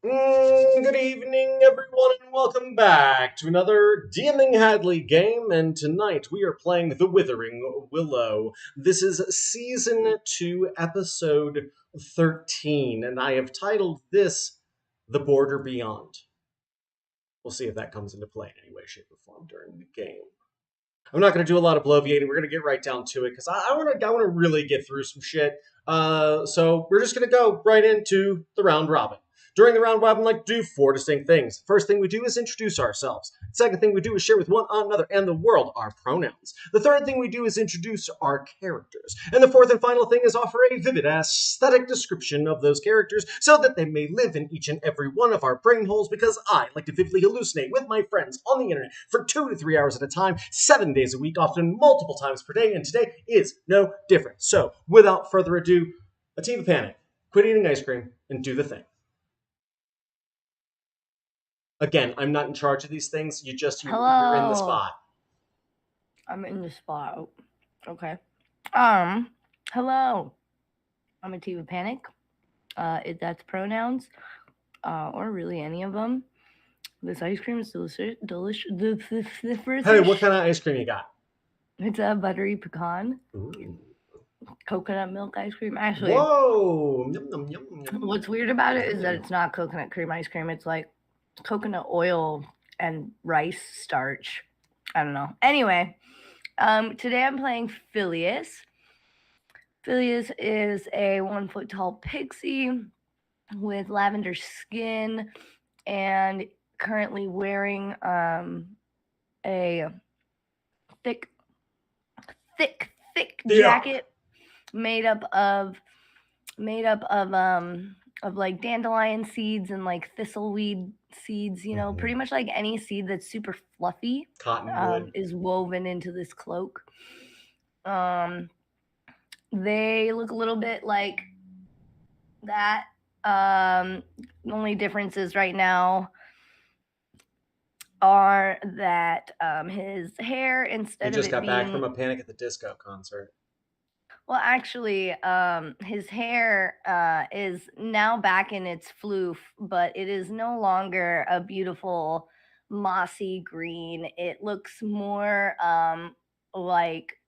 Good evening, everyone, and welcome back to another DMing Hadley game. And tonight we are playing The Withering Willow. This is Season 2, Episode 13, and I have titled this The Border Beyond. We'll see if that comes into play in any way, shape, or form during the game. I'm not going to do a lot of bloviating. We're going to get right down to it because I want to really get through some shit. So we're just going to go right into the round robin. During the round robin, I like to do four distinct things. First thing we do is introduce ourselves. Second thing we do is share with one another and the world our pronouns. The third thing we do is introduce our characters. And the fourth and final thing is offer a vivid aesthetic description of those characters so that they may live in each and every one of our brain holes, because I like to vividly hallucinate with my friends on the internet for 2 to 3 hours at a time, 7 days a week, often multiple times per day, and today is no different. So, without further ado, Ativa Panic, quit eating ice cream and do the thing. Again, I'm not in charge of these things. You're in the spot. I'm in the spot. Okay. Hello. I'm Ativa Panic. If that's pronouns, or really any of them. This ice cream is delicious. The first. Hey, what kind of ice cream you got? It's a buttery pecan. Ooh. Coconut milk ice cream. Actually, whoa! Yum, yum, yum, yum. What's weird about it is that it's not coconut cream ice cream. It's like coconut oil and rice starch. I don't know. Anyway, today I'm playing Phileas. Phileas is a 1 foot tall pixie with lavender skin and currently wearing a thick jacket made up of like dandelion seeds and like thistleweed seeds, you know, pretty much like any seed that's super fluffy is woven into this cloak. They look a little bit like that. The only differences right now are that his hair, instead of he just got back from a Panic at the Disco concert. Well, actually, his hair is now back in its floof, but it is no longer a beautiful mossy green. It looks more like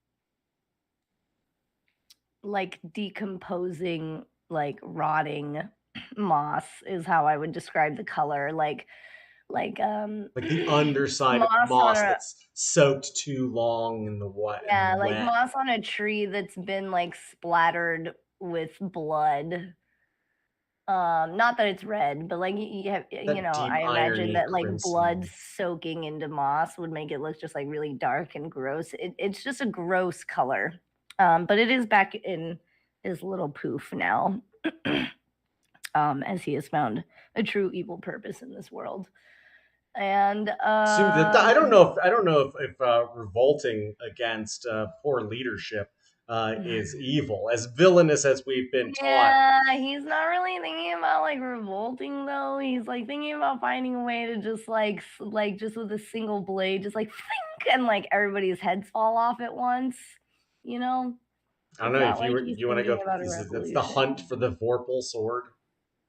decomposing, like rotting moss is how I would describe the color. Like the underside of moss that's soaked too long in the wet. Yeah, like moss on a tree that's been like splattered with blood. Not that it's red, but like I imagine that like blood soaking into moss would make it look just like really dark and gross. It's just a gross color. But it is back in his little poof now. As he has found a true evil purpose in this world. And I don't know if revolting against poor leadership is evil, as villainous as we've been taught. Yeah, he's not really thinking about like revolting though. He's like thinking about finding a way to just like just with a single blade, just like think, and like everybody's heads fall off at once. You know. I don't know if you want to go. It's the hunt for the Vorpal sword.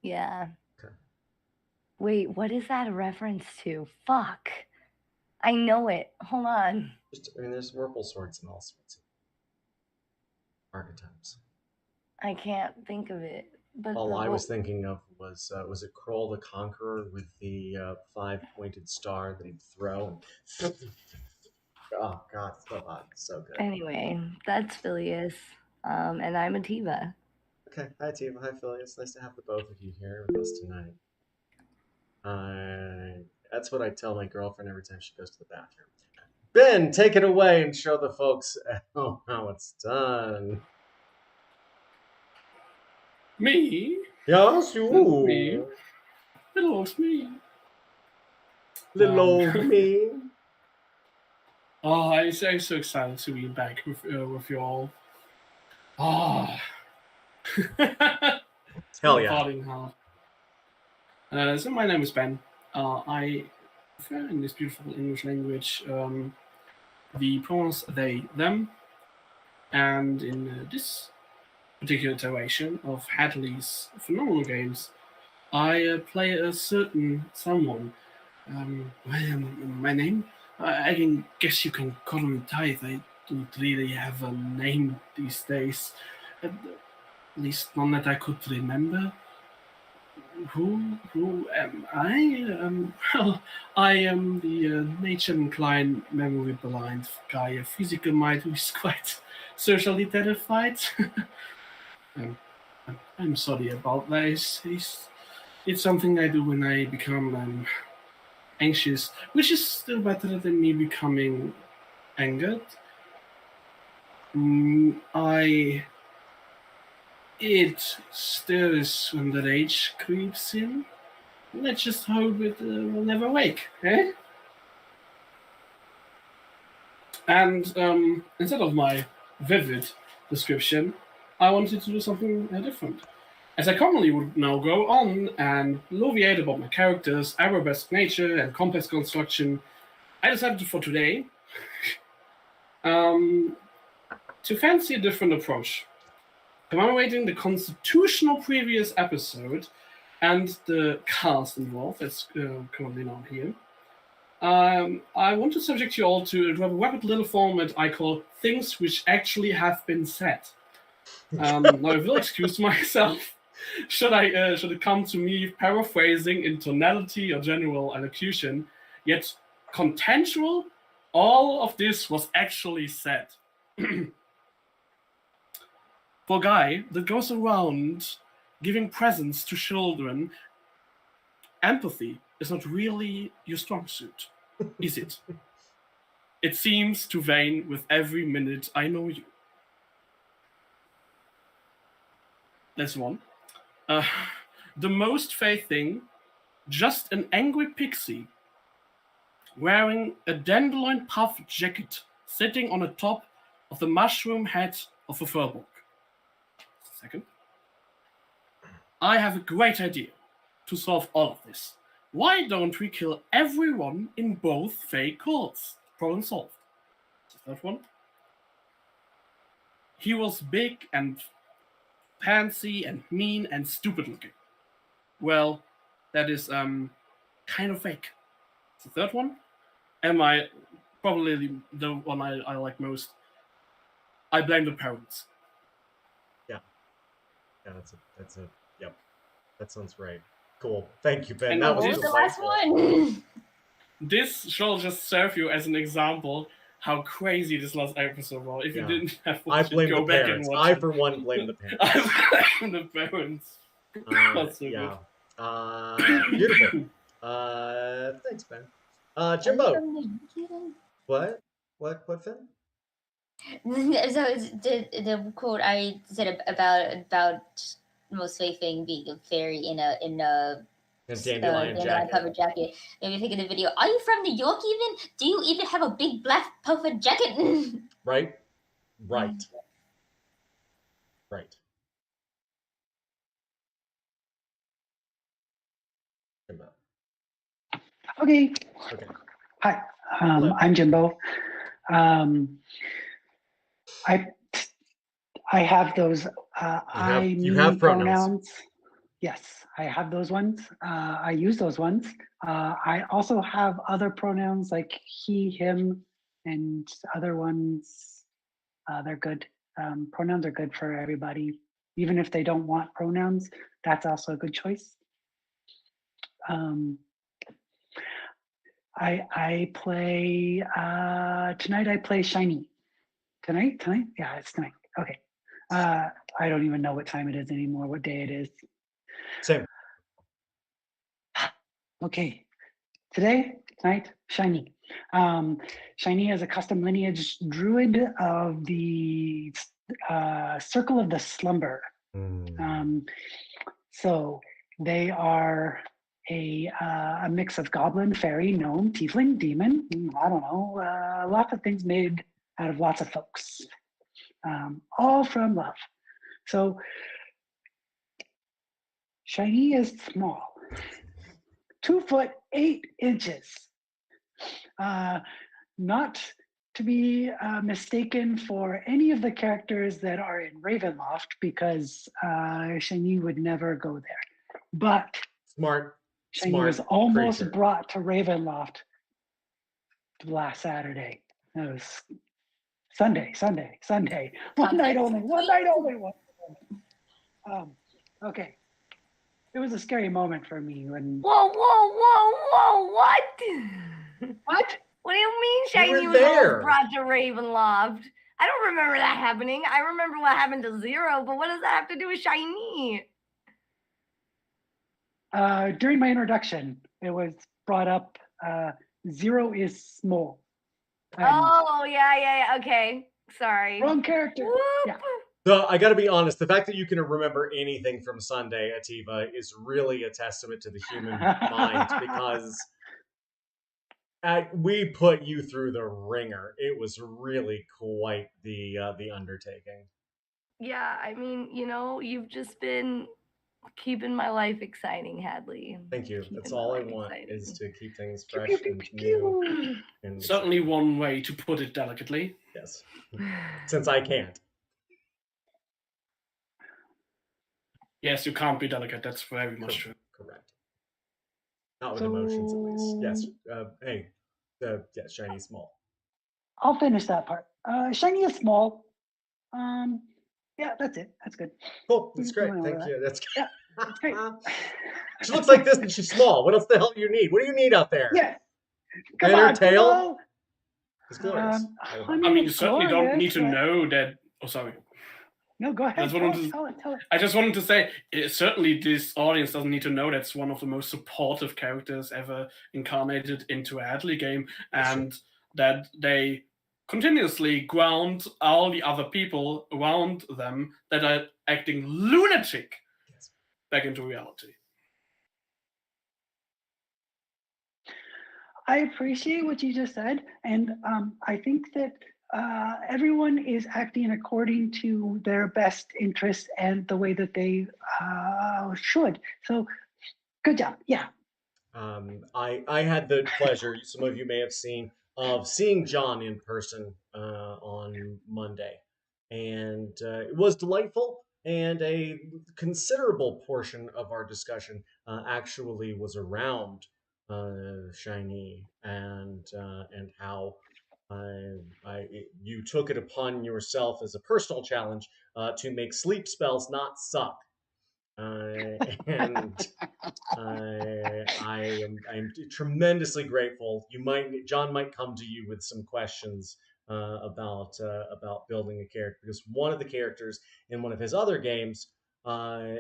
Yeah. Okay. Wait, what is that a reference to? Fuck. I know it. Hold on. There's Vorpal swords in all sorts of archetypes. I can't think of it. But all I was thinking of was it Kroll the Conqueror with the 5-pointed star that he'd throw? Oh God, so hot, so good. Anyway, that's Phileas, and I'm Ativa. Okay, hi Ativa, hi Phileas. Nice to have the both of you here with us tonight. That's what I tell my girlfriend every time she goes to the bathroom. Ben, take it away and show the folks how it's done. Me? Yes, you. Me. Little old me. Little old me. Oh, I'm so excited to be back with you all. Oh. Hell yeah. So my name is Ben. I prefer in this beautiful English language the pronouns they, them, and in this particular iteration of Hadley's phenomenal games, I play a certain someone. My name? I guess you can call him Tithe. I don't really have a name these days. At least none that I could remember. Who am I? Well, I am the nature-inclined, memory-blind guy, a physical mind who is quite socially terrified. I'm sorry about that. It's something I do when I become anxious, which is still better than me becoming angered. It stirs when the rage creeps in. Let's just hope it will never wake, eh? And instead of my vivid description, I wanted to do something different. As I commonly would now go on and bloviate about my characters, arabesque nature, and complex construction, I decided for today to fancy a different approach. Commemorating the constitutional previous episode and the cast involved, that's currently not here, I want to subject you all to a rapid little format I call Things Which Actually Have Been Said. Now, I will excuse myself should it come to me paraphrasing in tonality or general elocution, yet contextual, all of this was actually said. For a guy that goes around giving presents to children, empathy is not really your strong suit, is it? It seems to wane with every minute I know you. That's one. The most faith thing, just an angry pixie wearing a dandelion puff jacket sitting on the top of the mushroom head of a furbolg. Second. I have a great idea to solve all of this. Why don't we kill everyone in both fake cults? Problem solved. The third one. He was big and fancy and mean and stupid looking. Well, that is kind of fake. The third one. Am I probably the one I like most? I blame the parents. Yeah, yep. That sounds right. Cool. Thank you, Ben. And that was the last one. This shall just serve you as an example how crazy this last episode was. If you didn't have I blame go the back parents. And watch I, it. for one, blame the parents. I blame the parents. That's so yeah. good. Beautiful. Thanks, Ben. Jimbo. What, Finn? So the quote I said about most faithing being a fairy in a dandelion puffer jacket. Made me think of the video. Are you from New York even? Do you even have a big black puffer jacket? Right. Okay. Hi, I'm Jimbo. I have those you have pronouns. Yes, I have those ones. I use those ones. I also have other pronouns like he, him, and other ones. They're good. Pronouns are good for everybody. Even if they don't want pronouns, that's also a good choice. I play tonight. I play Shiny. Tonight? Yeah, it's tonight. Okay. I don't even know what time it is anymore. What day it is? Same. Okay. Tonight, Shiny. Shiny is a custom lineage druid of the Circle of the Slumber. So they are a mix of goblin, fairy, gnome, tiefling, demon. I don't know. Lots of things made out of lots of folks. All from love. So Shiny is small, 2'8". Not to be mistaken for any of the characters that are in Ravenloft, because Shiny would never go there. But Shiny was almost brought to Ravenloft last Saturday. It was Sunday. One night only. Okay. It was a scary moment for me when. Whoa! What? What? What do you mean Shiny was almost brought to Ravenloft? I don't remember that happening. I remember what happened to Zero, but what does that have to do with Shiny? During my introduction, it was brought up. Zero is small. Oh yeah. Okay, sorry. Wrong character. Whoop. Yeah. So I got to be honest. The fact that you can remember anything from Sunday, Ativa, is really a testament to the human mind because we put you through the ringer. It was really quite the undertaking. Yeah, I mean, you've just been keeping my life exciting, Hadley. Thank you. That's all I want is to keep things fresh and new. And certainly one way to put it delicately. Yes. Since I can't. Yes, you can't be delicate. That's very much true. Correct. Not with emotions, at least. Yes. Yes, Shiny is small. I'll finish that part. Shiny is small. Yeah, that's it. That's good. Cool. That's great. Thank you. That's yeah, that's great. She looks like this and she's small. What else the hell do you need? What do you need out there? Yeah. Come on, her tail? It's glorious. I mean, you certainly don't need to know that. Oh, sorry. No, go ahead. Tell it. I just wanted to say, certainly this audience doesn't need to know that's one of the most supportive characters ever incarnated into a Hadley game, and that they continuously ground all the other people around them that are acting lunatic back into reality. I appreciate what you just said, and I think that everyone is acting according to their best interests and the way that they should. So, good job. Yeah. I had the pleasure, some of you may have seen, of seeing John in person on Monday, and it was delightful. And a considerable portion of our discussion actually was around Shiny and how you took it upon yourself as a personal challenge to make sleep spells not suck. And I'm tremendously grateful. John might come to you with some questions about building a character, because one of the characters in one of his other games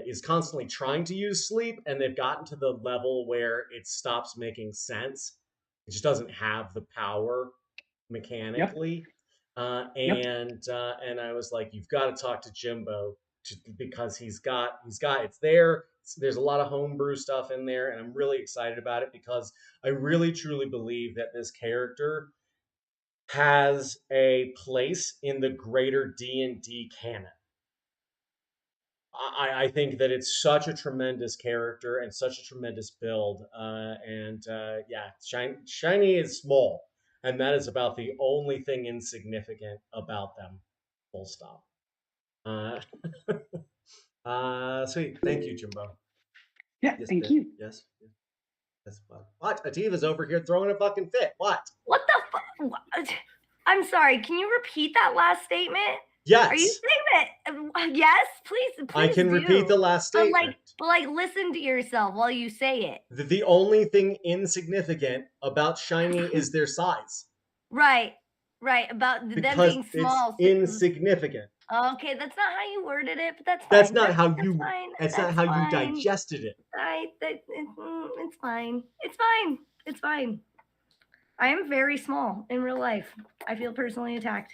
is constantly trying to use sleep, and they've gotten to the level where it stops making sense. It just doesn't have the power mechanically. Yep. And I was like, you've got to talk to Jimbo, because he's got it's there. There's a lot of homebrew stuff in there, and I'm really excited about it because I really truly believe that this character has a place in the greater D&D canon. I think that it's such a tremendous character and such a tremendous build. Shiny is small, and that is about the only thing insignificant about them. Full stop. Sweet. Thank you, Jimbo. Yeah, yes, thank you. Yes. What? Ativa's over here throwing a fucking fit. What? What the fuck? I'm sorry. Can you repeat that last statement? Yes. Are you saying that? Yes, please. I can repeat the last statement. But listen to yourself while you say it. The only thing insignificant about Shiny is their size. Right. About them being small. It's insignificant. Okay, that's not how you worded it, but that's fine. That's not how you. That's not how you digested it. It's fine. It's fine. I am very small in real life. I feel personally attacked.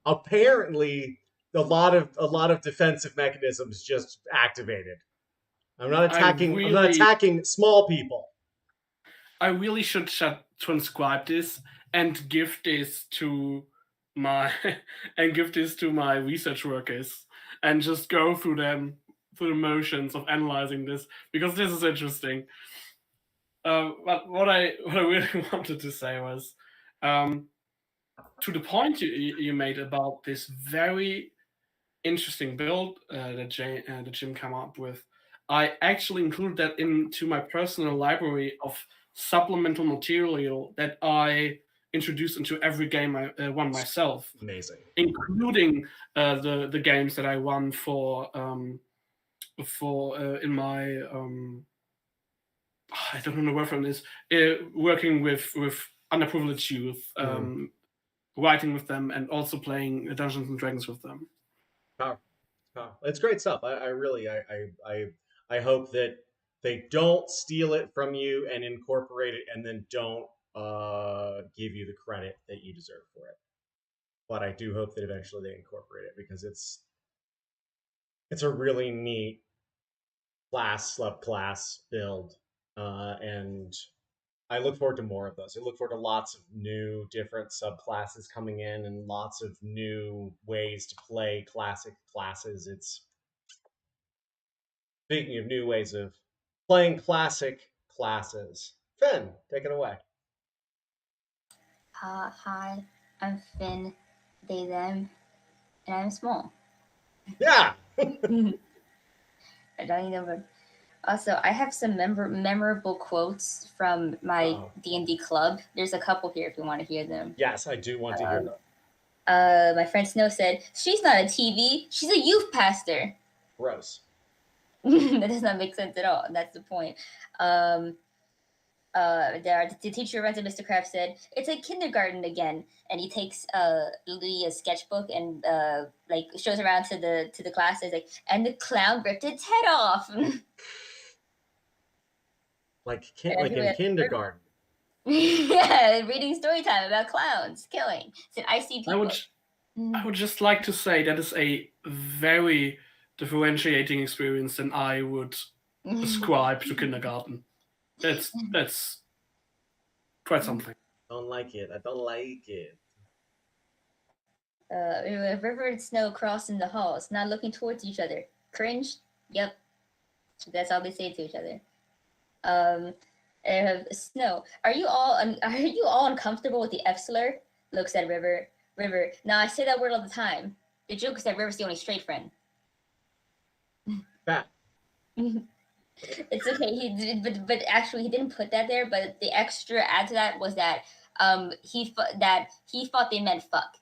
Apparently, a lot of defensive mechanisms just activated. I'm not attacking. I'm not attacking small people. I really should transcribe this and give this to my research workers and just go through the motions of analyzing this, because this is interesting. But what I really wanted to say was, to the point you made about this very interesting build that Jim came up with, I actually include that into my personal library of supplemental material that I introduce into every game I won myself. Amazing. Including the games that I won for in my I don't know where from this working with underprivileged youth, writing with them, and also playing Dungeons and Dragons with them. It's great stuff. I really hope that they don't steal it from you and incorporate it, and then don't give you the credit that you deserve for it. But I do hope that eventually they incorporate it, because it's a really neat subclass build, and I look forward to more of those. I look forward to lots of new, different subclasses coming in, and lots of new ways to play classic classes. It's speaking of new ways of playing classic classes. Finn, take it away. Hi, I'm Finn, they, them, and I'm small. Yeah. I don't even know, but also I have some memorable quotes from my D&D club. There's a couple here if you want to hear them. Yes, I do want to hear them. My friend Snow said, "She's not a TV, she's a youth pastor." Gross. That does not make sense at all. That's the point. The teacher runs to Mr. Kraft said, "It's like kindergarten again," and he takes Louis a sketchbook and like shows around to the class. And like, and the clown ripped its head off. like in kindergarten. Yeah, reading story time about clowns killing. So I see people. I would just like to say that is a very differentiating experience than I would ascribe to kindergarten. That's quite something. I don't like it. River and Snow crossing the halls, not looking towards each other. Cringe? Yep. That's all they say to each other. Snow, are you all uncomfortable with the F slur? Looks at River. River, nah, I say that word all the time. The joke is that River's the only straight friend. Fat. It's okay. But actually, he didn't put that there. But the extra add to that was that he thought they meant fuck.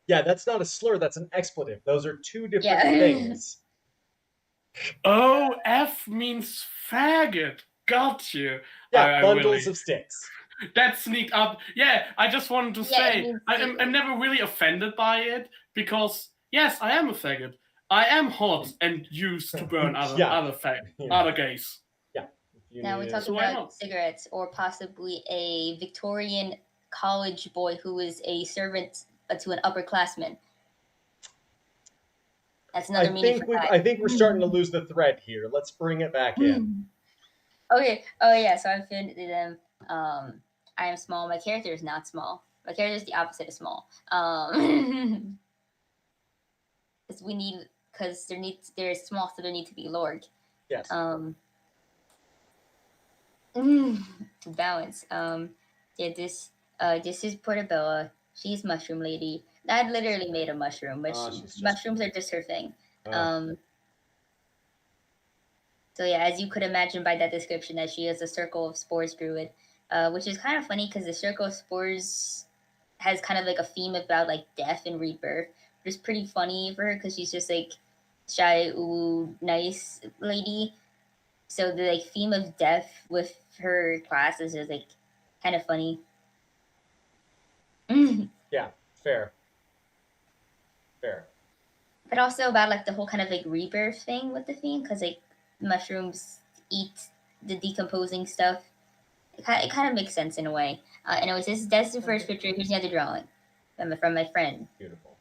Yeah, that's not a slur. That's an expletive. Those are two different things. Oh, F means faggot. Got you. Yeah, bundles of sticks. That sneaked up. Yeah, I just wanted to say I'm never really offended by it, because yes, I am a faggot. I am hot and used to burn other gays. Yeah. Now we talk about cigarettes, or possibly a Victorian college boy who is a servant to an upperclassman. That's another meaning. I think we're starting to lose the thread here. Let's bring it back in. Okay. Oh yeah. So I'm Finn to them. I am small. My character is not small. My character is the opposite of small. Because they're small, so there need to be Lorg. Yes. To balance. Yeah. This is Portabella. She's Mushroom Lady. That literally made a mushroom, but mushrooms are just her thing. So yeah, as you could imagine by that description, that she is a Circle of Spores druid, which is kind of funny because the Circle of Spores has kind of like a theme about like death and rebirth, which is pretty funny for her because she's just like shy, nice lady. So the like theme of death with her class is just like kind of funny. Yeah, fair. But also about like the whole kind of like rebirth thing with the theme, because like mushrooms eat the decomposing stuff. It kind of makes sense in a way. Anyways, that's the first picture. Here's the other drawing from my friend. Beautiful.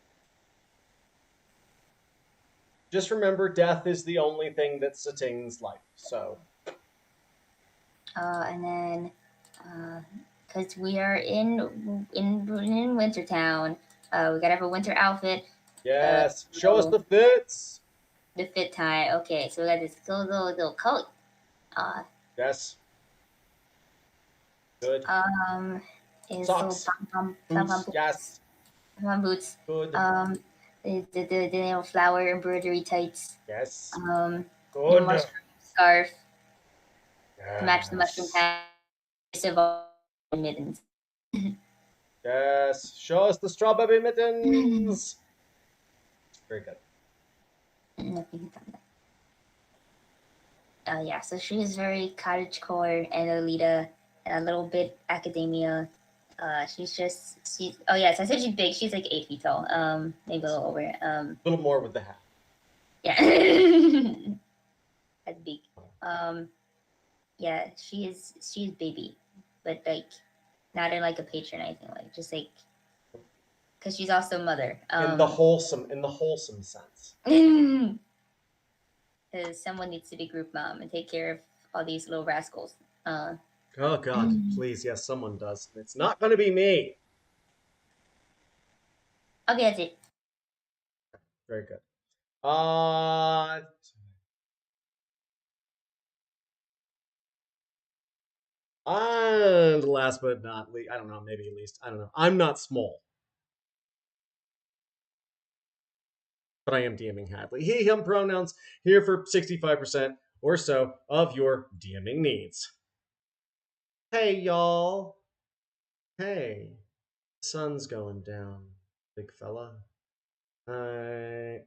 Just remember, death is the only thing that sustains life. So. And then, because we are in Wintertown, we gotta have a winter outfit. Yes, show us the fits. The fit tie. Okay, so we got this little coat. Yes. Good. Socks. Boots. Yes. Boots. Good. The little flower embroidery tights. Yes. Good. mushroom scarf Yes. to match the mushroom hat. Mittens. Yes. Show us the strawberry mittens. Very good. Yeah, so she is very cottagecore and Alita and a little bit academia. Oh yes, I said she's big. She's like 8 feet tall. Maybe a little over. A little more with the hat. Yeah. That's big. Yeah, she's baby, but like not in like a patron or anything, like just like because she's also mother. In the wholesome sense. Because someone needs to be group mom and take care of all these little rascals. Oh God, please, yes, someone does. It's not going to be me. Okay, that's it. Very good. And last but not least, I don't know, maybe least, I don't know. I'm not small. But I am DMing Hadley. He, him pronouns here for 65% or so of your DMing needs. Hey, y'all. Hey. Sun's going down, big fella. Sorry,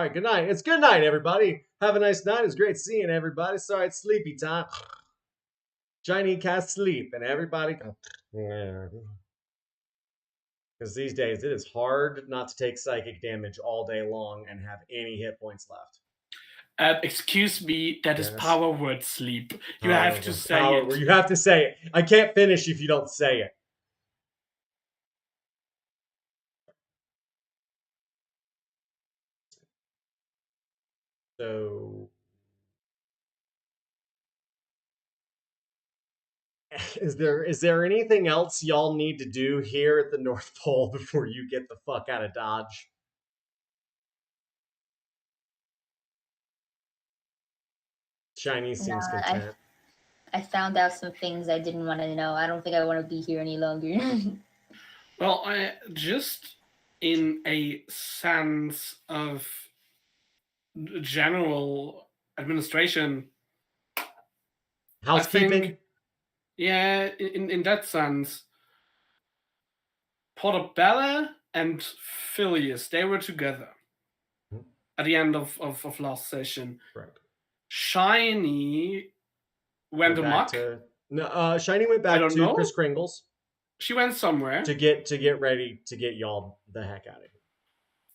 good night. It's good night, everybody. Have a nice night. It's great seeing everybody. Sorry, it's sleepy time. Shiny cat sleep, and everybody. Because these days it is hard not to take psychic damage all day long and have any hit points left. Excuse me, that is power word sleep. You have to say it. You have to say it. I can't finish if you don't say it. So, is there anything else y'all need to do here at the North Pole before you get the fuck out of Dodge? Shiny seems content. I found out some things I didn't want to know. I don't think I want to be here any longer. Well, I just in a sense of general administration, housekeeping. Yeah, in that sense, Portobello and Phileas, they were together at the end of last session. Right. Shiny went amok. Shiny went back to Kris Kringles. She went somewhere to get ready to get y'all the heck out of here.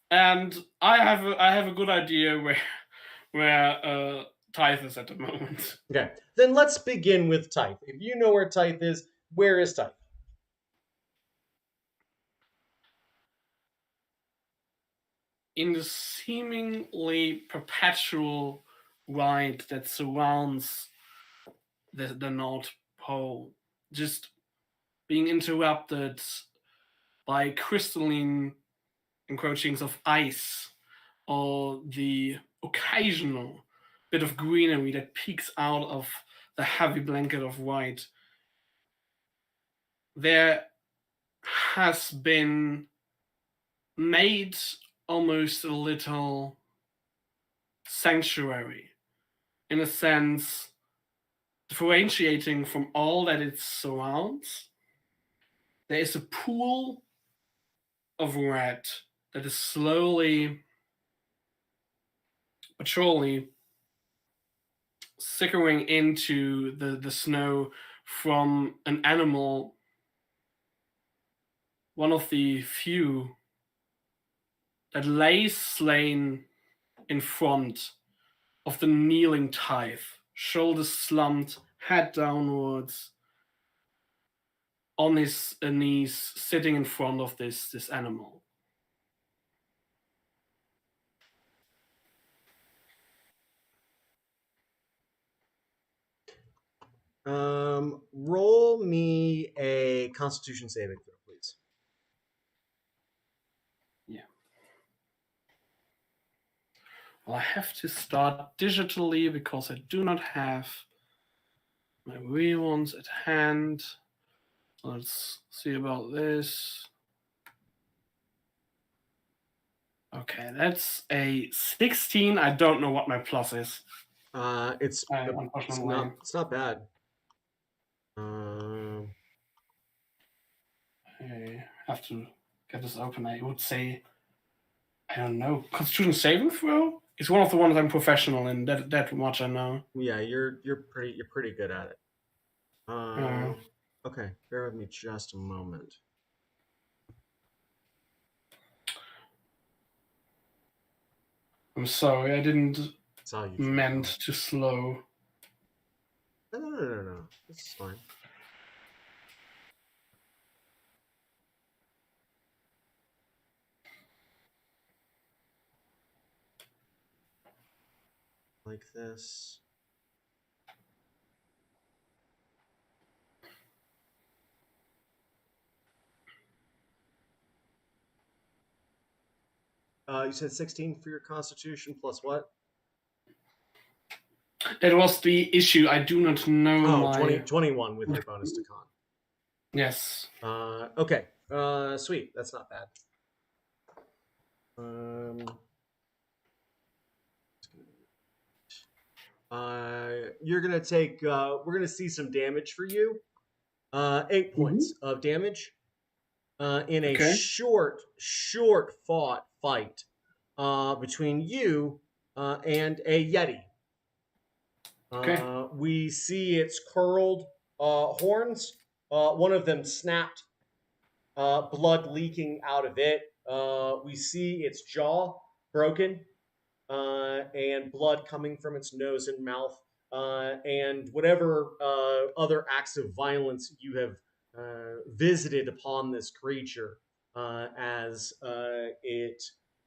And I have a good idea where Tithe is at the moment. Okay, then let's begin with Tithe. If you know where Tithe is, where is Tithe? In the seemingly perpetual void that surrounds the North Pole, just being interrupted by crystalline encroachings of ice or the occasional bit of greenery that peeks out of the heavy blanket of white. There has been made almost a little sanctuary, in a sense, differentiating from all that it surrounds. There is a pool of red that is slowly but surely sickering into the snow from an animal, one of the few that lays slain in front of the kneeling Tithe, shoulders slumped, head downwards, on his knees, sitting in front of this animal. Roll me a Constitution saving throw, please. Yeah. Well, I have to start digitally because I do not have my real ones at hand. Let's see about this. Okay, that's a 16. I don't know what my plus is. It's not bad. I have to get this open. I would say, I don't know, Constitution saving throw. It's one of the ones I'm professional in. That much I know. Yeah, you're pretty good at it. Okay, bear with me just a moment. I'm sorry, I didn't meant to slow. No. This is fine. Like this. You said 16 for your Constitution plus what? That was the issue. I do not know. 21 with your bonus to con. Yes. Okay. Sweet. That's not bad. You're gonna take. We're gonna see some damage for you. 8 points of damage. In a short fought fight between you and a Yeti. We see its curled horns. One of them snapped, blood leaking out of it. We see its jaw broken, and blood coming from its nose and mouth. And whatever other acts of violence you have visited upon this creature as it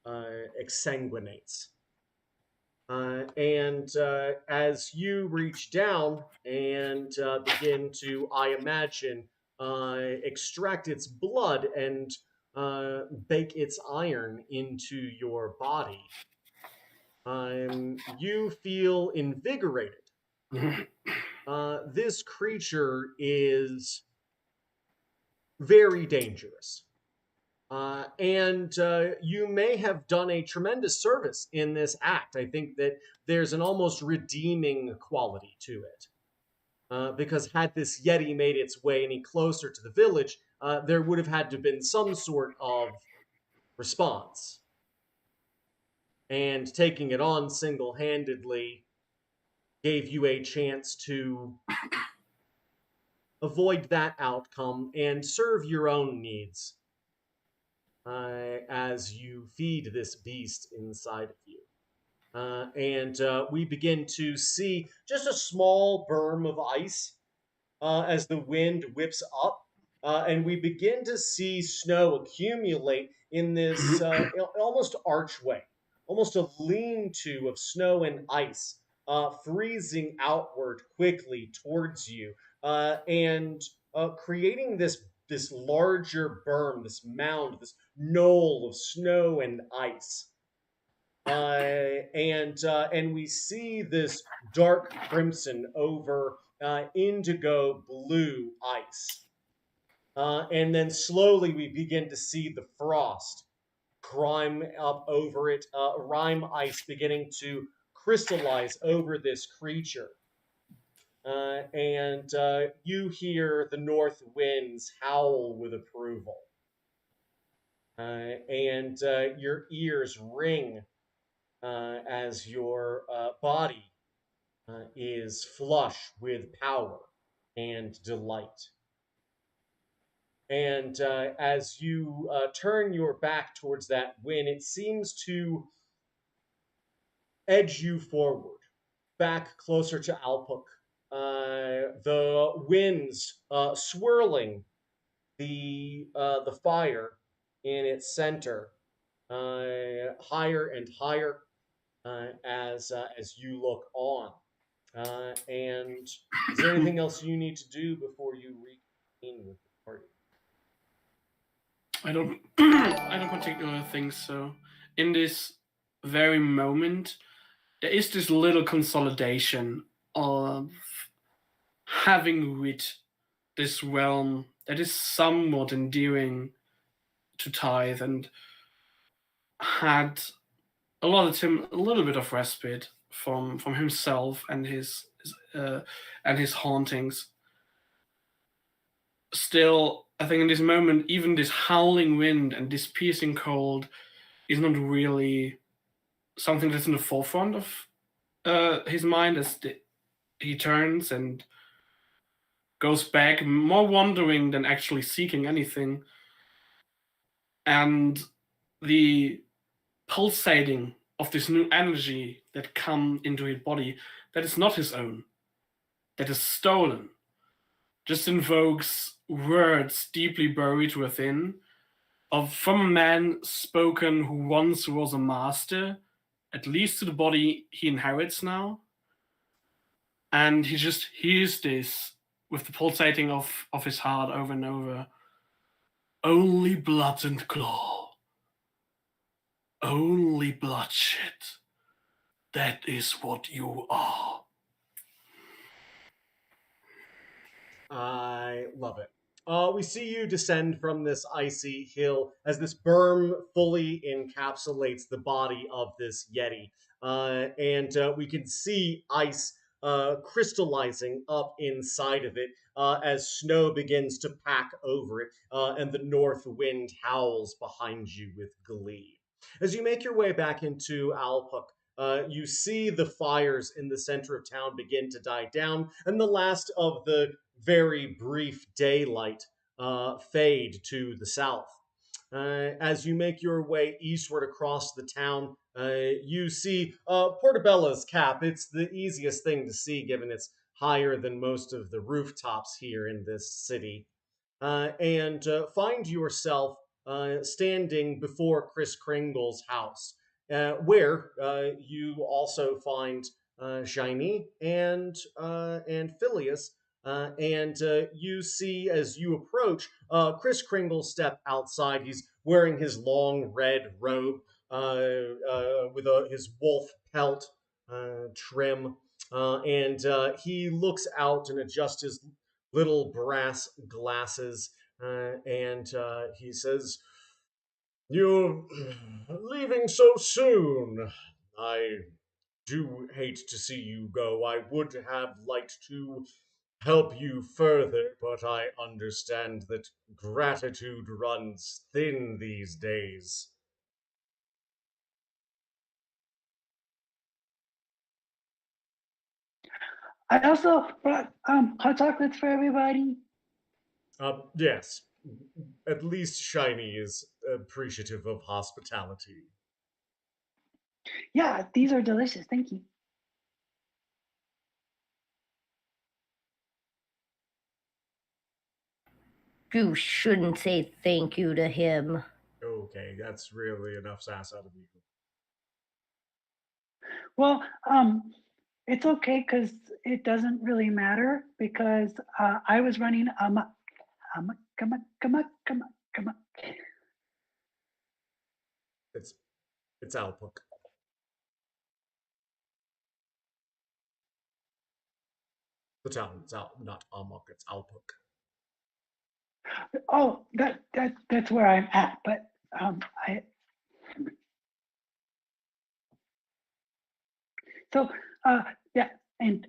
exsanguinates. And as you reach down and begin to, I imagine, extract its blood and bake its iron into your body, you feel invigorated. This creature is very dangerous. And you may have done a tremendous service in this act. I think that there's an almost redeeming quality to it. Because had this Yeti made its way any closer to the village, there would have had to have been some sort of response. And taking it on single-handedly gave you a chance to avoid that outcome and serve your own needs as you feed this beast inside of you. And we begin to see just a small berm of ice as the wind whips up. And we begin to see snow accumulate in this almost archway, almost a lean-to of snow and ice, freezing outward quickly towards you, and creating this larger berm, this mound, this knoll of snow and ice. And we see this dark crimson over indigo blue ice. And then slowly we begin to see the frost climb up over it, rime ice beginning to crystallize over this creature. And you hear the north winds howl with approval. And your ears ring as your body is flush with power and delight. And as you turn your back towards that wind, it seems to edge you forward, back closer to Alpuk. The winds swirling the fire in its center higher and higher as you look on. And is there anything else you need to do before you reconvene with the party? I don't particularly think so. In this very moment, there is this little consolidation of having rid this realm that is somewhat endearing to Tithe, and had allotted him a little bit of respite from himself and his hauntings. Still, I think in this moment, even this howling wind and this piercing cold is not really something that's in the forefront of his mind as he turns and goes back, more wondering than actually seeking anything. And the pulsating of this new energy that come into his body, that is not his own, that is stolen, just invokes words deeply buried within from a man spoken who once was a master, at least to the body he inherits now. And he just hears this with the pulsating of his heart over and over. Only blood and claw. Only bloodshed. That is what you are. I love it. We see you descend from this icy hill as this berm fully encapsulates the body of this Yeti. And we can see ice crystallizing up inside of it as snow begins to pack over it, and the north wind howls behind you with glee. As you make your way back into Alpuk, you see the fires in the center of town begin to die down, and the last of the very brief daylight fade to the south. As you make your way eastward across the town, you see Portobella's cap. It's the easiest thing to see given it's higher than most of the rooftops here in this city. And find yourself standing before Kris Kringle's house, where you also find Shiny and Phileas. And you see as you approach Kris Kringle step outside. He's wearing his long red robe with his wolf pelt trim. And he looks out and adjusts his little brass glasses, and he says, "You're leaving so soon. I do hate to see you go. I would have liked to help you further, but I understand that gratitude runs thin these days." I also brought hot chocolates for everybody. Yes. At least Shiny is appreciative of hospitality. Yeah, these are delicious. Thank you. You shouldn't say thank you to him. Okay, that's really enough sass out of you. Well, it's okay because it doesn't really matter because I was running amok. Come on. It's Alpuk. The town. It's not Amok. It's Alpuk. Oh, that's where I'm at. But I. So yeah, and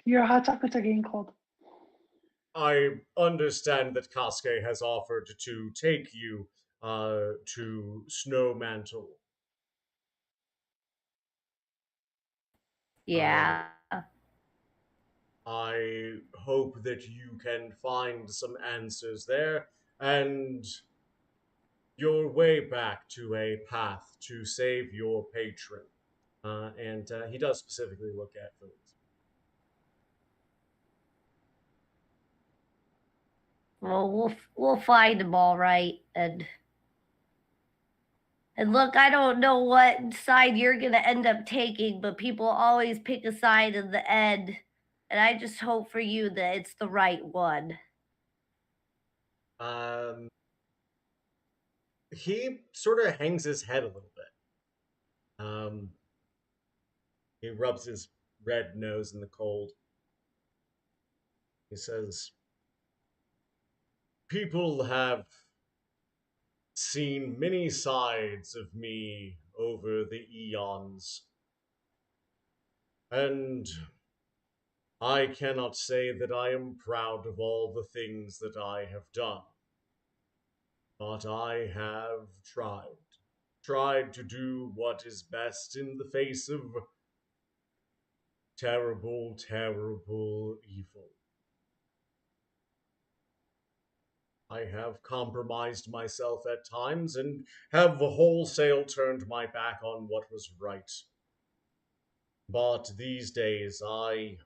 your hot chocolates are getting cold. I understand that Casque has offered to take you to Snowmantle. Yeah. I hope that you can find some answers there and your way back to a path to save your patron. And he does specifically look at Phillies. Well, we'll find him all right, and look, I don't know what side you're gonna end up taking, but people always pick a side in the end, and I just hope for you that it's the right one. He sort of hangs his head a little bit. He rubs his red nose in the cold. He says, "People have seen many sides of me over the eons, and I cannot say that I am proud of all the things that I have done, but I have tried to do what is best in the face of terrible, terrible evil. I have compromised myself at times and have wholesale turned my back on what was right. But these days I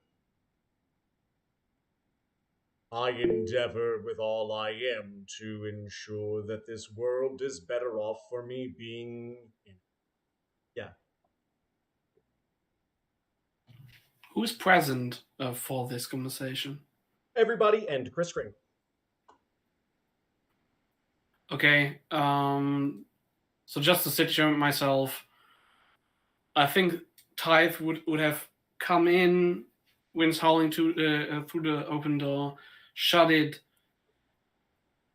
endeavor with all I am to ensure that this world is better off for me being in. Yeah. Who's present for this conversation? Everybody and Chris Green. Okay, so just to situate myself, I think Tithe would have come in, winds howling through the open door, shut it,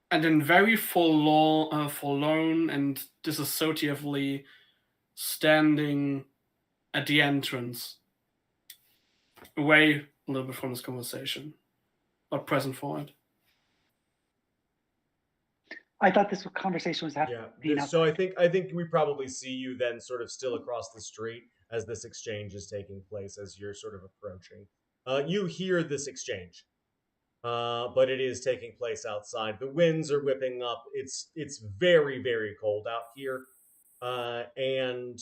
and then very forlorn and disassociatively standing at the entrance, away a little bit from this conversation, but present for it. I thought this conversation was happening. Yeah. So I think we probably see you then sort of still across the street as this exchange is taking place, as you're sort of approaching. You hear this exchange, but it is taking place outside. The winds are whipping up. It's very, very cold out here, and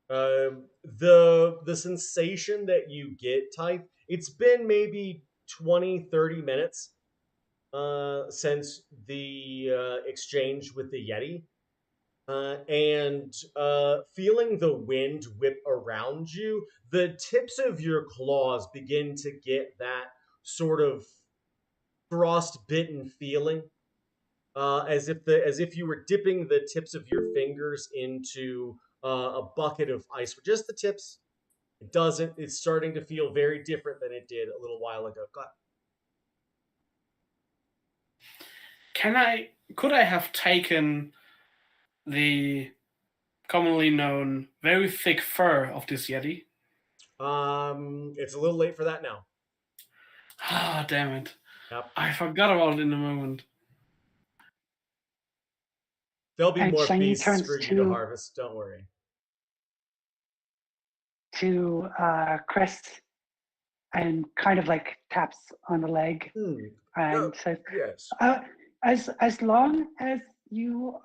the sensation that you get, Type, it's been maybe 20, 30 minutes since the exchange with the Yeti. And feeling the wind whip around you, the tips of your claws begin to get that sort of frostbitten feeling, as if you were dipping the tips of your fingers into a bucket of ice. Just the tips. It doesn't. It's starting to feel very different than it did a little while ago. Could I have taken the commonly known very thick fur of this Yeti? It's a little late for that now. Ah, damn it. Yep. I forgot about it in a moment. There'll be more beasts for you to harvest, don't worry. To Chris and kind of like taps on the leg and says, yes. As long as you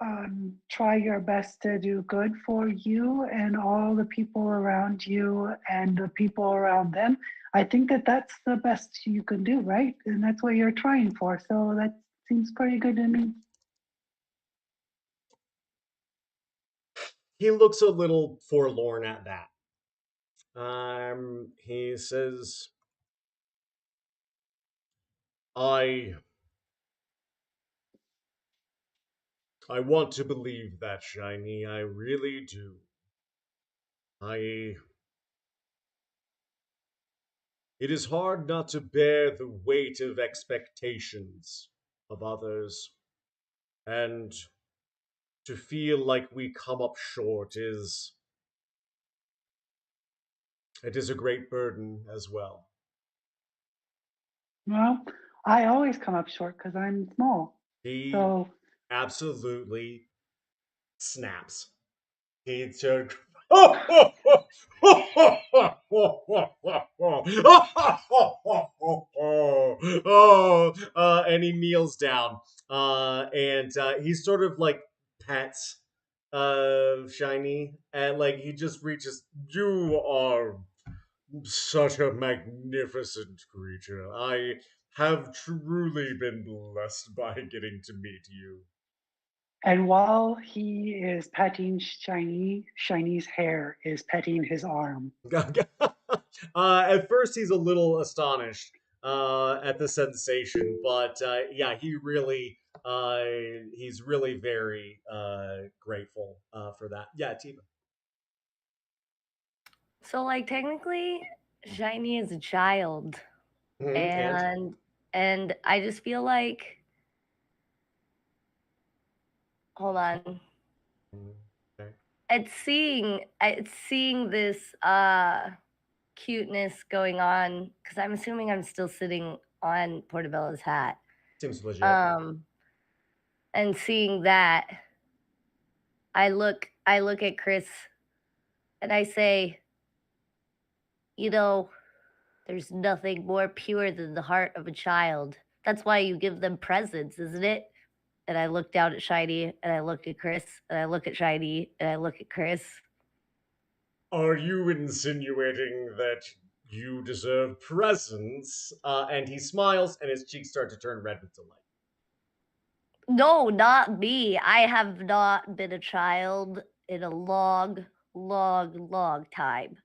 try your best to do good for you and all the people around you and the people around them, I think that that's the best you can do, right? And that's what you're trying for. So that seems pretty good to me. He looks a little forlorn at that. He says, I want to believe that, Shiny. I really do. It is hard not to bear the weight of expectations of others, and to feel like we come up short is a great burden as well. Well, I always come up short because I'm small. He so absolutely snaps. He turned. And he kneels down, and he sort of like pets Shiny, and like he just reaches. You are such a magnificent creature. I have truly been blessed by getting to meet you. And while he is petting Shiny, Shiny's hair is petting his arm. At first, he's a little astonished at the sensation, but yeah, he's really very grateful for that. Yeah, Tiva. So, like, technically, Shiny is a child, and I just feel like Hold on. Okay. It's seeing this cuteness going on because I'm assuming I'm still sitting on Portobella's hat. Seems legit. And seeing that, I look at Chris and I say, you know, there's nothing more pure than the heart of a child. That's why you give them presents, isn't it? And I look down at Shiny and I look at Chris and I look at Shiny and I look at Chris. Are you insinuating that you deserve presents? And he smiles and his cheeks start to turn red with delight. No, not me. I have not been a child in a long time.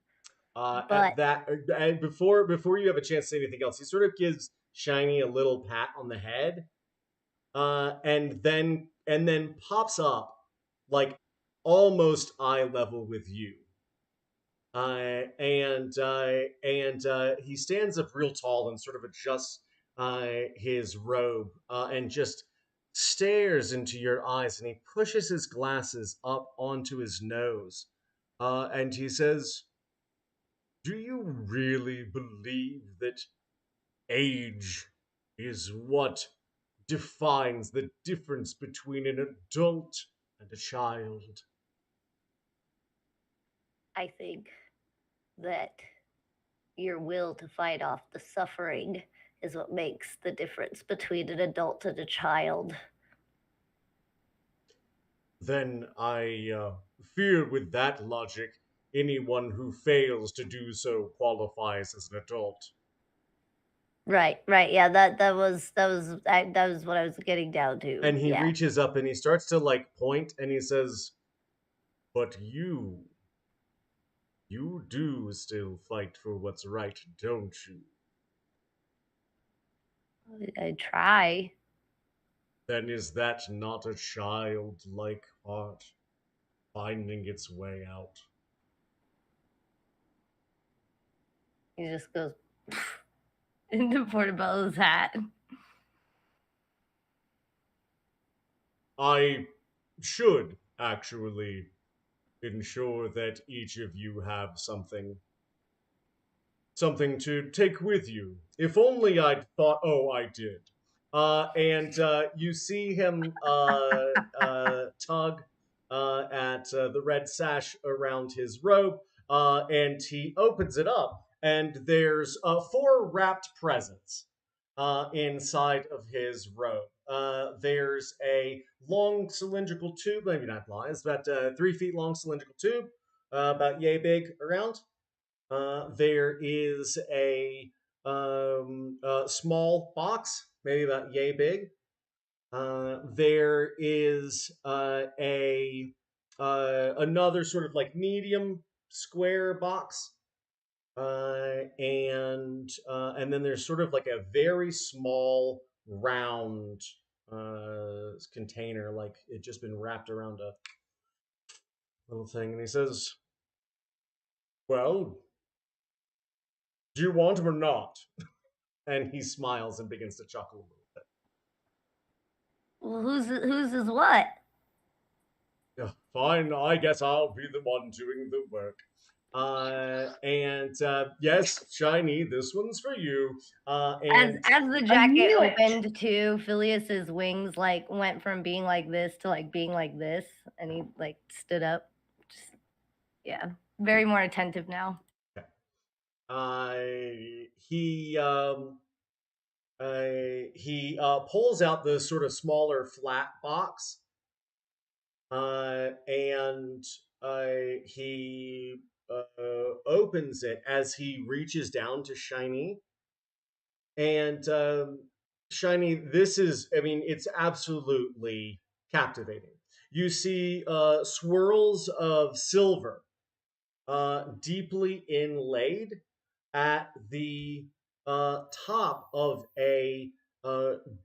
At that, and before you have a chance to say anything else, he sort of gives Shiny a little pat on the head, and then pops up like almost eye level with you. And he stands up real tall and sort of adjusts his robe and just stares into your eyes, and he pushes his glasses up onto his nose, and he says, "Do you really believe that age is what defines the difference between an adult and a child?" I think that your will to fight off the suffering is what makes the difference between an adult and a child. Then I fear with that logic, anyone who fails to do so qualifies as an adult. Right. Yeah, that was what I was getting down to. And he yeah. reaches up and he starts to like point and he says, "But you do still fight for what's right, don't you?" I try. Then is that not a childlike heart finding its way out? He just goes into Portobella's hat. I should actually ensure that each of you have something to take with you. If only I'd thought, oh, I did. And you see him tug at the red sash around his robe, and he opens it up, and there's 4 wrapped presents inside of his robe. There's a long cylindrical tube, maybe not long, it's about 3 feet long cylindrical tube, about yay big around. There is a small box, maybe about yay big. There is a another sort of like medium square box, and then there's sort of like a very small round container, like it just been wrapped around a little thing. And he says, "Well, do you want him or not?" And he smiles and begins to chuckle a little bit. Well, whose is what? Yeah, fine, I guess I'll be the one doing the work. Yes, Shiny, this one's for you. And as the jacket opened too, Phileas's wings like went from being like this to like being like this, and he like stood up. Just, yeah, very more attentive now. He pulls out the sort of smaller flat box, and he opens it as he reaches down to Shiny. And Shiny, this is, I mean, it's absolutely captivating. You see swirls of silver deeply inlaid at the top of a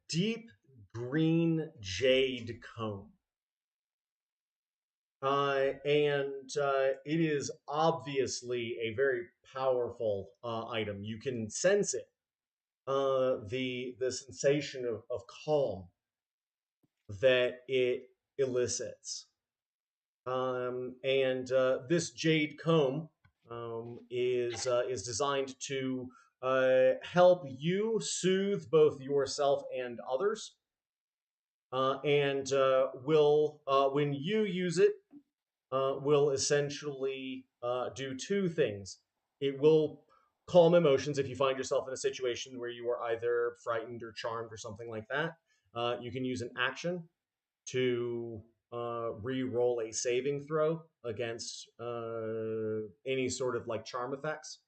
deep green jade comb. And it is obviously a very powerful item. You can sense it, the sensation of calm that it elicits. This jade comb is designed to help you soothe both yourself and others, and will when you use it, will essentially do two things. It will calm emotions if you find yourself in a situation where you are either frightened or charmed or something like that. You can use an action to re-roll a saving throw against any sort of like charm effects.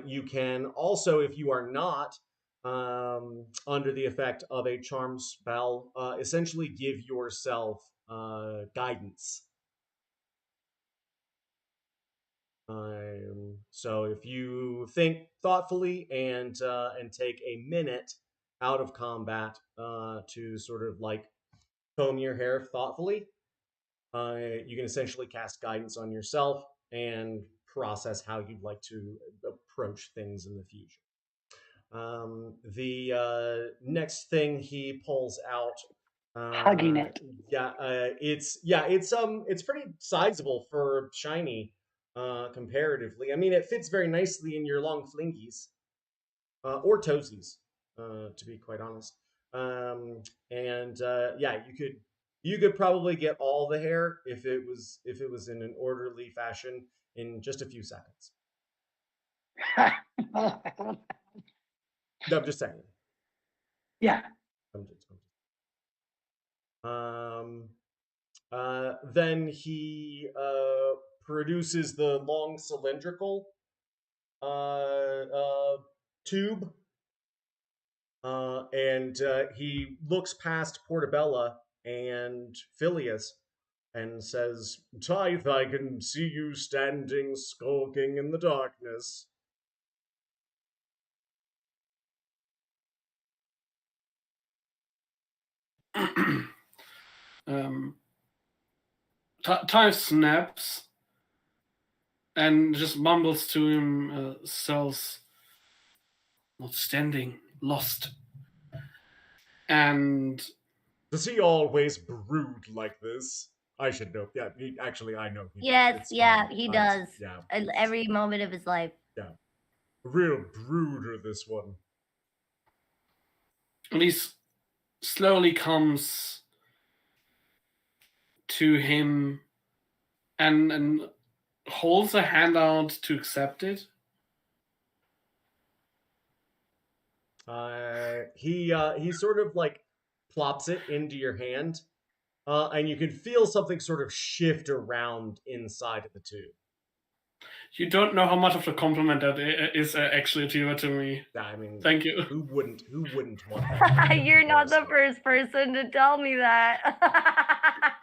You can also, if you are not under the effect of a charm spell, essentially give yourself guidance. So if you think thoughtfully and take a minute out of combat to sort of like comb your hair thoughtfully, you can essentially cast guidance on yourself and process how you'd like to approach things in the future. The next thing he pulls out, Hugging it. It's pretty sizable for shiny, comparatively. I mean, it fits very nicely in your long flingies, or toesies, to be quite honest. You could probably get all the hair if it was in an orderly fashion in just a few seconds. No, I'm just saying. Yeah. Then he produces the long cylindrical tube, and he looks past Portabella and Phileas and says, "Tithe, I can see you standing skulking in the darkness." Tithe snaps and just mumbles to himself, "Not standing, lost." And does he always brood like this? I should know. Yeah, I know. Yes, he does. Yeah, every moment of his life. Yeah, a real brooder, this one. And he slowly comes to him and holds a hand out to accept it. He sort of like plops it into your hand, and you can feel something sort of shift around inside of the tube. You don't know how much of a compliment that is actually to me. I mean, thank you. Who wouldn't want that? You're not the first person to tell me that.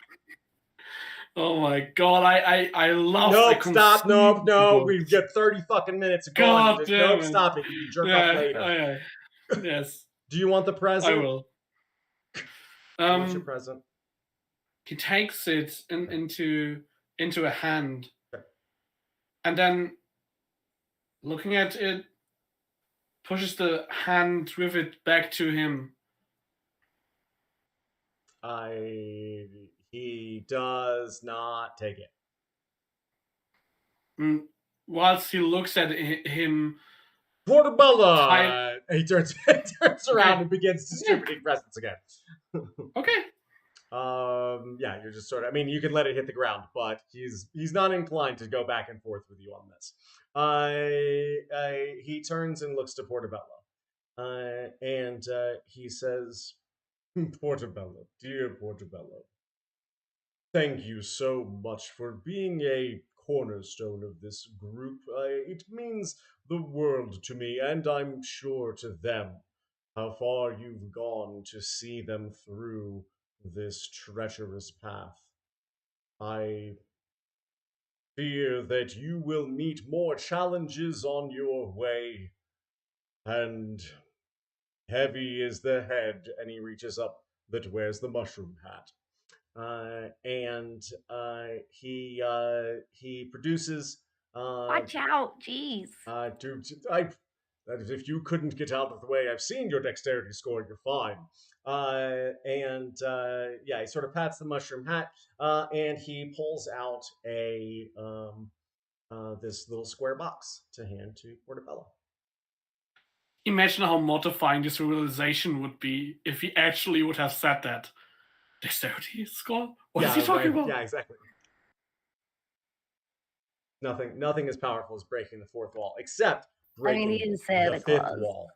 Oh my god, I love. Nope, stop. No. We've got 30 fucking minutes of God damn nope, stop it. You can jerk off later. Yes. Do you want the present? I will. What's your present? He takes it into a hand, and then, looking at it, pushes the hand with it back to him. He does not take it. Whilst he looks at him, Portabella! He turns around and begins distributing presents again. Okay. You're just sort of. I mean, you can let it hit the ground, but he's not inclined to go back and forth with you on this. He turns and looks to Portabella, and he says, "Portabella, dear Portabella, thank you so much for being a cornerstone of this group. It means the world to me, and I'm sure to them, how far you've gone to see them through this treacherous path. I fear that you will meet more challenges on your way, and heavy is the head," and he reaches up that wears the mushroom hat. He produces. Watch out, jeez. that if you couldn't get out of the way, I've seen your dexterity score, you're fine. Yeah, he sort of pats the mushroom hat, and he pulls out a this little square box to hand to Portobello. Imagine how mortifying this realization would be if he actually would have said that. Dexterity score? What is he talking about? Yeah, exactly. Nothing as powerful as breaking the fourth wall, except breaking he is Santa the fifth Claus. wall.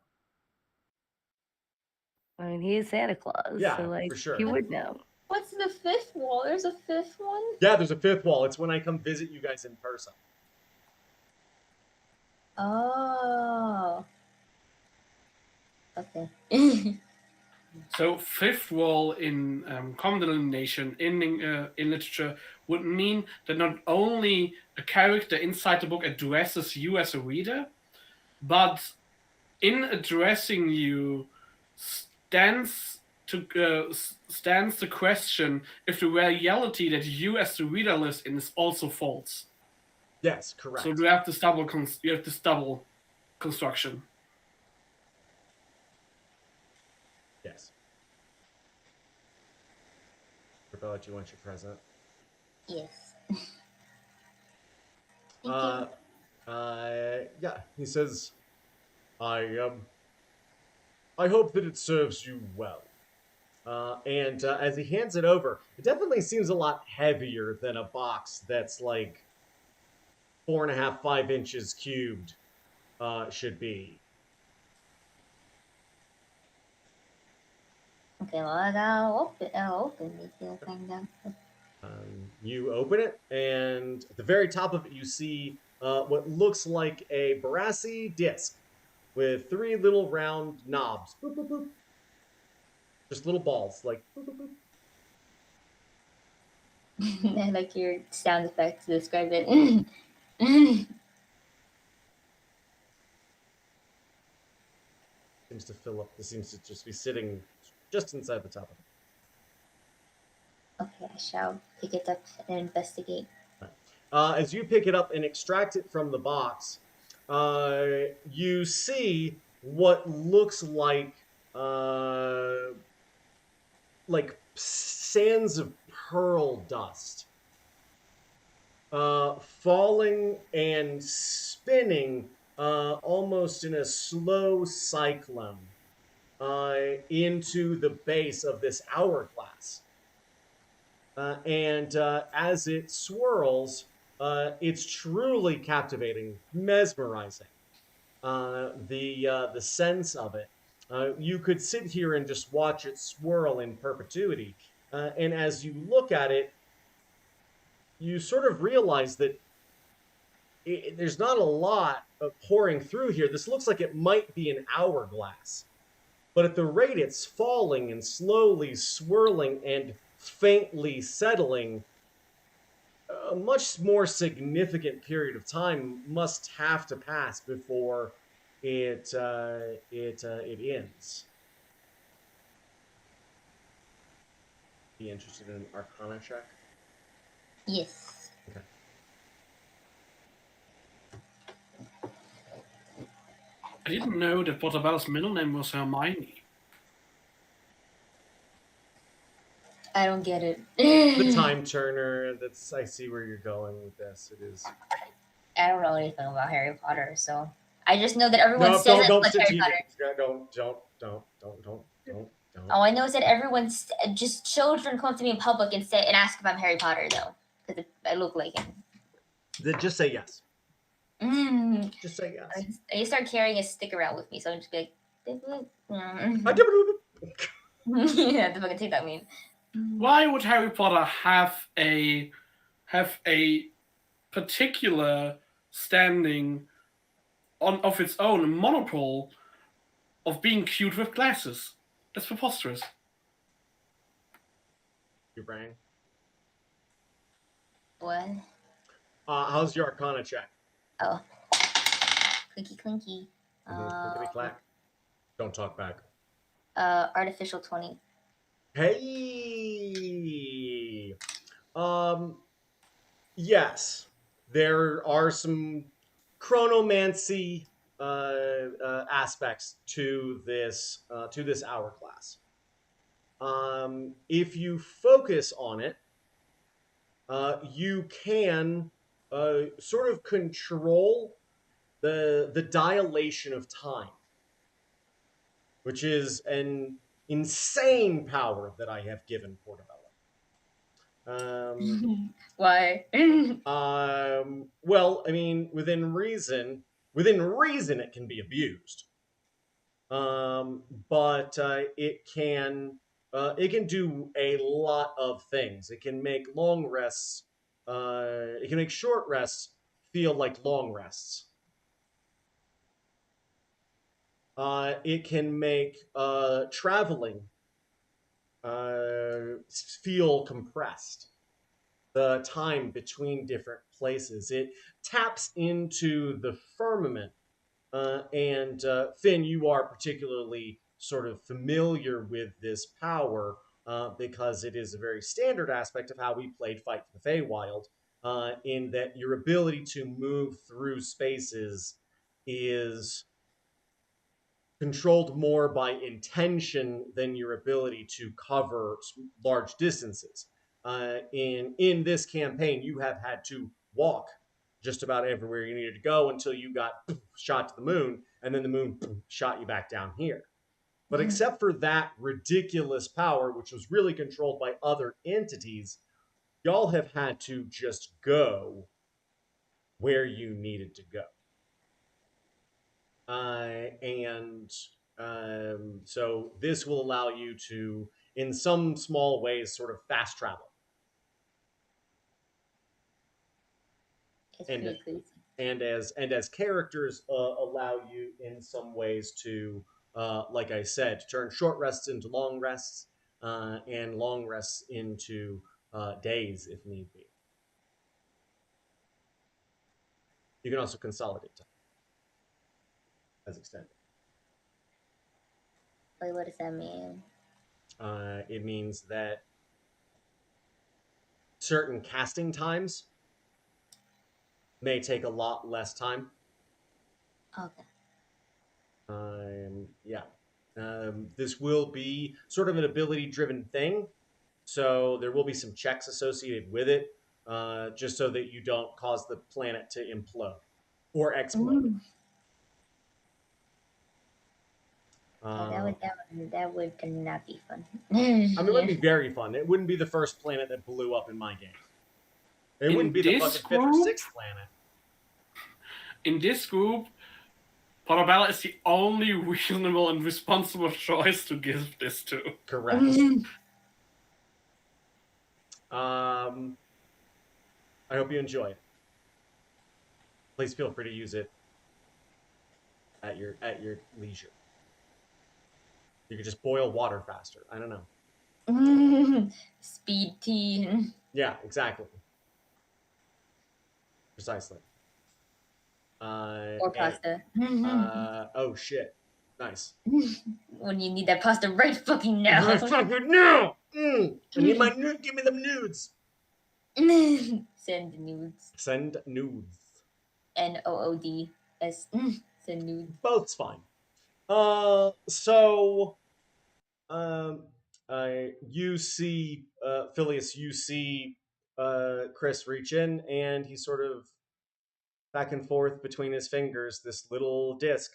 He is Santa Claus, Yeah, so for sure. he would know. What's the fifth wall? There's a fifth one? Yeah, there's a fifth wall. It's when I come visit you guys in person. Oh. Okay. So fifth wall in common denomination in literature would mean that not only a character inside the book addresses you as a reader, but in addressing you stands the question if the reality that you as the reader lives in is also false. Yes, correct. So you have this double construction. Yes. Rebella, do you want your present? Yes. Yeah. He says, I hope that it serves you well. And as he hands it over, it definitely seems a lot heavier than a box that's like 4.5, 5 inches cubed should be. Okay, well, I'll open it. You open it, and at the very top of it, you see what looks like a brassy disc with 3 little round knobs. Boop, boop, boop. Just little balls, like boop, boop, boop. I like your sound effect to describe it. Seems to fill up. This seems to just be sitting just inside the top of it. Okay, I shall pick it up and investigate. As you pick it up and extract it from the box, you see what looks like sands of pearl dust falling and spinning almost in a slow cyclone into the base of this hourglass. And as it swirls, it's truly captivating, mesmerizing. The sense of it. You could sit here and just watch it swirl in perpetuity. And as you look at it, you sort of realize that there's not a lot of pouring through here. This looks like it might be an hourglass. But at the rate it's falling and slowly swirling and faintly settling, a much more significant period of time must have to pass before it ends. Be interested in an Arcana check? Yes. Okay. I didn't know that Portobello's middle name was Hermione. I don't get it. The Time Turner, I see where you're going with this. It is. I don't know anything about Harry Potter, so I just know that everyone says it's like Harry Potter. Don't. All I know is that everyone's just children come up to me in public and ask if I'm Harry Potter, though, because I look like him. Then just say yes. Just say yes. I start carrying a stick around with me, so I'm just be like, yeah, the fucking take that mean. Why would Harry Potter have a particular standing of its own, a monopole of being cute with glasses? That's preposterous. Your brain. What? How's your Arcana check? Oh. Clinky clinky. Clickety clack. Don't talk back. Artificial 20. Hey. Yes. There are some chronomancy aspects to this hourglass. If you focus on it, you can sort of control the dilation of time, which is an insane power that I have given Portobello. Why? Well, I mean, within reason, it can be abused. But it can do a lot of things. It can make long rests. It can make short rests feel like long rests. It can make traveling feel compressed. The time between different places. It taps into the firmament. And Finn, you are particularly sort of familiar with this power because it is a very standard aspect of how we played Fight for the Feywild, in that your ability to move through spaces is controlled more by intention than your ability to cover large distances. In this campaign, you have had to walk just about everywhere you needed to go until you got shot to the moon, and then the moon shot you back down here. But except for that ridiculous power, which was really controlled by other entities, y'all have had to just go where you needed to go. So this will allow you to, in some small ways, sort of fast travel. It's pretty crazy. And as characters allow you in some ways to, like I said, turn short rests into long rests, and long rests into days if need be. You can also consolidate time as extended. Wait, what does that mean? It means that certain casting times may take a lot less time. Okay. Yeah. This will be sort of an ability-driven thing, so there will be some checks associated with it, just so that you don't cause the planet to implode or explode. That would not be fun. I mean, it would be very fun. It wouldn't be the first planet that blew up in my game. It wouldn't be the fucking fifth or sixth planet. In this group, Portobello is the only reasonable and responsible choice to give this to. Correct. I hope you enjoy it. Please feel free to use it at your leisure. You could just boil water faster. I don't know. Speed tea. Yeah, exactly. Precisely. Or pasta. Oh shit! Nice. When you need that pasta right fucking now. Right fucking now. I need my nude. Give me them nudes. Send nudes. Send nudes. NOODS. Send nudes. Both's fine. You see, Phileas, you see Chris reach in, and he sort of back and forth between his fingers, this little disc.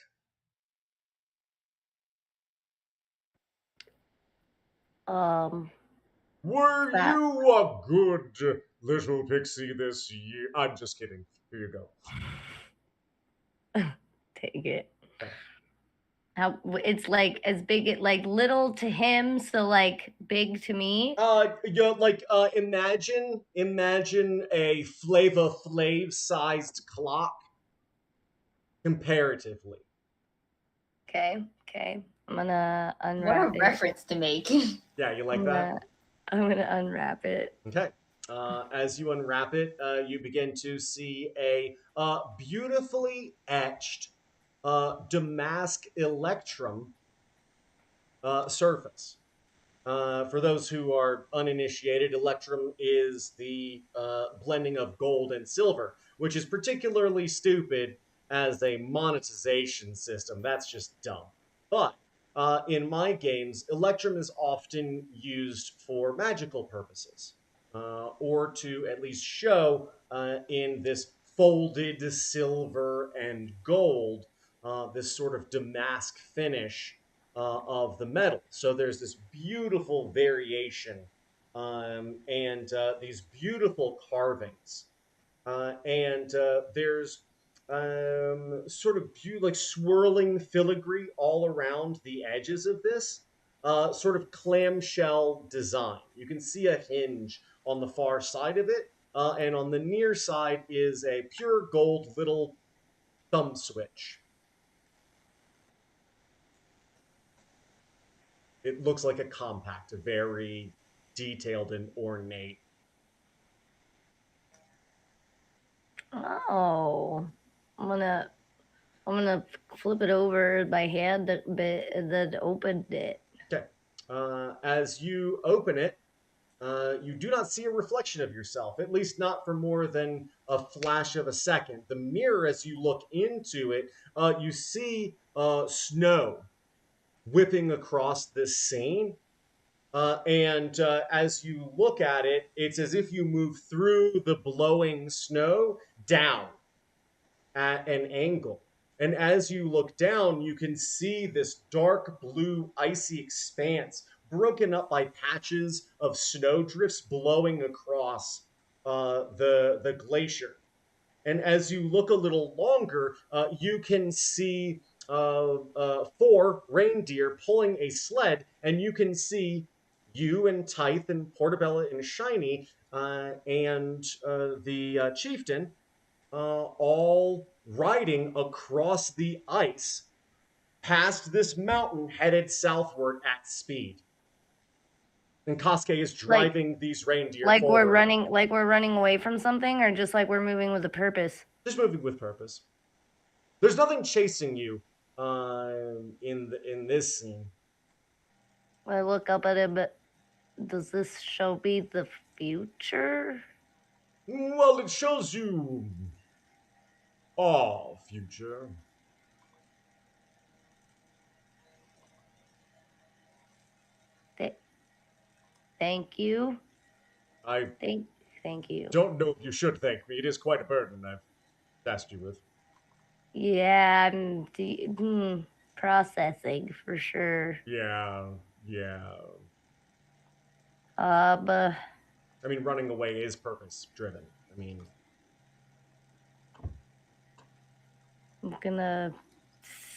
Were you a good little pixie this year? I'm just kidding. Here you go. Take it. How it's like as big, like little to him, so like big to me. Imagine a Flava Flav sized clock. Comparatively. Okay. I'm gonna unwrap it. What a reference to make. Yeah, you like that? I'm gonna unwrap it. Okay. As you unwrap it, you begin to see a beautifully etched damask electrum surface. For those who are uninitiated, electrum is the blending of gold and silver, which is particularly stupid as a monetization system. That's just dumb. But in my games, Electrum is often used for magical purposes, or to at least show in this folded silver and gold, this sort of damask finish of the metal. So there's this beautiful variation and these beautiful carvings. And there's sort of like swirling filigree all around the edges of this sort of clamshell design. You can see a hinge on the far side of it, and on the near side is a pure gold little thumb switch. It looks like a compact, very detailed and ornate. Oh, I'm gonna flip it over by hand that opened it. Okay. As you open it, you do not see a reflection of yourself, at least not for more than a flash of a second. The mirror, as you look into it, you see snow whipping across this scene. And as you look at it, it's as if you move through the blowing snow down at an angle. And as you look down, you can see this dark blue icy expanse broken up by patches of snowdrifts blowing across the glacier. And as you look a little longer, you can see 4 reindeer pulling a sled, and you can see you and Tithe and Portobello and Shiny and the chieftain all riding across the ice past this mountain headed southward at speed. And Kosuke is driving these reindeer forward. We're running away from something, or just like we're moving with a purpose? Just moving with purpose. There's nothing chasing you in this scene. I look up at it, but does this show me the future? Well, it shows you our future. Thank you. Thank you. Don't know if you should thank me. It is quite a burden I've tasked you with. Yeah, I'm processing for sure. Yeah. But I mean, running away is purpose driven. I mean, I'm gonna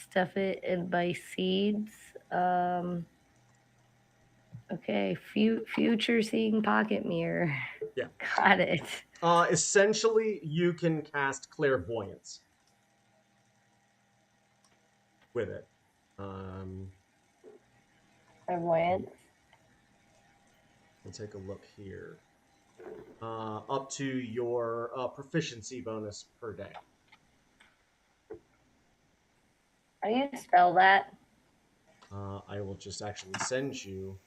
stuff it in my seeds. Okay, future seeing pocket mirror. Yeah. Got it. Essentially, you can cast clairvoyance with it. Clairvoyance. We'll take a look here. Up to your proficiency bonus per day. How do you spell that? I will just actually send you.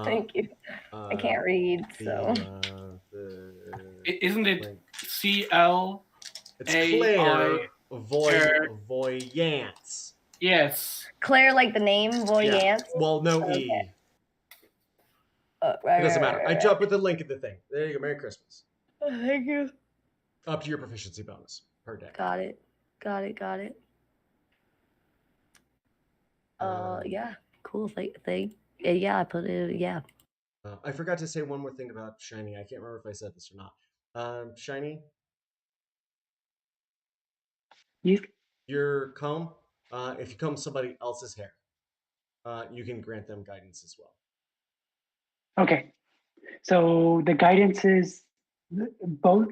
Thank you. I can't read, so. Isn't it CL? It's clairvoyance. Yes. Claire, like the name, voyance? Yeah. Well, no okay. E. It doesn't matter. I dropped with the link at the thing. There you go. Merry Christmas. Thank you. Up to your proficiency bonus per day. Got it. Yeah. Cool. Yeah, I put it. Yeah. I forgot to say one more thing about Shiny. I can't remember if I said this or not. Shiny? Your comb, if you comb somebody else's hair, you can grant them guidance as well. Okay. So the guidance is both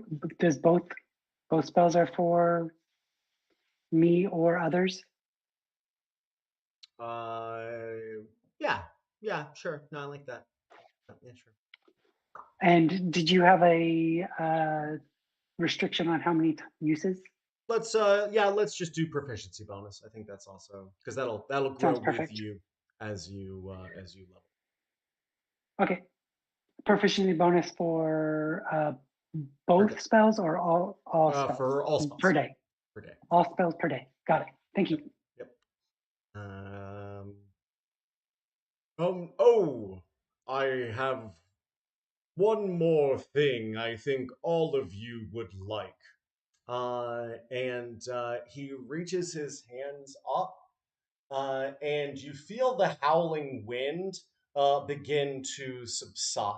spells are for me or others? Yeah, sure. No, I like that. Yeah, sure. And did you have a restriction on how many uses? Let's just do proficiency bonus. I think that's also because that'll grow with you as you level. Okay. Proficiency bonus for both spells or all spells? For all spells. Per day. per day. All spells per day. Got it. Thank you. Yep. Oh, I have one more thing I think all of you would like. And he reaches his hands up, and you feel the howling wind begin to subside.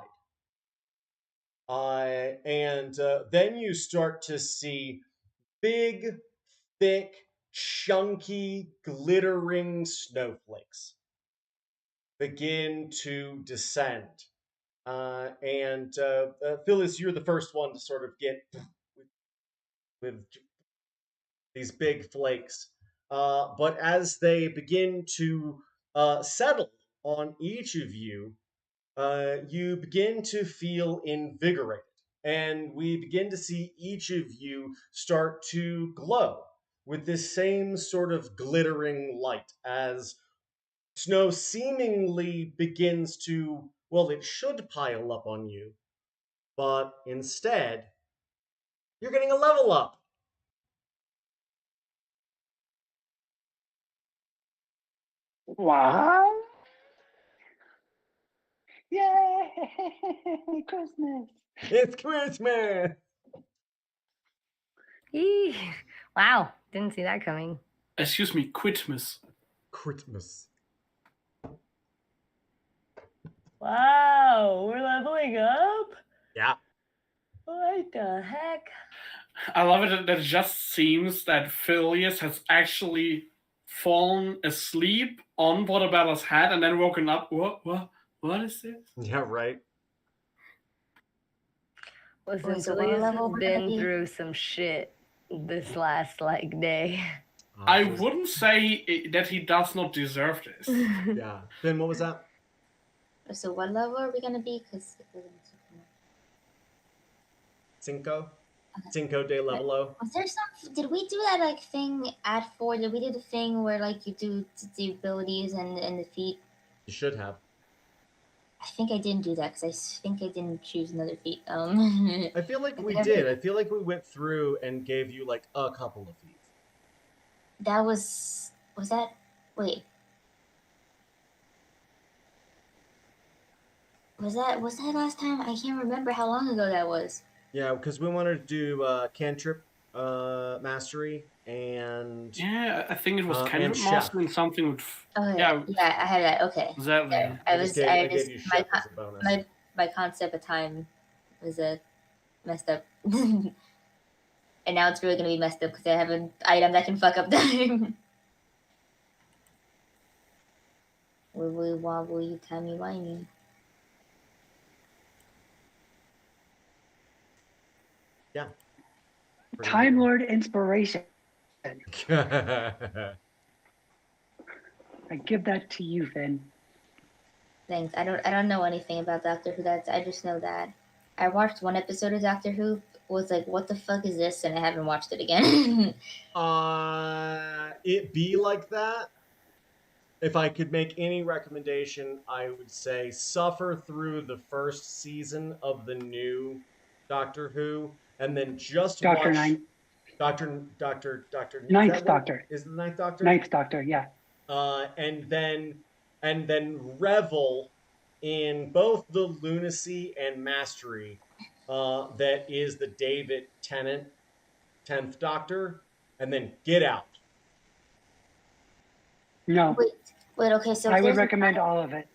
And then you start to see big, thick, chunky, glittering snowflakes begin to descend. And Phyllis, you're the first one to sort of get with these big flakes. But as they begin to settle on each of you, you begin to feel invigorated. And we begin to see each of you start to glow with this same sort of glittering light as snow seemingly begins to, well, it should pile up on you, but instead, you're getting a level up. What? Yay! Christmas. It's Christmas! Eee. Wow, didn't see that coming. Excuse me, Quitmas. Christmas. Wow, we're leveling up? Yeah. What the heck? I love it that it just seems that Phileas has actually fallen asleep on Portobella's head and then woken up. What is this? Yeah, right. Listen, So what Philly's level has would been that be? through some shit this last day. I wouldn't say that he does not deserve this. Yeah. Ben, what was that? So what level are we gonna be? Because Cinco? Cinco de Levelo? was there some? Did we do that like thing at 4? Did we do the thing where like you do the abilities and the feat? You should have. I think I didn't do that because I think I didn't choose another feat. I feel like we did. I feel like we went through and gave you like a couple of feats. That was that? Wait. Was that last time? I can't remember how long ago that was. Yeah, because we wanted to do cantrip mastery and Yeah, I think it was and cantrip chef. mastery and something with. Oh Yeah. yeah, I had that. Okay. Exactly. There. I gave you chef as a bonus. My concept of time was messed up, and now it's really gonna be messed up because I have an item that can fuck up time. Wibbly wobbly, timey wimey. Yeah. Time Lord inspiration. Lord. I give that to you, Finn. Thanks. I don't know anything about Doctor Who. I just know that I watched one episode of Doctor Who. Was like, what the fuck is this? And I haven't watched it again. It be like that. If I could make any recommendation, I would say suffer through the first season of the new Doctor Who, and then just Doctor watch Nine. Doctor. Ninth Doctor. Is it the Ninth Doctor? Ninth Doctor, yeah. And then revel in both the lunacy and mastery that is the David Tennant 10th Doctor, and then get out. No, wait. Okay, so I would recommend all of it.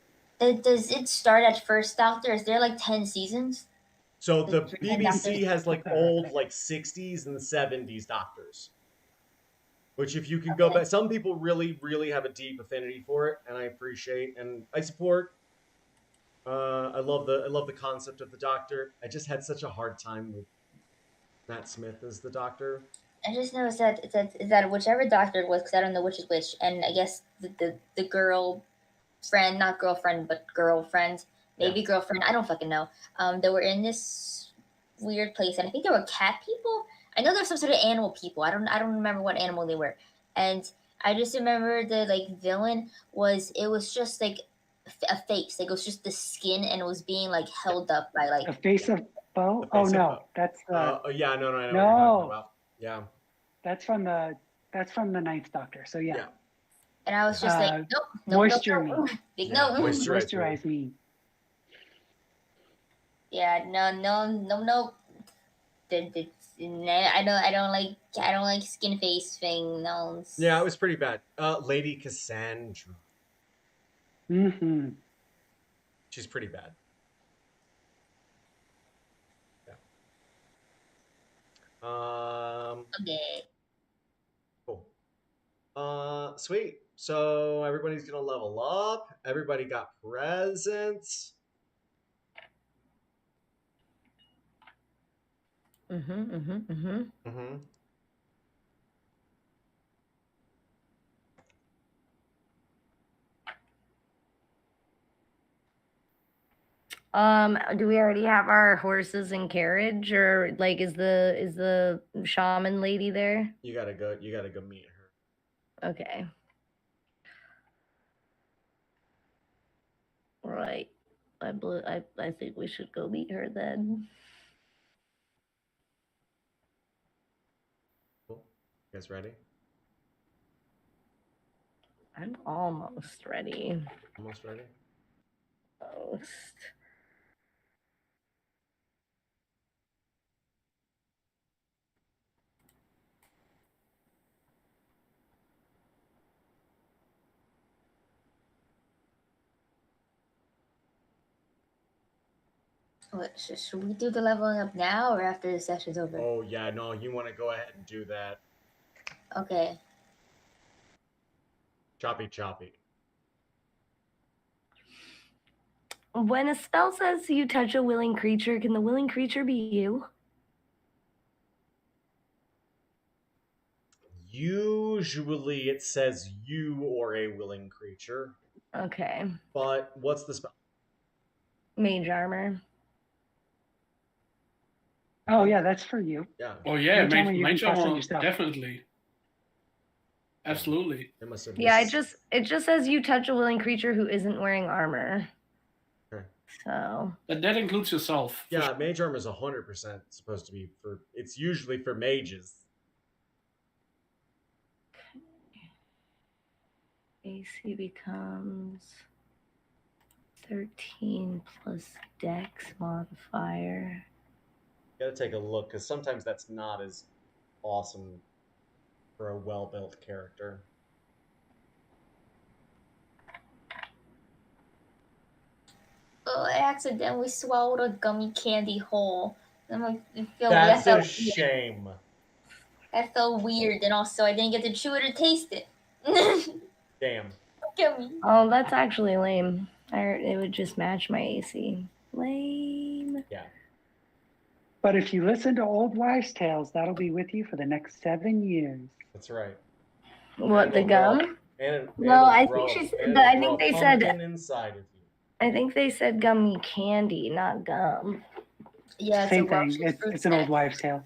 Does it start at first Doctor? Is there like 10 seasons? So the The BBC Doctors- has like old like 60s and 70s Doctors. Which if you can go back, some people really, really have a deep affinity for it, and I appreciate and I support. I love the concept of the Doctor. I just had such a hard time with Matt Smith as the Doctor. I just know is that whichever Doctor it was, because I don't know which is which, and I guess the girl friend, not girlfriend, but girlfriend, maybe girlfriend, I don't fucking know. They were in this weird place, and I think they were cat people. I know there's some sort of animal people. I don't remember what animal they were, and I just remember the like villain was just like a face, like it was just the skin, and it was being like held up by like A face of Bo? The Oh face of no, Bo. that's Yeah, no, I know what you're No. talking about. Yeah. That's from the Ninth Doctor. So yeah. And I was just like, nope, moisture no. me. Big Yeah, no. Moisturize me. Yeah, no. I don't like skin face thing. No. Yeah, it was pretty bad. Lady Cassandra. Mm-hmm. She's pretty bad. Yeah. Okay. Cool. Sweet. So everybody's gonna level up. Everybody got presents. Mm-hmm. Do we already have our horses and carriage, or like is the shaman lady there? You gotta go meet her. Okay. Right. I think we should go meet her then. Cool. You guys ready? I'm almost ready. Almost ready? Almost. Should we do the leveling up now or after the session's over? Oh yeah, no, you want to go ahead and do that. Okay. Choppy. When a spell says you touch a willing creature, can the willing creature be you? Usually it says you or a willing creature. Okay. But what's the spell? Mage armor. Oh yeah, that's for you. Yeah. Oh yeah, Mage armor armor, yourself. definitely. Absolutely. It must have Yeah, it just says you touch a willing creature who isn't wearing armor. Okay. So. But that includes yourself. Yeah, mage armor is 100% supposed to be for. It's usually for mages. AC becomes 13 plus Dex modifier. You gotta take a look, because sometimes that's not as awesome for a well-built character. Oh, I accidentally swallowed a gummy candy whole. That's a shame. That felt weird, and also I didn't get to chew it or taste it. Damn. Gummy. Oh, that's actually lame. It would just match my AC. Lame. Yeah. But if you listen to old wives' tales, that'll be with you for the next 7 years. That's right. What, the gum? No, I think she said, but I think they said inside of you. I think they said gummy candy, not gum. Yeah, Same thing. It's an old wives' tale.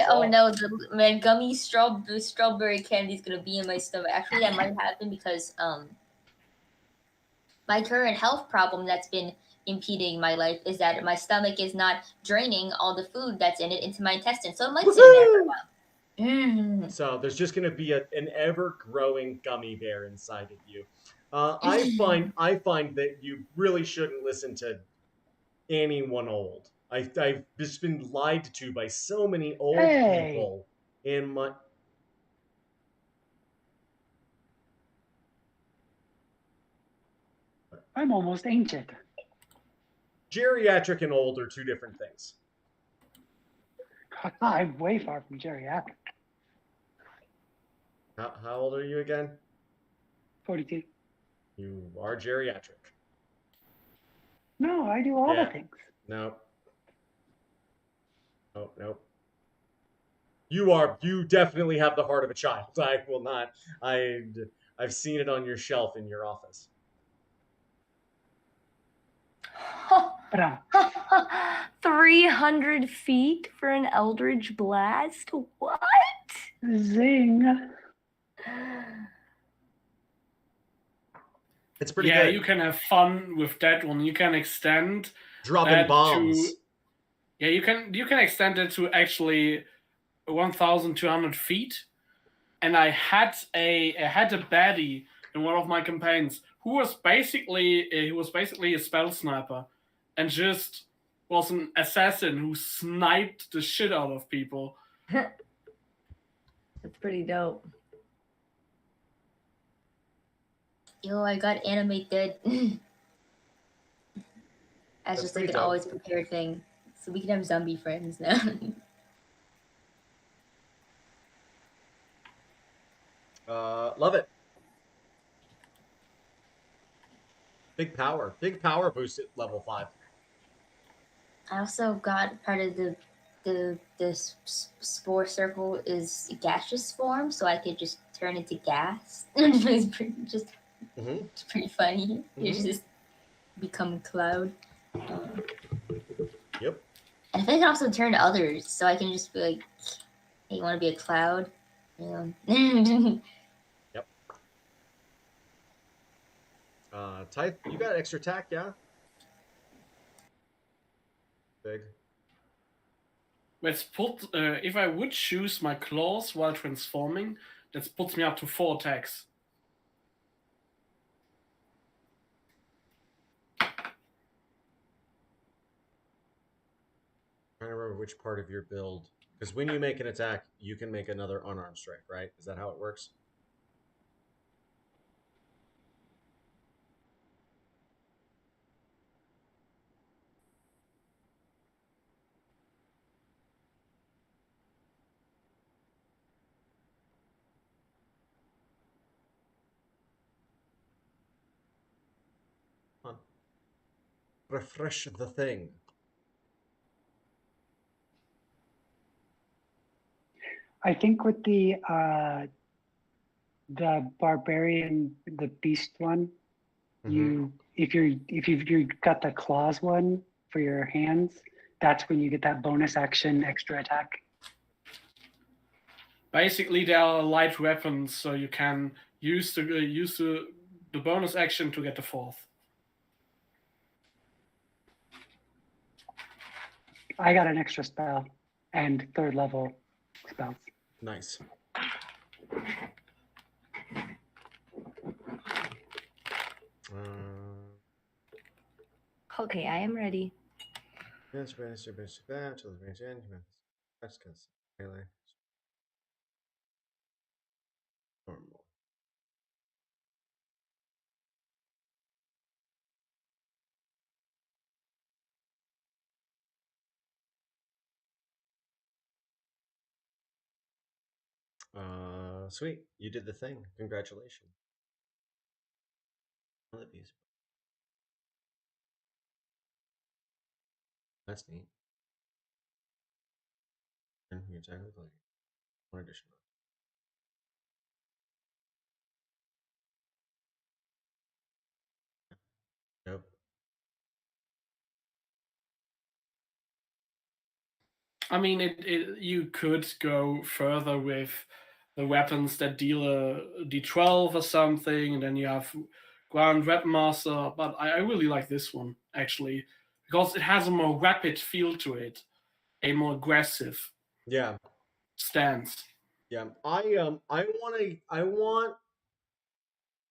Oh no, man, gummy strawberry candy is gonna be in my stomach. Actually, that might happen because my current health problem that's been impeding my life is that my stomach is not draining all the food that's in it into my intestines, so it might sit in there for a while. So there's just going to be an ever-growing gummy bear inside of you. I find that you really shouldn't listen to anyone old. I've just been lied to by so many old people in my. I'm almost ancient. Geriatric and old are two different things. I'm way far from geriatric. How old are you again? 42. You are geriatric. No, I do all the things. Nope. Nope. You definitely have the heart of a child. I will not. I've seen it on your shelf in your office. 300 feet for an Eldritch Blast? What? Zing. It's pretty good. Yeah, you can have fun with that one. You can extend dropping bombs. You can extend it to actually 1,200 feet, and I had a baddie in one of my campaigns who was basically a spell sniper, and just was an assassin who sniped the shit out of people. That's pretty dope. Yo, I got animate dead. As just like an always prepared thing. So we can have zombie friends now. Love it. Big power boost at level 5. I also got part of the spore circle is gaseous form, so I could just turn into gas. It's pretty, it's pretty funny. You just become a cloud. Yep. And I think I can also turn to others, so I can just be like, "Hey, you want to be a cloud?" You know? Yep. Type, you got extra attack, yeah? Big. Let's put, if I would choose my claws while transforming, that puts me up to 4 attacks. I'm trying to remember which part of your build, because when you make an attack, you can make another unarmed strike, right? Is that how it works? Refresh the thing. I think with the barbarian, the beast one, if you've got the claws one for your hands, that's when you get that bonus action extra attack. Basically, they are light weapons, so you can use the bonus action to get the 4th. I got an extra spell and 3rd level spells. Nice. Okay, I am ready. Normal. Sweet. You did the thing. Congratulations. That's neat. And you're technically one additional. Yep. I mean, you could go further with the weapons that deal a D12 or something, and then you have Grand Weapon Master. But I really like this one, actually, because it has a more rapid feel to it, a more aggressive stance. Yeah, I want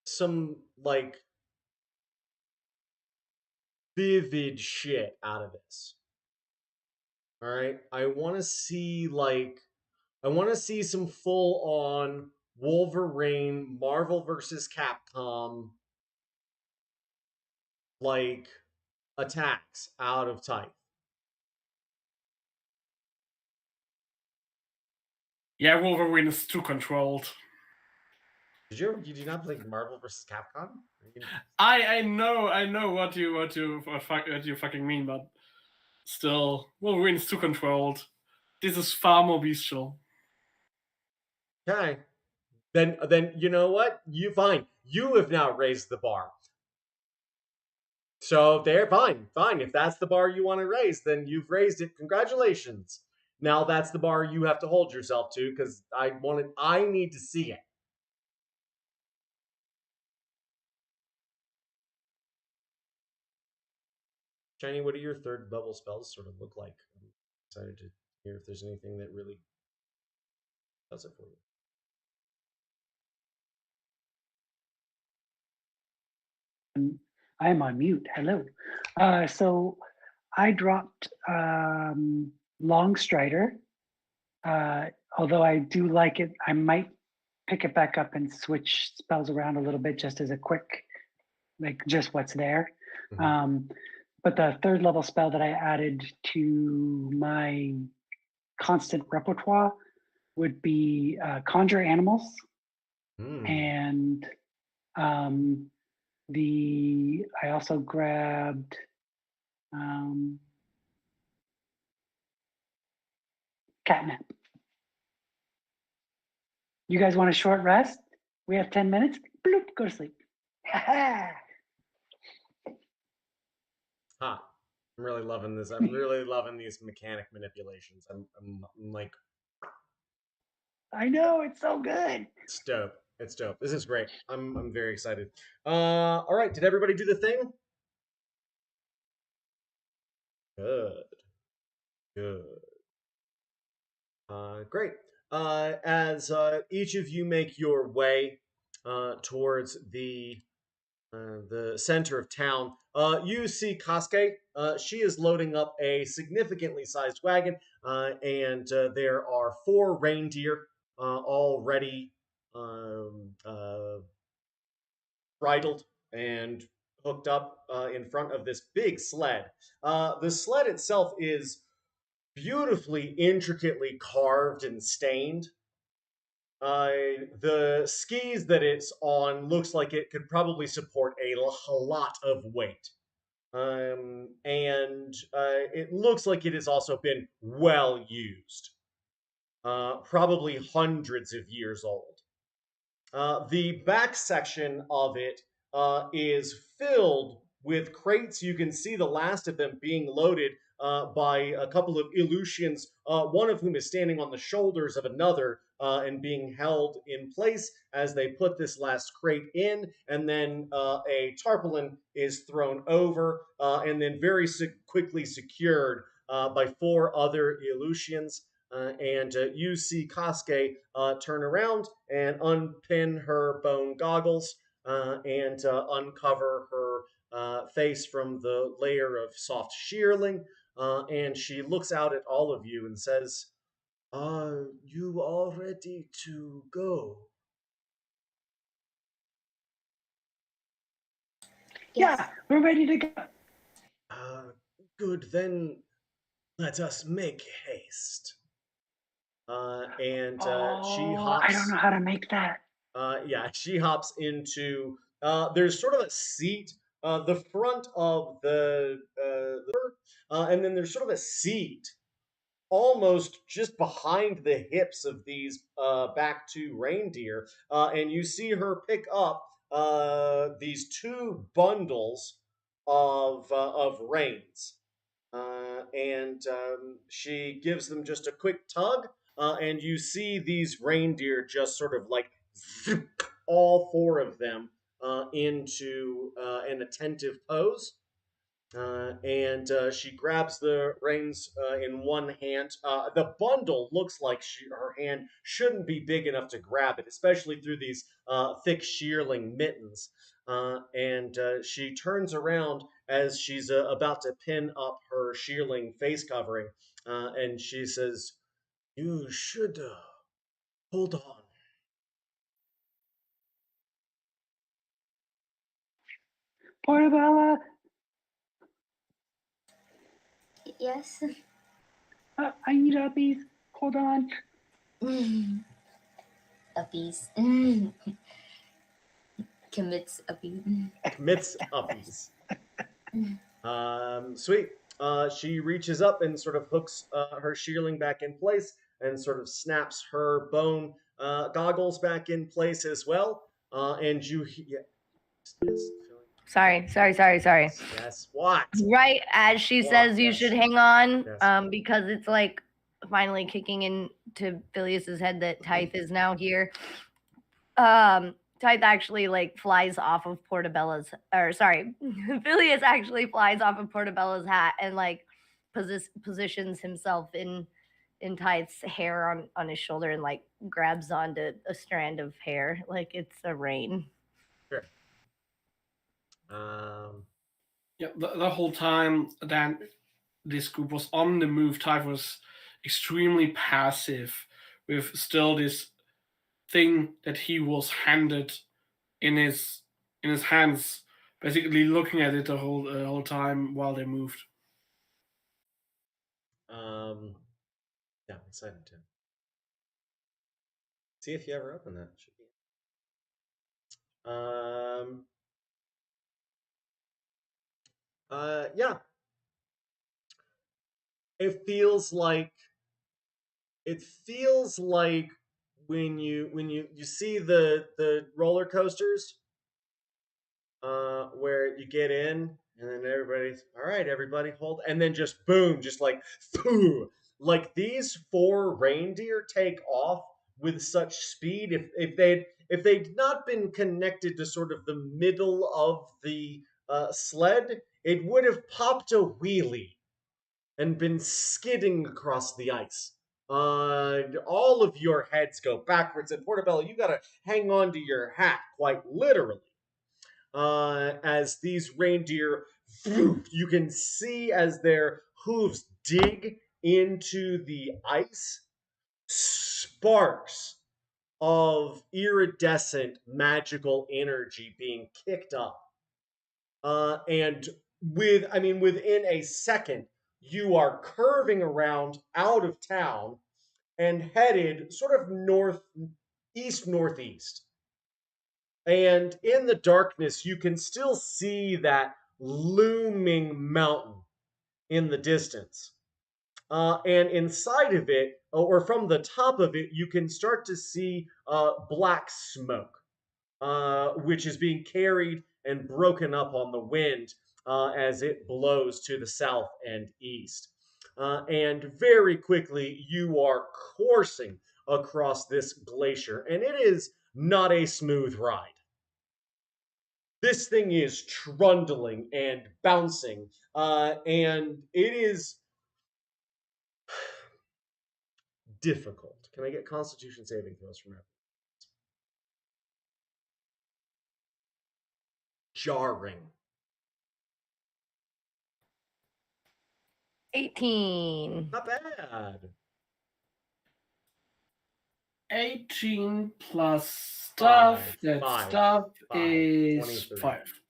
some like vivid shit out of this. All right, I want to see some full on Wolverine Marvel versus Capcom like attacks out of type. Yeah, Wolverine is too controlled. Did you not play Marvel vs. Capcom? I know what you fucking mean, but still, Wolverine is too controlled. This is far more bestial. Okay. Then you know what? You have now raised the bar. So they're fine. If that's the bar you want to raise, then you've raised it. Congratulations. Now that's the bar you have to hold yourself to, because I need to see it. Shiny, what do your 3rd level spells sort of look like? I'm excited to hear if there's anything that really Does it for you. I am on mute. Hello. So I dropped Long Strider. Although I do like it, I might pick it back up and switch spells around a little bit just as a quick, like just what's there. But the third level spell that I added to my constant repertoire would be Conjure Animals. And I also grabbed Catnap. You guys want a short rest? We have 10 minutes. Bloop, go to sleep. I'm really loving this. I'm really loving these mechanic manipulations. I'm like, I know, it's so good. It's dope. It's dope. This is great. I'm very excited. All right, did everybody do the thing? Good. Great. As each of you make your way towards the center of town, you see Kaske. She is loading up a significantly sized wagon, and there are 4 reindeer already bridled and hooked up in front of this big sled. The sled itself is beautifully, intricately carved and stained. The skis that it's on looks like it could probably support a lot of weight. And it looks like it has also been well used. Probably hundreds of years old. The back section of it is filled with crates. You can see the last of them being loaded by a couple of Aleutians, one of whom is standing on the shoulders of another and being held in place as they put this last crate in, and then a tarpaulin is thrown over and then very quickly secured by 4 other Aleutians. And you see Kaske turn around and unpin her bone goggles and uncover her face from the layer of soft shearling. And she looks out at all of you and says, "Are you all ready to go?" Yeah, we're ready to go. Good, then let us make haste. And she hops. I don't know how to make that. Yeah, she hops into. There's sort of a seat, the front of and then there's sort of a seat, almost just behind the hips of these back 2 reindeer, and you see her pick up these 2 bundles of reins. And she gives them just a quick tug, and you see these reindeer just sort of like zip, all 4 of them into an attentive pose. And she grabs the reins in one hand. The bundle looks like her hand shouldn't be big enough to grab it, especially through these thick shearling mittens. And she turns around as she's about to pin up her shearling face covering, and she says, "You should hold on." Portabella. Yes. I need uppies. Hold on. Uppies. Commits uppies. Commits uppies. Sweet. She reaches up and sort of hooks her shearling back in place and sort of snaps her bone goggles back in place as well. And you... Sorry. Yes, what? Right as she says you should hang on, because it's like finally kicking into Phileas's head that Tythe is now here. Tythe actually like flies off of Portabella's, or sorry, Phileas actually flies off of Portabella's hat and like positions himself in Tith's hair on his shoulder and like grabs onto a strand of hair like it's a rein. Sure. Yeah, the whole time that this group was on the move, Tithe was extremely passive, with still this thing that he was handed in his hands, basically looking at it the whole time while they moved. Yeah, I'm excited to see if you ever open that. Should be. Yeah. It feels like when you see the roller coasters, where you get in and then everybody's all right, everybody hold, and then just boom, just like phew, like these 4 reindeer take off with such speed. If they'd not been connected to sort of the middle of the sled, it would have popped a wheelie and been skidding across the ice. All of your heads go backwards, and Portobello, you gotta hang on to your hat, quite literally. As these reindeer, you can see as their hooves dig into the ice, sparks of iridescent magical energy being kicked up. And within a second, you are curving around out of town and headed sort of northeast. And in the darkness, you can still see that looming mountain in the distance. And inside of it, or from the top of it, you can start to see black smoke, which is being carried and broken up on the wind as it blows to the south and east. And very quickly, you are coursing across this glacier, and it is not a smooth ride. This thing is trundling and bouncing, and it is difficult. Can I get Constitution saving throws from everyone? Jarring. 18. Not bad. 18 plus stuff. Stuff is 23. 5.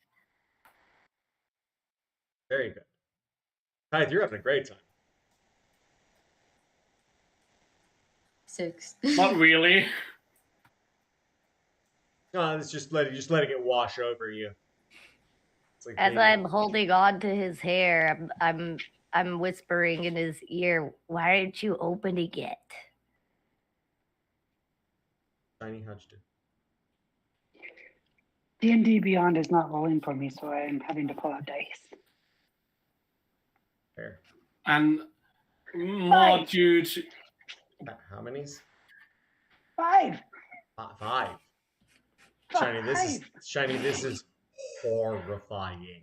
Very good. Tithe, you're having a great time. 6. Not really. It's just letting it wash over you. Like as I'm holding on to his hair, I'm whispering in his ear, "Why aren't you opening it?" Shiny hunched it. D&D Beyond is not rolling for me, so I'm having to pull out dice. Fair. And more due to... How many? 5. 5. Shiny, this is horrifying.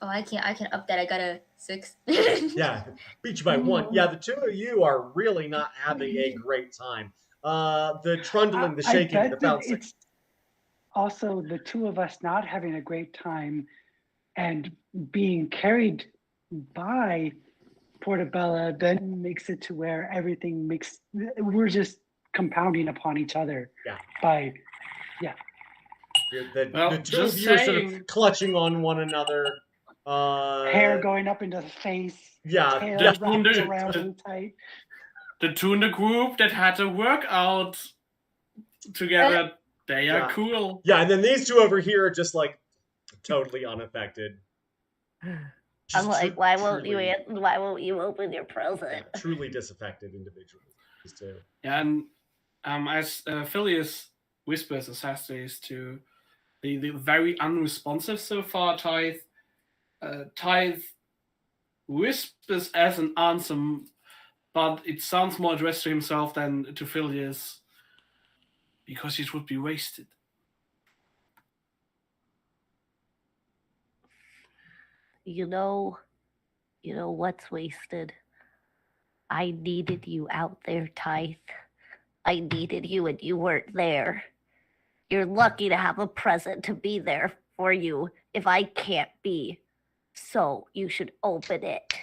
Oh, I can up that. I got a 6. Yeah, beat you by 1. Yeah, the two of you are really not having a great time. The trundling, the shaking, the bouncing. It's also the two of us not having a great time and being carried by Portobello then makes it to where everything we're just compounding upon each other. Yeah. The two of you are sort of clutching on one another. Hair going up into the face. Yeah. Tail wrapped around really tight. The two in the group that had to work out together, they are cool. Yeah, and then these two over here are just like totally unaffected. I'm like, why won't you open your present? Yeah, truly disaffected individuals. These two. Yeah, and as Phileas whispers accessories to the very unresponsive so far, Tithe. Tithe whispers as an answer, but it sounds more addressed to himself than to Phileas, because it would be wasted. You know what's wasted? I needed you out there, Tithe. I needed you and you weren't there. You're lucky to have a present to be there for you if I can't be. So you should open it.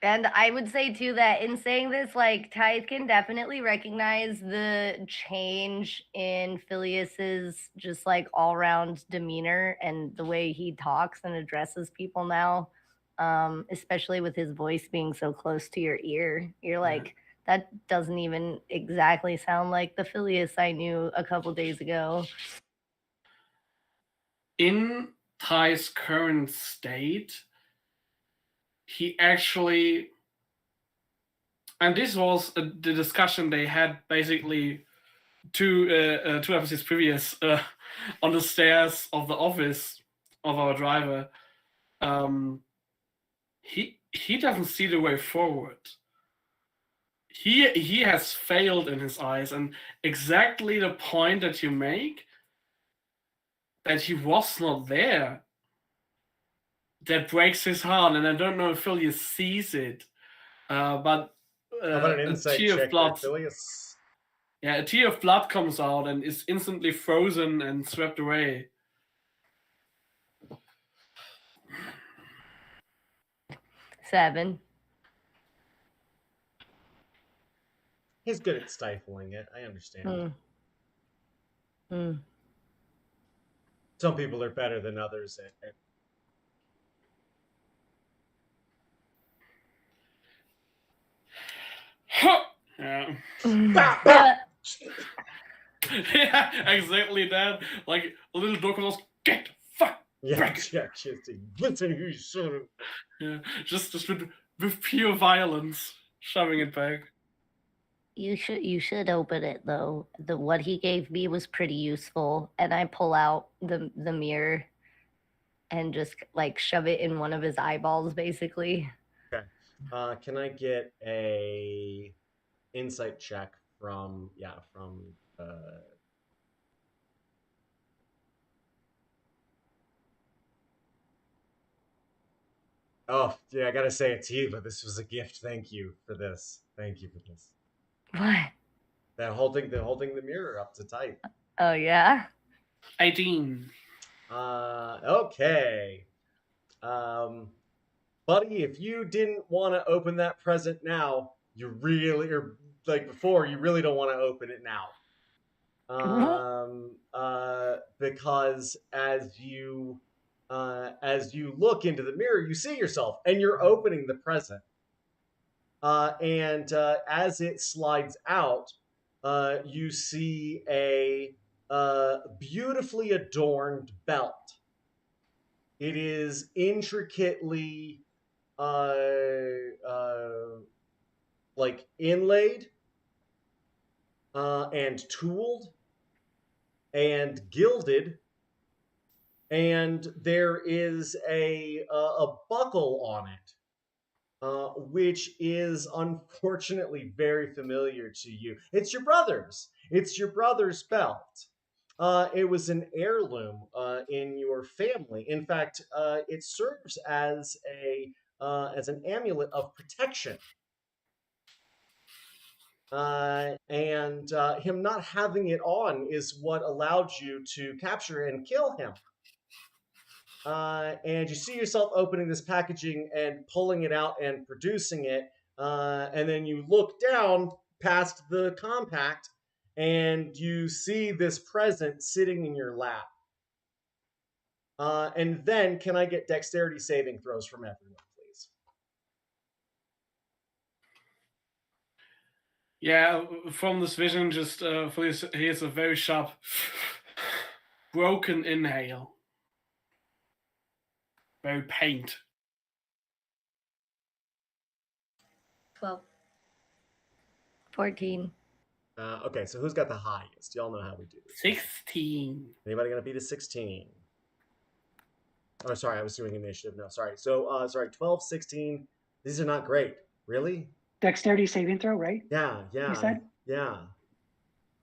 And I would say too that in saying this, like Tithe can definitely recognize the change in Phileas's just like all around demeanor and the way he talks and addresses people now. Especially with his voice being so close to your ear. You're like, that doesn't even exactly sound like the Phileas I knew a couple days ago. In Ty's current state, he actually, and this was the discussion they had basically two episodes previous on the stairs of the office of our driver. He doesn't see the way forward. He has failed in his eyes, and exactly the point that you make, that he was not there, that breaks his heart. And I don't know if Phileas sees it, but how about an insight check for Phileas? Yeah, a tear of blood comes out and is instantly frozen and swept away. 7. He's good at stifling it. I understand. Some people are better than others at Yeah. Yeah, exactly that. Like a little dog was get the fuck back. Yeah, listen, you son of... Yeah, just with pure violence, shoving it back. You should open it though. What he gave me was pretty useful, and I pull out the mirror and just like shove it in one of his eyeballs, basically. Okay. Can I get a insight check from Oh, yeah, I gotta say it to you, but this was a gift. Thank you for this. Thank you for this. What? That holding the mirror up to Tithe. Oh yeah. 18. Okay. Buddy, if you didn't want to open that present now, you really, or like before, you really don't want to open it now. Because as you look into the mirror, you see yourself, and you're opening the present. And as it slides out, you see a beautifully adorned belt. It is intricately like inlaid and tooled and gilded, and there is a buckle on it, which is unfortunately very familiar to you. It's your brother's. It's your brother's belt. It was an heirloom in your family. In fact, it serves as an amulet of protection. And him not having it on is what allowed you to capture and kill him. And you see yourself opening this packaging and pulling it out and producing it. And then you look down past the compact and you see this present sitting in your lap. And then can I get dexterity saving throws from everyone, please? Yeah, from this vision, just he has a very sharp, broken inhale. Very pained. 12. 14. Okay, so who's got the highest? Y'all know how we do this. 16. Anybody gonna beat a 16? Oh, sorry, I was doing initiative. No, sorry. So, 12, 16. These are not great. Really? Dexterity saving throw, right? Yeah. You said? Yeah.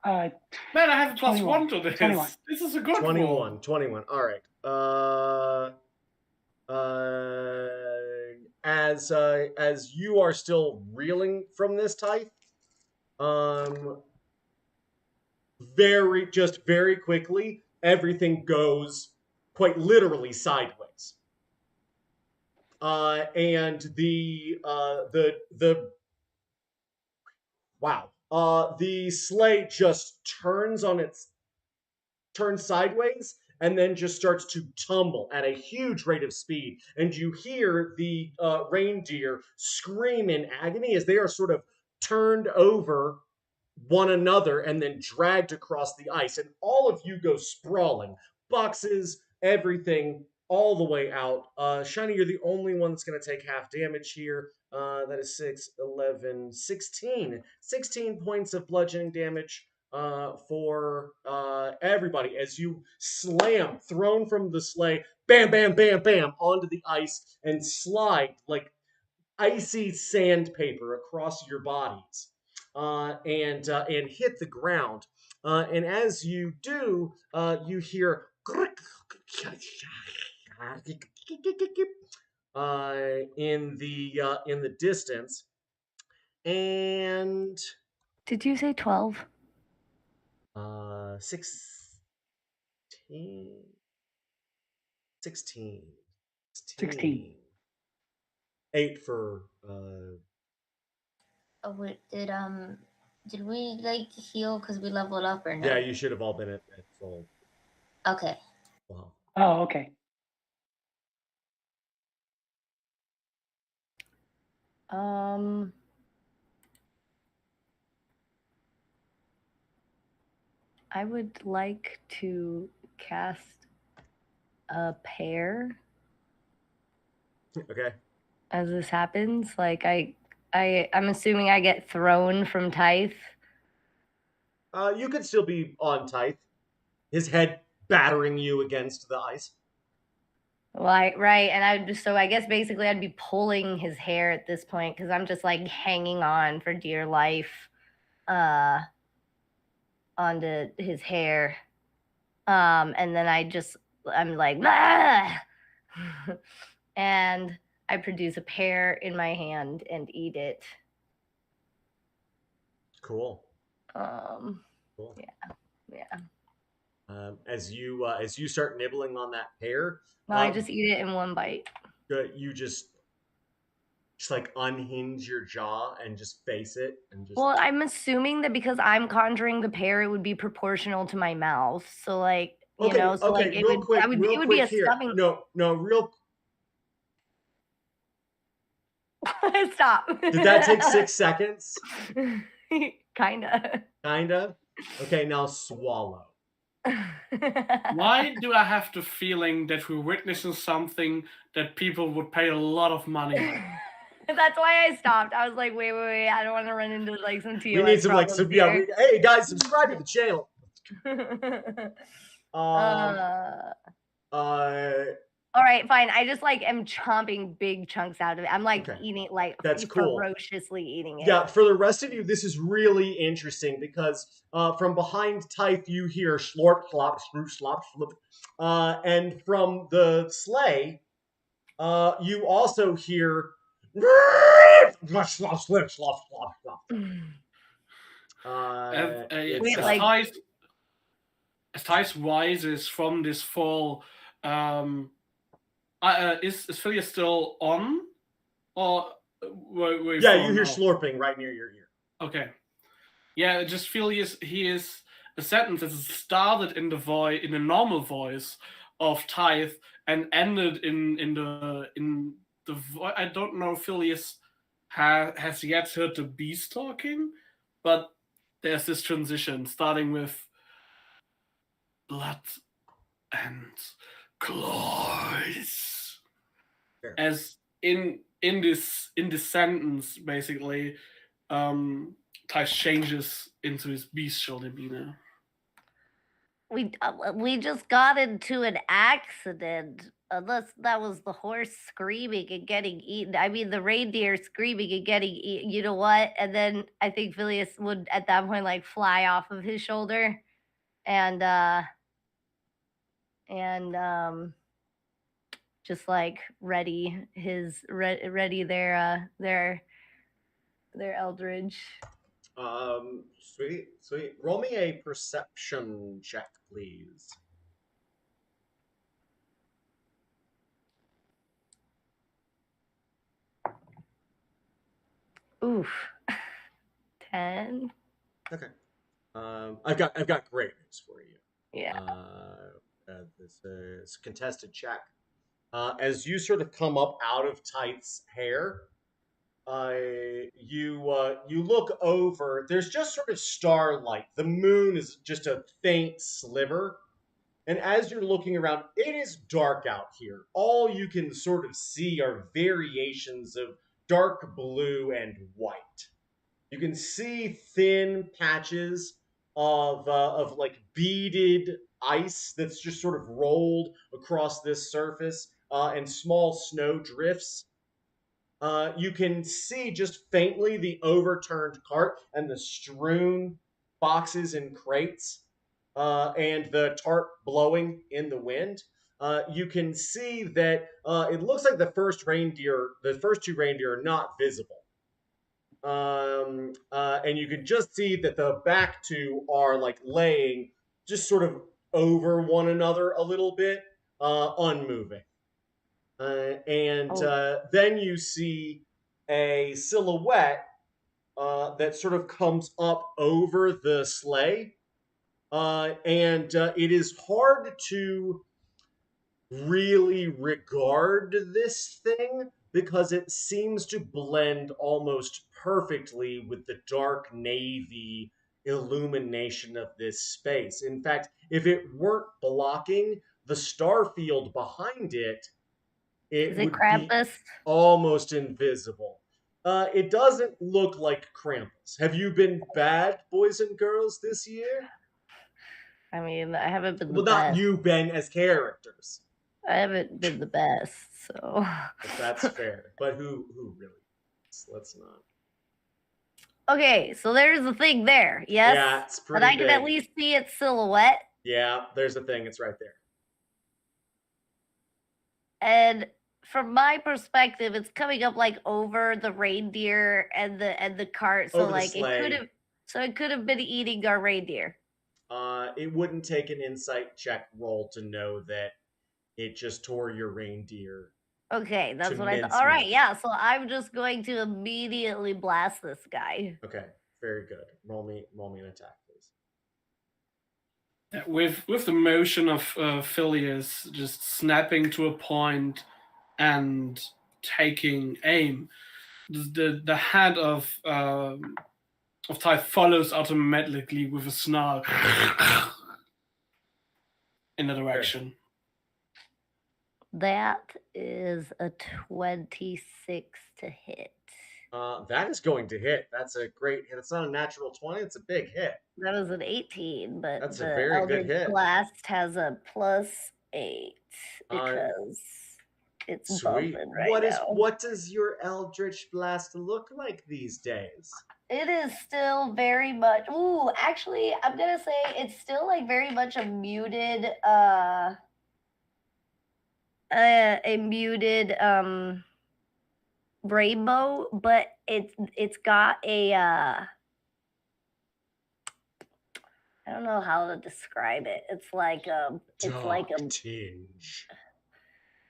Man, I have a +1 to this. 21. This is a good 21. roll. 21. All right. As you are still reeling from this, Type, very quickly, everything goes quite literally sideways. And the sleigh just turns sideways and then just starts to tumble at a huge rate of speed. And you hear the reindeer scream in agony as they are sort of turned over one another and then dragged across the ice. And all of you go sprawling. Boxes, everything, all the way out. Shiny, you're the only one that's going to take half damage here. That is 6, 11, 16. 16 points of bludgeoning damage for everybody as you slam, thrown from the sleigh, bam, bam, bam, bam, onto the ice and slide like icy sandpaper across your bodies and hit the ground. And as you do, you hear in the distance. And did you say 12? 16. 8 for Oh wait, did we like heal because we leveled up or no? Yeah, you should have all been at full. Okay. Wow. Oh, okay. I would like to cast a pair. Okay. As this happens, like I'm assuming I get thrown from Tithe. You could still be on Tithe. His head battering you against the ice. Right, and I guess basically I'd be pulling his hair at this point because I'm just like hanging on for dear life, onto his hair, and then I'm like, ah! And I produce a pear in my hand and eat it. Cool. Cool. Yeah. As you start nibbling on that pear, no, I just eat it in one bite. You just like unhinge your jaw and just face it and just. Well, I'm assuming that because I'm conjuring the pear, it would be proportional to my mouth. So like, you know, so like it would be a stuffing. No, real. Stop. Did that take 6 seconds? Kinda. Okay, now swallow. Why do I have the feeling that we're witnessing something that people would pay a lot of money? That's why I stopped. I was like, wait. I don't want to run into like some TOS. We need some hey guys, subscribe to the channel. All right, fine. I just like am chomping big chunks out of it. I'm like eating like that's cool. Ferociously eating it. Yeah, for the rest of you, this is really interesting because from behind Tithe you hear slorp, slop, slurp, slop, slip. And from the sleigh, you also hear slop, slip, slop, slop, slop. As Ty's rises from this fall, is Phileas still on? Or yeah, you hear slurping right near your ear. Okay. Yeah, just Phileas, he is a sentence that started in the normal voice of Tithe and ended in the voice. I don't know if Phileas has yet heard the beast talking, but there's this transition starting with blood and claws. Sure. As in this sentence, basically, Type changes into his bestial demeanor. We just got into an accident. Unless that was the horse screaming and getting eaten. I mean, the reindeer screaming and getting eaten. You know what? And then I think Phileas would at that point like fly off of his shoulder, and just like ready their Eldritch. Sweet. Roll me a perception check, please. Oof. 10. Okay. I've got great news for you. Yeah. This is contested check. As you sort of come up out of Tith's hair, you look over. There's just sort of starlight. The moon is just a faint sliver. And as you're looking around, it is dark out here. All you can sort of see are variations of dark blue and white. You can see thin patches of like beaded ice that's just sort of rolled across this surface, and small snow drifts. You can see just faintly the overturned cart and the strewn boxes and crates, and the tarp blowing in the wind. You can see that it looks like the first two reindeer are not visible. And you can just see that the back two are like laying just sort of over one another a little bit, unmoving. Then you see a silhouette that sort of comes up over the sleigh. It is hard to really regard this thing because it seems to blend almost perfectly with the dark navy illumination of this space. In fact, if it weren't blocking the star field behind it, it would Krampus? Be almost invisible. It doesn't look like Krampus. Have you been bad, boys and girls, this year? I mean, I haven't been the Well, best. not you, Ben, as characters. I haven't been the best, so... That's fair. But who really? Let's not. Okay, so there's a thing there, yes? Yeah, it's pretty But I can big. at least see its silhouette. Yeah, there's a thing. It's right there. And from my perspective, it's coming up like over the reindeer and the cart. So Over the like sleigh. it could have been eating our reindeer. It wouldn't take an insight check roll to know that it just tore your reindeer. Okay, that's what I thought. All right, yeah. So I'm just going to immediately blast this guy. Okay, very good. Roll me an attack, please. With the motion of Phileas just snapping to a point and taking aim, the head of Ty follows automatically with a snarl in the direction. That is a 26 to hit. That is going to hit. That's a great hit. It's not a natural 20. It's a big hit. That was an 18, but that's the a very good hit. Blast has a +8 because it's bumping right now. What does your Eldritch Blast look like these days? It is still very much. Ooh, actually, I'm gonna say it's still like very much a muted rainbow, but it's got a I don't know how to describe it. It's like a tinge.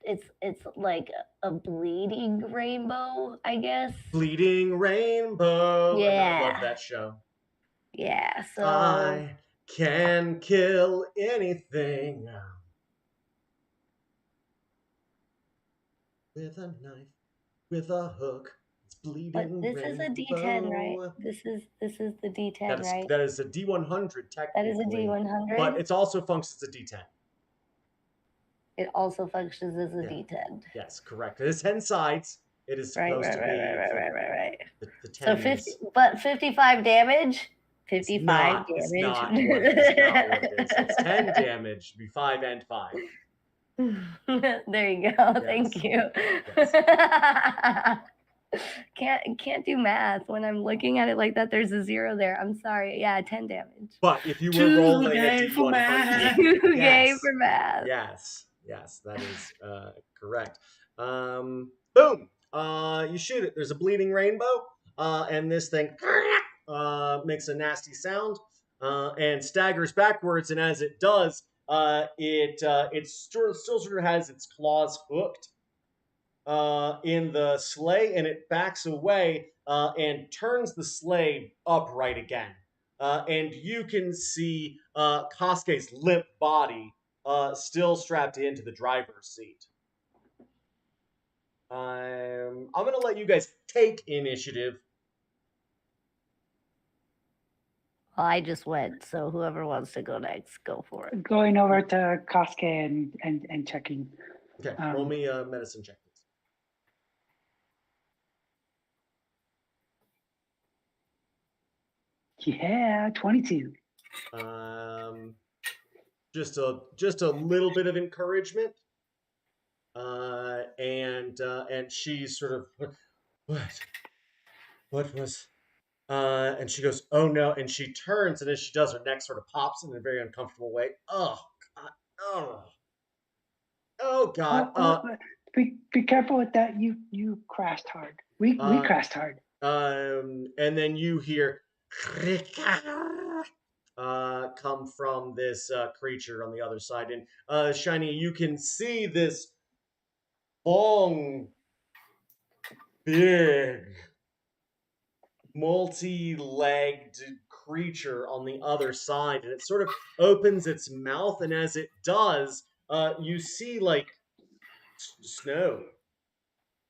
It's like a bleeding rainbow, I guess. Bleeding Rainbow. Yeah. I love that show. Yeah, so I can kill anything with a knife, with a hook. It's bleeding. But this rainbow. Is a D10, right? This is the D10, right? That is a D100 technically. That is a D100. But it also functions as a D10. It also functions as a D10. Yes, correct. It has 10 sides. It is supposed to be right. The 10. So 55 damage. 55 damage. It's not what it is. It's 10 damage. Be 5 and 5. There you go. Yes. Thank you. Yes. Can't do math when I'm looking at it like that. There's a 0 there. I'm sorry. Yeah, 10 damage. But if you were rolling a D100, game for math. Yes. Yes, that is correct. Boom! You shoot it. There's a bleeding rainbow, and this thing makes a nasty sound and staggers backwards. And as it does, it still sort of has its claws hooked in the sleigh, and it backs away and turns the sleigh upright again. And you can see Kosuke's limp body still strapped into the driver's seat. I'm going to let you guys take initiative. Well, I just went, so whoever wants to go next, go for it. Going over to Kosuke and checking. Okay, roll me a medicine check, please. Yeah, 22. Just a little bit of encouragement, and she's sort of what was, and she goes, oh no, and she turns, and as she does, her neck sort of pops in a very uncomfortable way. Oh God, oh God. Be careful with that. You crashed hard. We crashed hard. And then you hear come from this creature on the other side. And Shiny, you can see this long, big, multi-legged creature on the other side, and it sort of opens its mouth, and as it does, you see like snow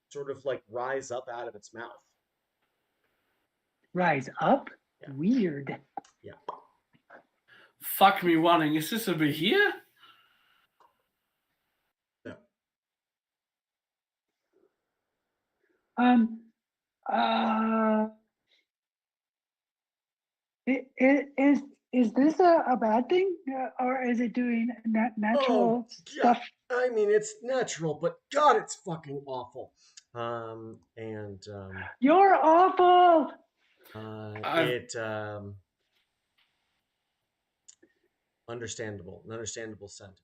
sort of like rise up out of its mouth. Rise up? Yeah. Weird. Yeah. Fuck me running. Is this over here? No. Is this a bad thing, or is it doing natural stuff? I mean, it's natural, but God, it's fucking awful. You're awful. Understandable, an understandable sentiment.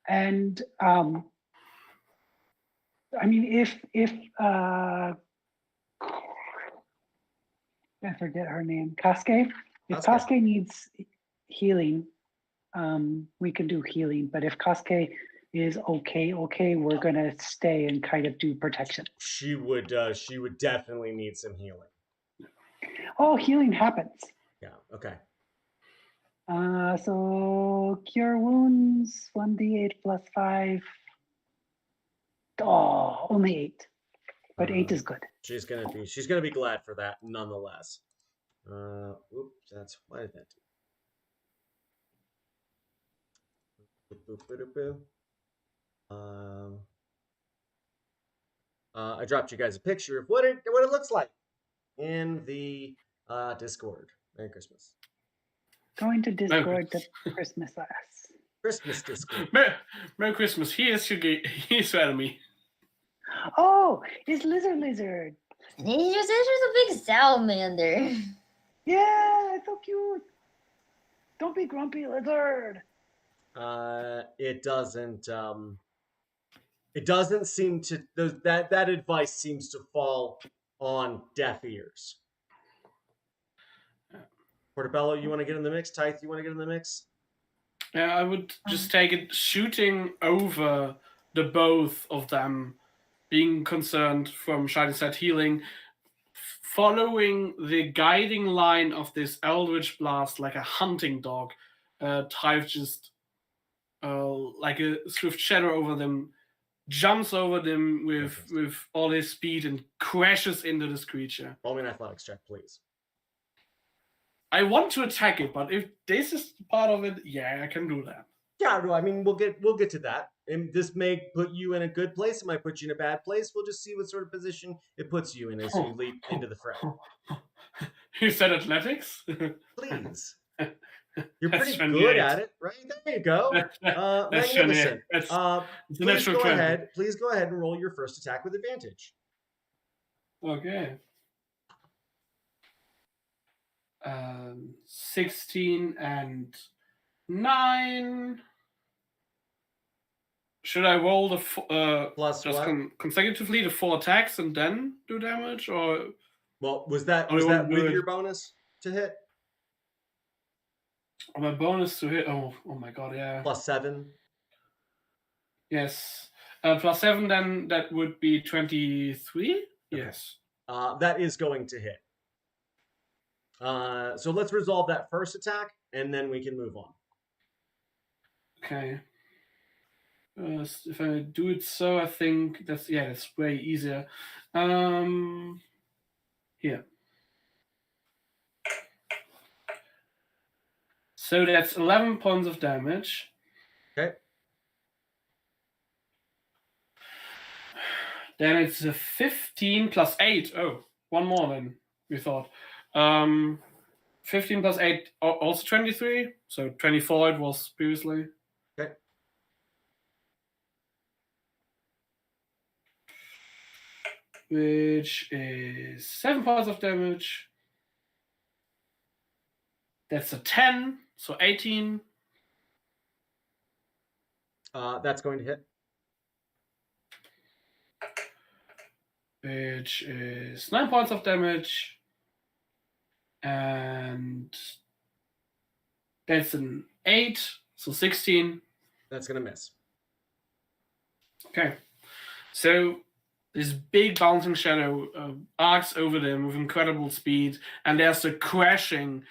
And I mean, if I forget her name, Kosuke. If Kosuke needs healing, we can do healing. But if Kosuke is okay, we're gonna stay and kind of do protection. She would definitely need some healing. Oh, healing happens. Yeah. Okay. So cure wounds 1d8 plus 5. Oh, only 8. But 8 is good. She's gonna be glad for that, nonetheless. Oops, that's why did that do? I dropped you guys a picture of what it looks like in the Discord. Merry Christmas. Going to Discord to Christmas us. Christmas Discord. Merry Christmas. Here's your enemy. Oh, it's Lizard. There's a big salamander. Yeah, it's so cute. Don't be grumpy, Lizard. It doesn't seem to that advice seems to fall on deaf ears. Portobello, you want to get in the mix? Tyth, you want to get in the mix? Yeah, I would just take it shooting over the both of them, being concerned from Shining Side healing, following the guiding line of this Eldritch Blast like a hunting dog. Tyth just, like a swift shadow over them, jumps over them with all his speed and crashes into this creature. Roll me an athletics check, please. I want to attack it, but if this is part of it, yeah, I can do that. Yeah, I mean, we'll get to that. And this may put you in a good place. It might put you in a bad place. We'll just see what sort of position it puts you in as you leap into the fray. You said athletics? Please. You're pretty good at it, right? There you go. Magnificent. Please go ahead and roll your first attack with advantage. Okay. 16 and 9. Should I roll the plus just what? consecutively the 4 attacks and then do damage, or? Well, was that with your bonus to hit? My bonus to hit. Oh my god, yeah. Plus 7. Yes. Plus 7, then that would be 23. Okay. Yes. That is going to hit. So let's resolve that first attack, and then we can move on. Okay. If I do it so, I think that's way easier. Here. So that's 11 points of damage. Okay. Then it's a 15 plus 8. Oh, one more than we thought. 15 plus 8, also 23. So 24 it was previously. Okay. Which is 7 points of damage. That's a 10, so 18. That's going to hit. Which is 9 points of damage. And that's an 8, so 16. That's going to miss. Okay. So this big bouncing shadow arcs over them with incredible speed, and there's a crashing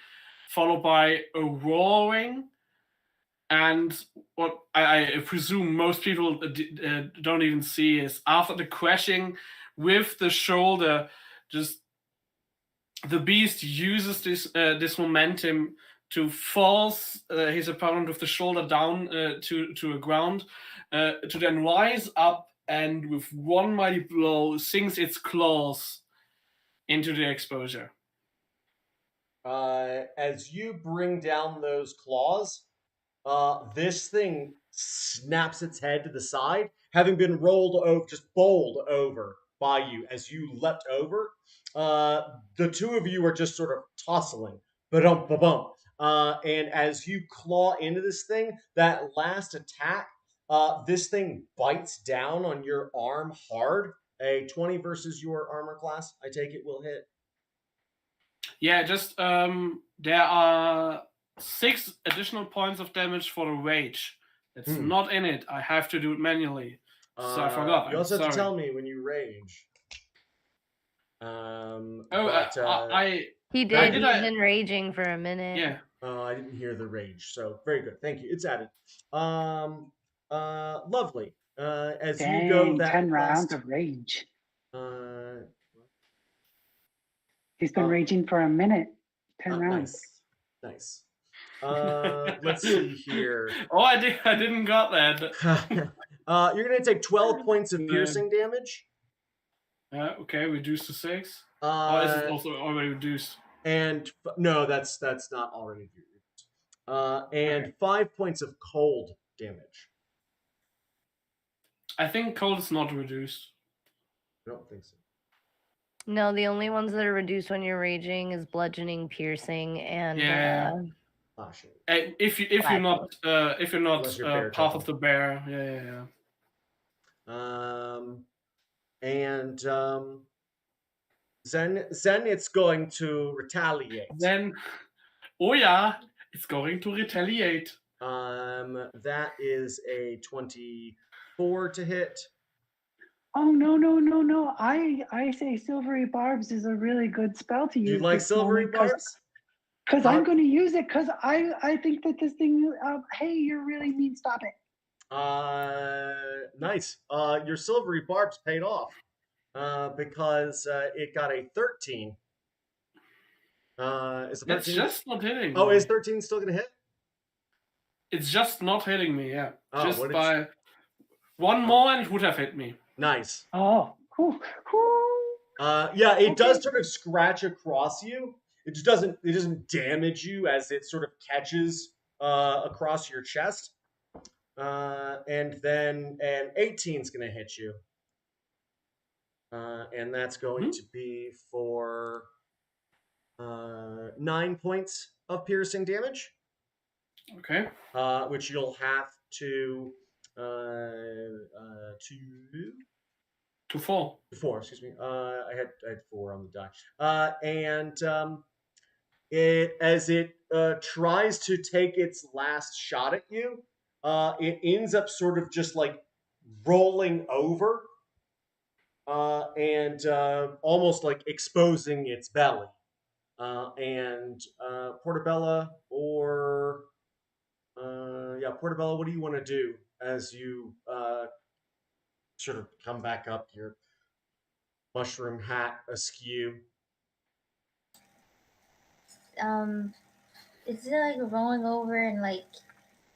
followed by a roaring. And what I presume most people don't even see is after the crashing with the shoulder, just the beast uses this momentum to force his opponent with the shoulder down to the ground, to then rise up and with one mighty blow sinks its claws into the exposure. As you bring down those claws, this thing snaps its head to the side, having been rolled over, just bowled over by you as you leapt over. The two of you are just sort of tussling, ba-dum, ba-bum. And as you claw into this thing, that last attack, this thing bites down on your arm hard. A 20 versus your armor class, I take it, will hit. Yeah, just there are 6 additional points of damage for the rage. It's not in it. I have to do it manually. So I forgot. You also have to tell me when you rage. He did. He's been raging for a minute. Yeah. I didn't hear the rage. So very good. Thank you. It's added. Lovely. As Dang, you go that 10 rounds of rage. He's been raging for a minute. 10 rounds. Nice. Let's see here. Oh, I didn't got that. You're gonna take 12 points of piercing damage. Okay, reduced to 6. Is it also already reduced? And no, that's not already reduced. And 5 points of cold damage. I think cold is not reduced. I don't think so. No, the only ones that are reduced when you're raging is bludgeoning, piercing, and if you're not part of the bear, and then it's going to retaliate. Then, it's going to retaliate. That is a 24 to hit. Oh, no. I say Silvery Barbs is a really good spell to use. Do you like Silvery Barbs? Because I'm going to use it because I think that this thing, hey, you're really mean, stop it. Nice. Your Silvery Barbs paid off because it got a 13. Is 13? It's just not hitting. Oh, is 13 still going to hit? It's just not hitting me, yeah. Oh, just by one more and it would have hit me. Nice. Oh, cool. Yeah, it does sort of scratch across you. It just doesn't damage you as it sort of catches across your chest. And then an 18 is going to hit you. And that's going to be for 9 points of piercing damage. Okay. Which you'll have to To 4. 4. Excuse me. I had 4 on the die. And as it tries to take its last shot at you, it ends up sort of just like rolling over and almost like exposing its belly. And Portobello Portobello, what do you want to do as you sort of come back up, your mushroom hat askew? Is it like rolling over and like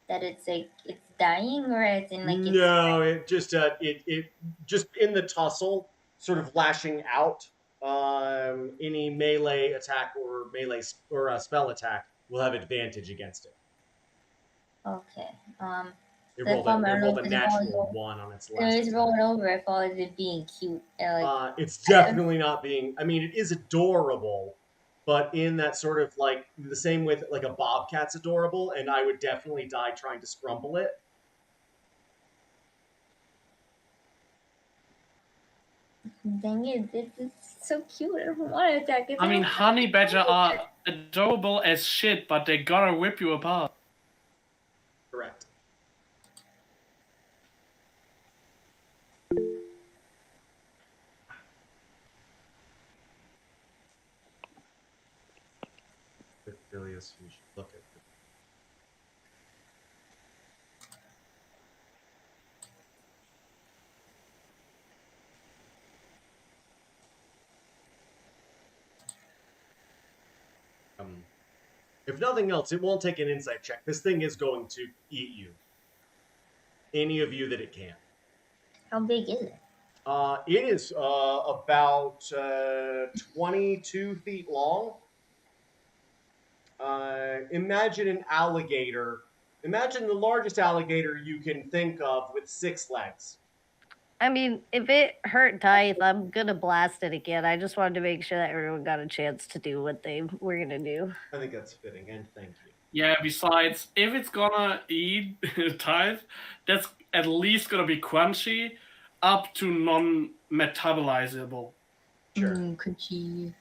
that? It's like it's dying, or it's in like it's No, it just it just in the tussle, sort of lashing out. Any melee attack or spell attack will have advantage against it. okay. It So rolled if I'm, I a, it don't know rolled if a it's rolling natural over, 1 on its so last it's attack. rolling over. I thought it was being cute. Like It's definitely not being. I mean, it is adorable, but in that sort of like the same way that like a bobcat's adorable, and I would definitely die trying to scrumple it. dang it, it's so cute. I don't want to attack it. I mean, honey badger are adorable as shit, but they gotta rip you apart. Correct. Phileas, you should look at it. If nothing else, it won't take an insight check. This thing is going to eat you. Any of you that it can. How big is it? It is about 22 feet long. Imagine an alligator. Imagine the largest alligator you can think of with 6 legs. I mean, if it hurt Tithe, I'm gonna blast it again. I just wanted to make sure that everyone got a chance to do what they were gonna do. I think that's fitting, and thank you. Yeah, besides, if it's gonna eat Tithe, that's at least gonna be crunchy up to non-metabolizable. Sure. Crunchy.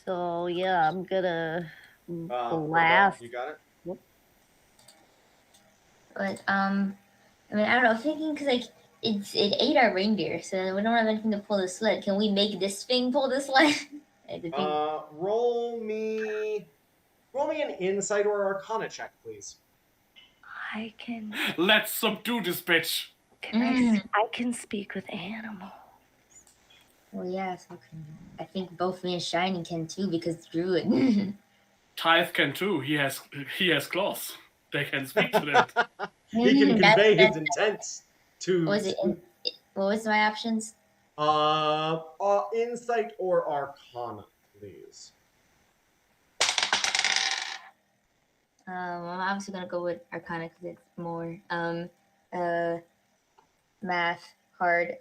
So, yeah, I'm gonna blast. You got it? But I mean, I don't know. Thinking because like it ate our reindeer, so we don't have anything to pull the sled. Can we make this thing pull the sled? Roll me an insight or arcana check, please. I can. Let's subdue this bitch. I can speak with animals. Well, yeah, so I think both me and Shiny can too because Druid. Tithe can too. He has claws. They can speak to them. He can convey his intent to. What was my options? Insight or arcana, please. I'm obviously gonna go with arcana because it's more math hard.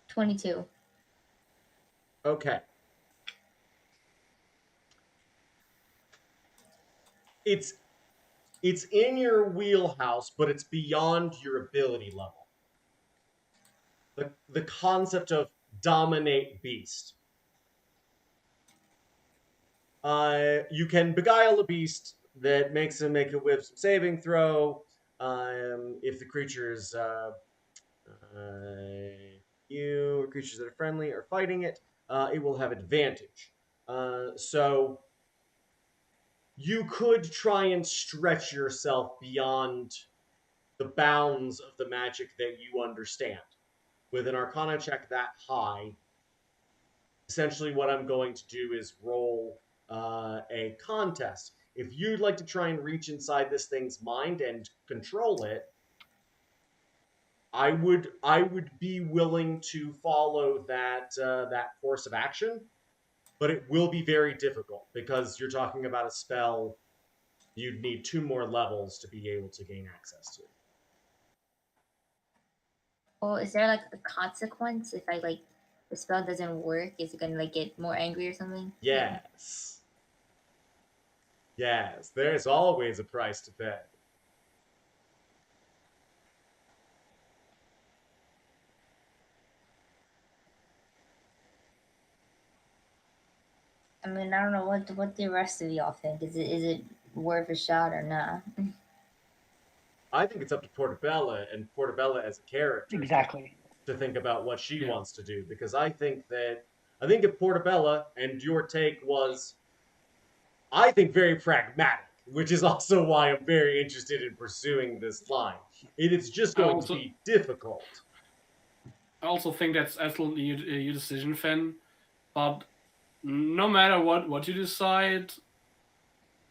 22. Okay. It's in your wheelhouse, but it's beyond your ability level. The concept of dominate beast. You can beguile a beast that makes him make a wisdom saving throw. If the creature is you or creatures that are friendly are fighting it, it will have advantage. So you could try and stretch yourself beyond the bounds of the magic that you understand. With an arcana check that high, essentially what I'm going to do is roll a contest. If you'd like to try and reach inside this thing's mind and control it, I would be willing to follow that course of action, but it will be very difficult because you're talking about a spell you'd need 2 more levels to be able to gain access to. Well, is there like a consequence if I like the spell doesn't work, is it gonna like get more angry or something? Yes. Yes, there's always a price to pay. I mean, I don't know what the rest of y'all think. Is it worth a shot or not? I think it's up to Portabella and Portabella as a character Exactly. to think about what she wants to do, because I think if Portabella, and your take was, I think, very pragmatic, which is also why I'm very interested in pursuing this line. It is just going to be difficult. I also think that's absolutely your decision, Finn. But no matter what you decide,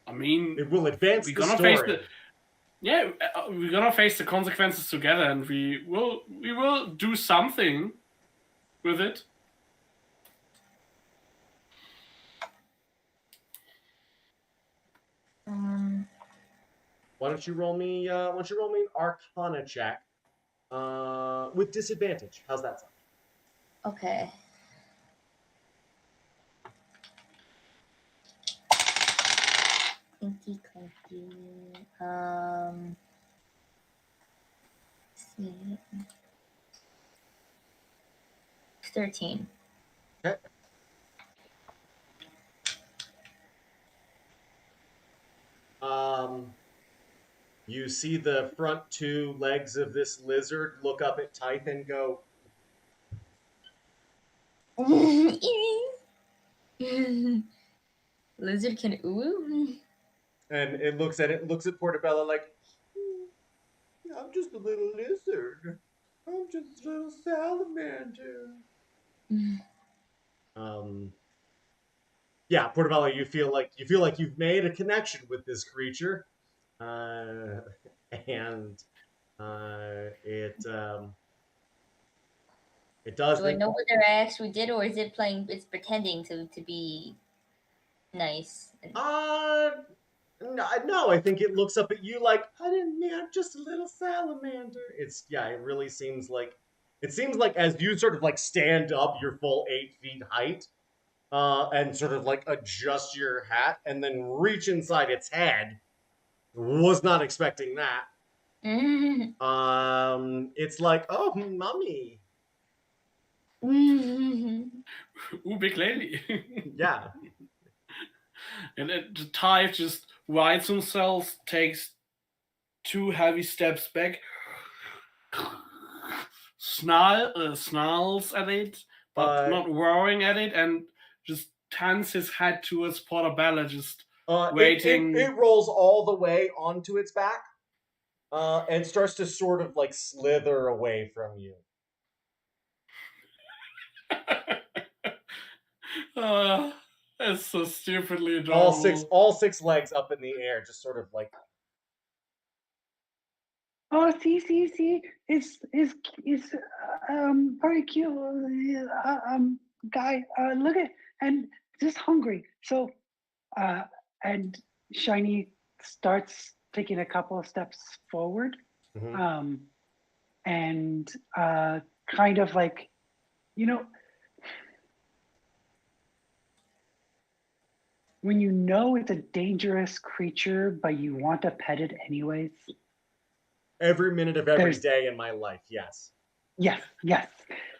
I mean, it will advance the story. We're gonna face the consequences together, and we will do something with it. Why don't you roll me an Arcana check with disadvantage? How's that sound? Okay. Clinky. See. 13. Okay. You see the front two legs of this lizard look up at Type and go, Lizard can ooh? And it looks at Portabella like, I'm just a little lizard. I'm just a little salamander. Yeah, Portabella, you feel like you've made a connection with this creature, and it does. Do I know whether I actually did, or is it playing? It's pretending to be nice. No, I think it looks up at you like, I didn't mean, I'm just a little salamander. It really seems like, as you sort of like stand up your full 8 feet height, and sort of like adjust your hat and then reach inside its head. Was not expecting that. It's like, oh, mummy. Ooh, big lady. Yeah. And the Type just rights himself, takes 2 heavy steps back, snarls at it, but not roaring at it, and just turns his head towards Portabella, just waiting. It rolls all the way onto its back, and starts to sort of like slither away from you. That's so stupidly adorable. All six legs up in the air, just sort of like. Oh, see, it's very cute. Guy, look at, and just hungry. So, and Shiny starts taking a couple of steps forward, and kind of like, when you know it's a dangerous creature, but you want to pet it anyways. Every minute of every day in my life, yes. Yes.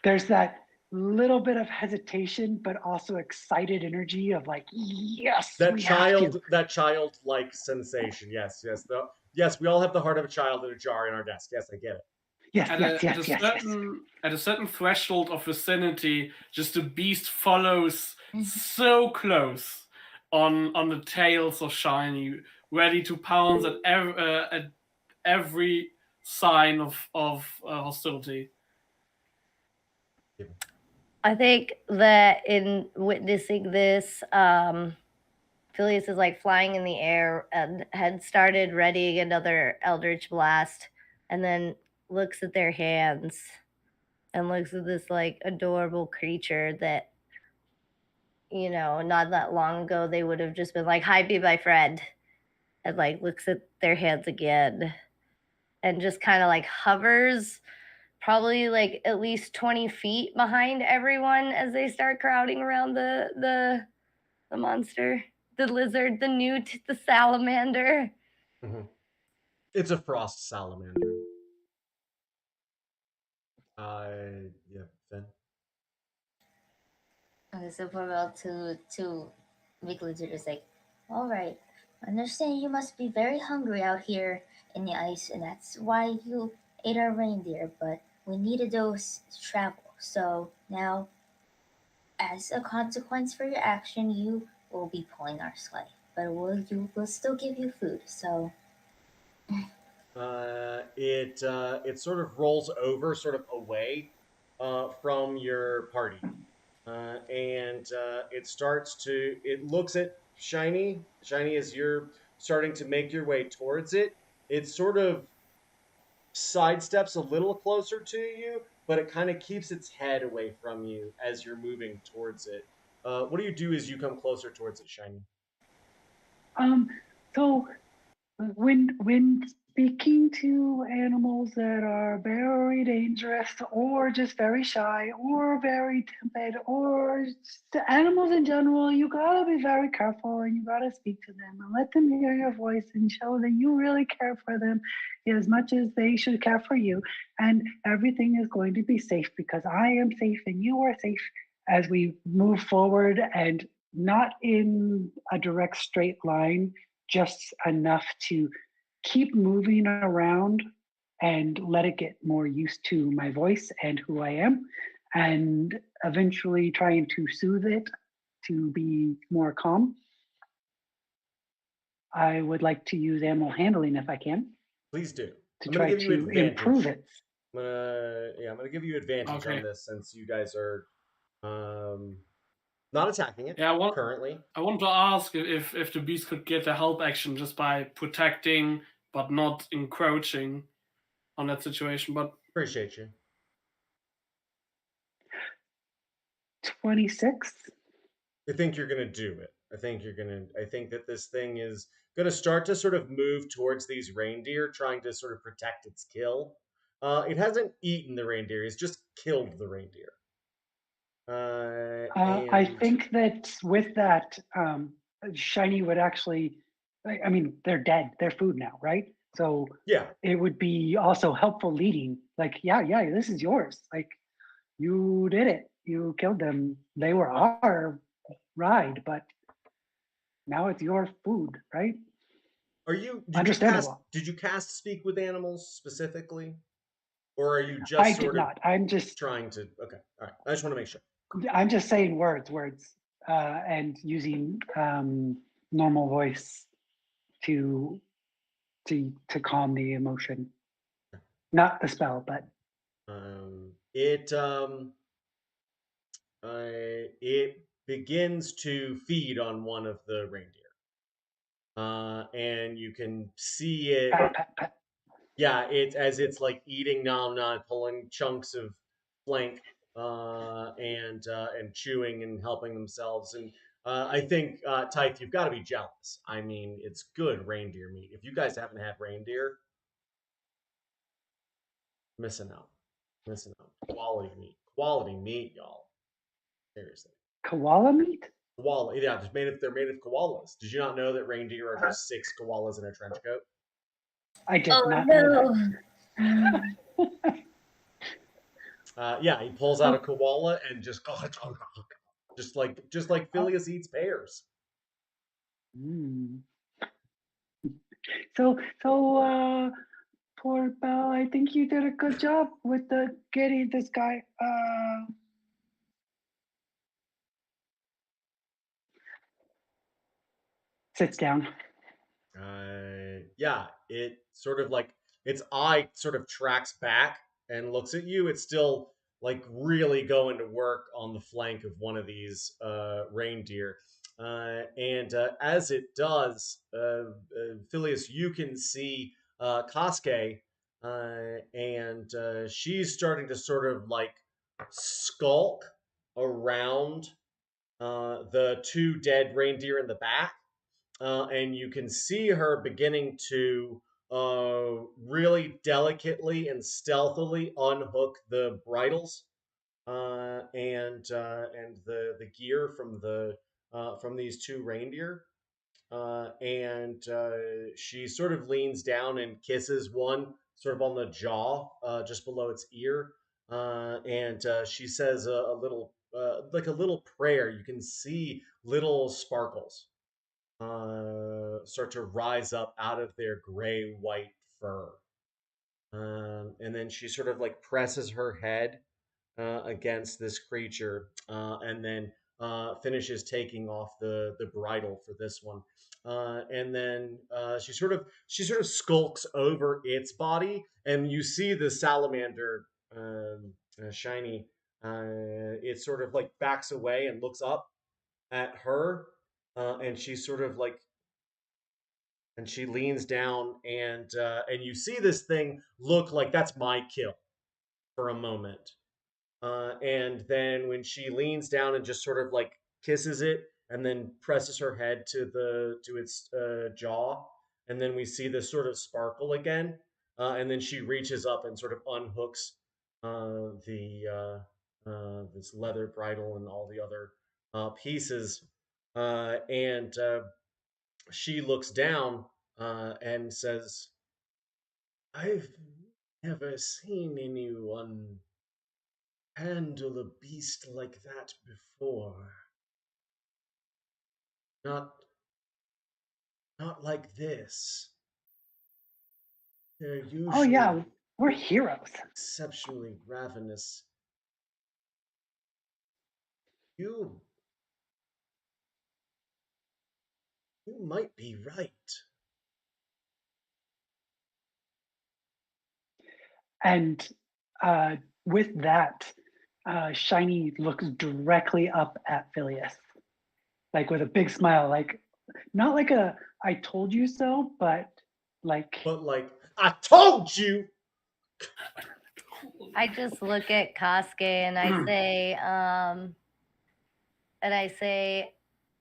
There's that little bit of hesitation, but also excited energy of like, yes. That childlike sensation. Yes. Yes, we all have the heart of a child in a jar in our desk. Yes, I get it. Yes. At a certain threshold of vicinity, just the beast follows so close on the tails of Shiny, ready to pounce at every sign of hostility. I think that in witnessing this, Phileas is like flying in the air and had started readying another Eldritch Blast, and then looks at their hands and looks at this like adorable creature that, not that long ago they would have just been like, "Hi, be my friend," and like looks at their hands again and just kind of like hovers probably like at least 20 feet behind everyone as they start crowding around the monster, the lizard, the newt, the salamander. Mm-hmm. It's a frost salamander. Yeah, Finn. Okay, so Pavel to Big Lizard is like, all right, I understand you must be very hungry out here in the ice, and that's why you ate our reindeer. But we needed those to travel. So now, as a consequence for your action, you will be pulling our sleigh. But we'll still give you food. So It sort of rolls over, sort of away from your party, and it starts to. It looks at Shiny. Shiny, as you're starting to make your way towards it, it sort of sidesteps a little closer to you, but it kind of keeps its head away from you as you're moving towards it. What do you do as you come closer towards it, Shiny? So when speaking to animals that are very dangerous or just very shy or very timid or just animals in general, you gotta be very careful and you gotta speak to them and let them hear your voice and show that you really care for them as much as they should care for you. And everything is going to be safe because I am safe and you are safe as we move forward, and not in a direct straight line, just enough to keep moving around and let it get more used to my voice and who I am, and eventually trying to soothe it to be more calm. I would like to use animal handling if I can Please do. to I'm gonna try give you to advantage. improve it. I'm gonna give you advantage on this since you guys are not attacking it currently. I want to ask if the beast could get a help action just by protecting but not encroaching on that situation. But appreciate you. 26. I think you're gonna do it. I think that this thing is gonna start to sort of move towards these reindeer, trying to sort of protect its kill. It hasn't eaten the reindeer; it's just killed the reindeer. I think that with that, Shiny would actually, I mean, they're dead. They're food now, right? So yeah, it would be also helpful leading. Like, yeah, this is yours. Like, you did it. You killed them. They were our ride, but now it's your food, right? Are you? Understandable. Did you cast Speak with Animals specifically, or are you just I did not. I'm just trying to? Okay, all right. I just want to make sure. I'm just saying words, and using normal voice to calm the emotion, not the spell, but it begins to feed on one of the reindeer, and you can see it. Pat, pat, pat. Yeah, it's like eating nom nom, pulling chunks of flank, and chewing and helping themselves. And I think, Tyth, you've got to be jealous. I mean, it's good reindeer meat. If you guys haven't had reindeer, missing out. Quality meat, y'all. Seriously. Koala meat? Koala, yeah, they're made of koalas. Did you not know that reindeer are just 6 koalas in a trench coat? I did not know that. Yeah, he pulls out a koala and just like Phileas eats pears. So poor Belle, I think you did a good job with getting this guy. Sits down. Yeah, it sort of like its eye sort of tracks back and looks at you. It's still like really going to work on the flank of one of these reindeer. And as it does, Phileas, you can see Kosuke, and she's starting to sort of like skulk around the 2 dead reindeer in the back. And you can see her beginning to really delicately and stealthily unhook the bridles and the gear from these two reindeer. And she sort of leans down and kisses one sort of on the jaw, just below its ear. And she says a little, like a little prayer. You can see little sparkles start to rise up out of their gray white fur. And then she sort of like presses her head against this creature, and then finishes taking off the bridle for this one. And then she sort of skulks over its body, and you see the salamander, shiny. It sort of like backs away and looks up at her, and she sort of like and she leans down, and you see this thing look like that's my kill for a moment. And then when she leans down and just sort of like kisses it, and then presses her head to its jaw, and then we see this sort of sparkle again, and then she reaches up and sort of unhooks the this leather bridle and all the other pieces, and she looks down and says, "I've never seen anyone handle a beast like that before. Not not like this. They're Oh yeah, usually we're heroes. exceptionally ravenous. You you might be right." And with that, Shiny looks directly up at Phileas, like with a big smile, like not like a "I told you so," but like I told you. I just look at Kosuke and I say,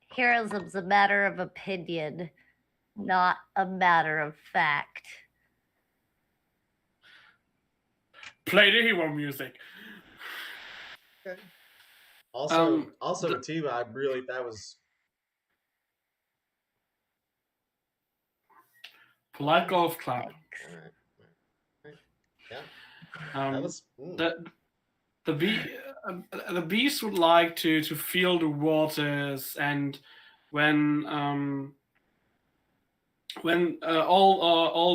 heroism's a matter of opinion, not a matter of fact. Play the hero music. Okay. Also, too, I really that was polite golf clap. all right. Yeah. That was the beast would like to feel the waters, and when all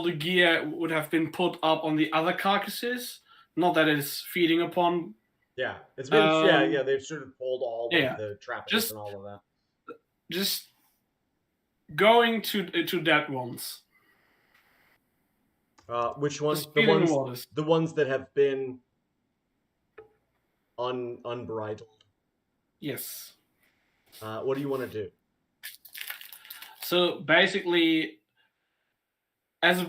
the gear would have been put up on the other carcasses, not that it's feeding upon. Yeah, it's been yeah. They've sort of pulled all of the trappings and all of that. Just going to that ones. Which ones? The ones that have been unbridled. Yes. What do you want to do? So basically, as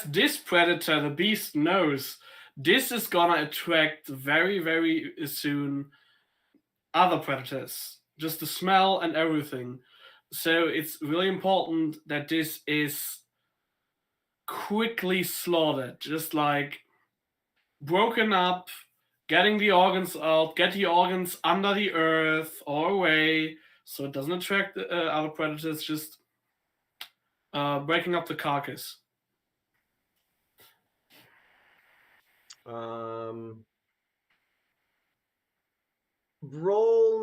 this predator, the beast knows this is gonna attract very, very soon other predators. Just the smell and everything. So it's really important that this is quickly slaughtered, just like broken up, getting the organs out, get the organs under the earth or away so it doesn't attract other predators, just breaking up the carcass. Roll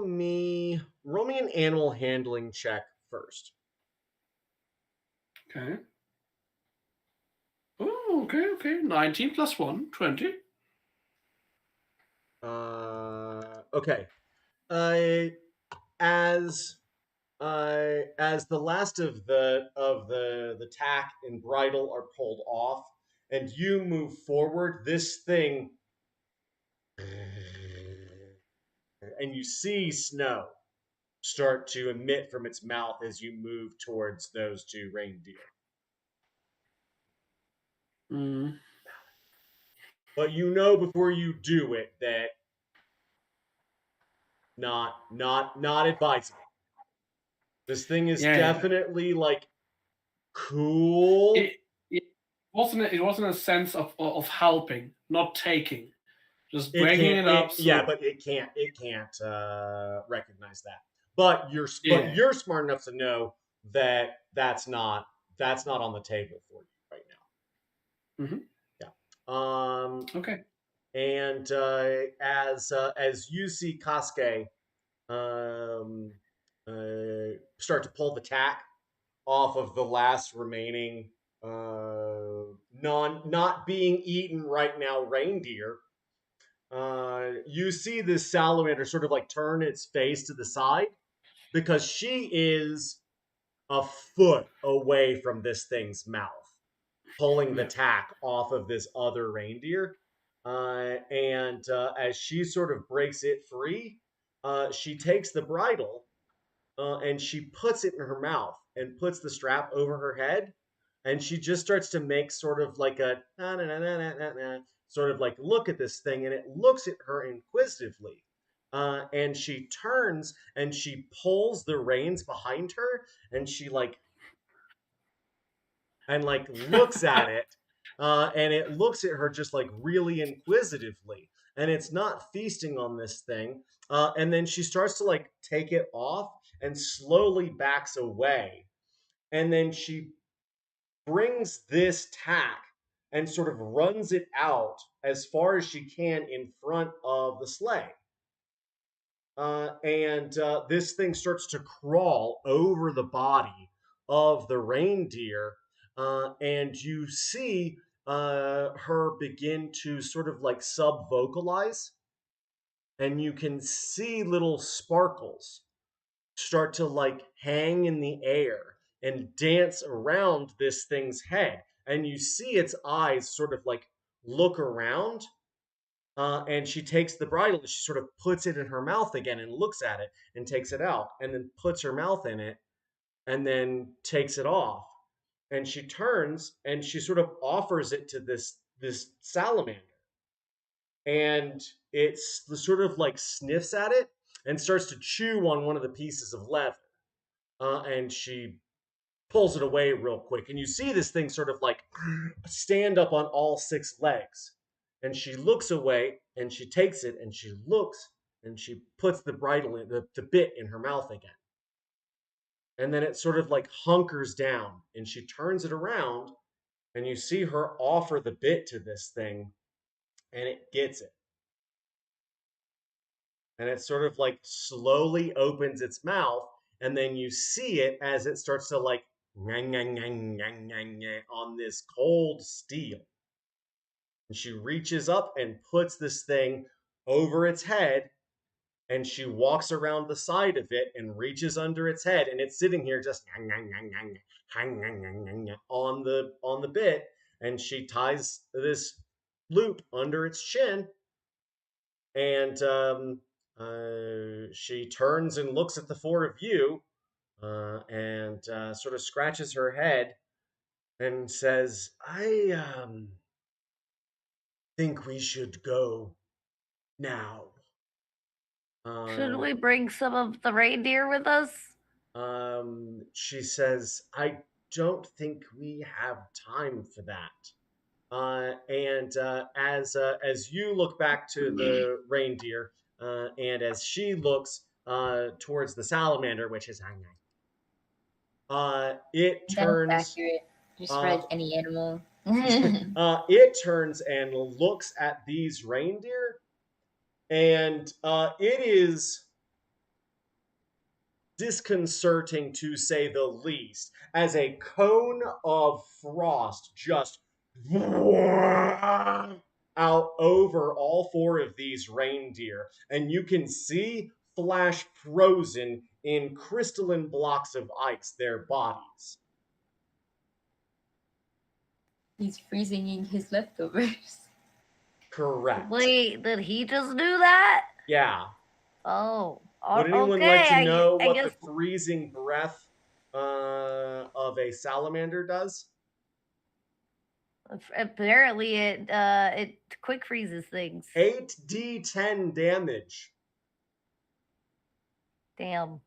me an animal handling check first. Okay. Oh, okay. 19 plus 1, 20. Okay. As the last of the tack and bridle are pulled off, and you move forward, this thing, and you see snow start to emit from its mouth as you move towards those two reindeer. Mm. But you know before you do it that not advisable. This thing is definitely like cool. It wasn't a sense of helping, not taking, just breaking it up. Yeah, but it can't recognize that. But you're smart enough to know that that's not on the table for you right now. Mm-hmm. Yeah. Okay. And as you see Kasuke start to pull the tack off of the last remaining not being eaten right now reindeer, you see this salamander sort of like turn its face to the side because she is a foot away from this thing's mouth, pulling the tack off of this other reindeer. And as she sort of breaks it free, she takes the bridle and she puts it in her mouth and puts the strap over her head. And she just starts to make sort of like a sort of like look at this thing, and it looks at her inquisitively. And she turns and she pulls the reins behind her, and she like looks at it, and it looks at her just like really inquisitively, and it's not feasting on this thing. And then she starts to like take it off and slowly backs away, and then she brings this tack and sort of runs it out as far as she can in front of the sleigh. And this thing starts to crawl over the body of the reindeer, and you see her begin to sort of like sub vocalize, and you can see little sparkles start to like hang in the air and dance around this thing's head. And you see its eyes sort of like look around, and she takes the bridle and she sort of puts it in her mouth again and looks at it and takes it out and then puts her mouth in it and then takes it off. And she turns and she sort of offers it to this salamander. And it's sort of like sniffs at it and starts to chew on one of the pieces of leather. And she pulls it away real quick. And you see this thing sort of like stand up on all six legs. And she looks away and she takes it and she looks and she puts the bridle in the bit in her mouth again. And then it sort of like hunkers down and she turns it around and you see her offer the bit to this thing and it gets it. And it sort of like slowly opens its mouth, and then you see it as it starts to like on this cold steel. And she reaches up and puts this thing over its head, and she walks around the side of it and reaches under its head, and it's sitting here just on the bit, and she ties this loop under its chin, and she turns and looks at the four of you, and sort of scratches her head and says, I think we should go now. Should we bring some of the reindeer with us? She says, I don't think we have time for that. And as you look back to the reindeer, and as she looks towards the salamander, which is it turns. That's accurate. Just for like any animal. It turns and looks at these reindeer, and it is disconcerting to say the least, as a cone of frost just out over all four of these reindeer, and you can see flash frozen in crystalline blocks of ice their bodies. He's freezing in his leftovers. Correct. Wait, did he just do that? Yeah. Oh. Would anyone like to know what the freezing breath of a salamander does? Apparently, it quick freezes things. 8d10 damage. Damn.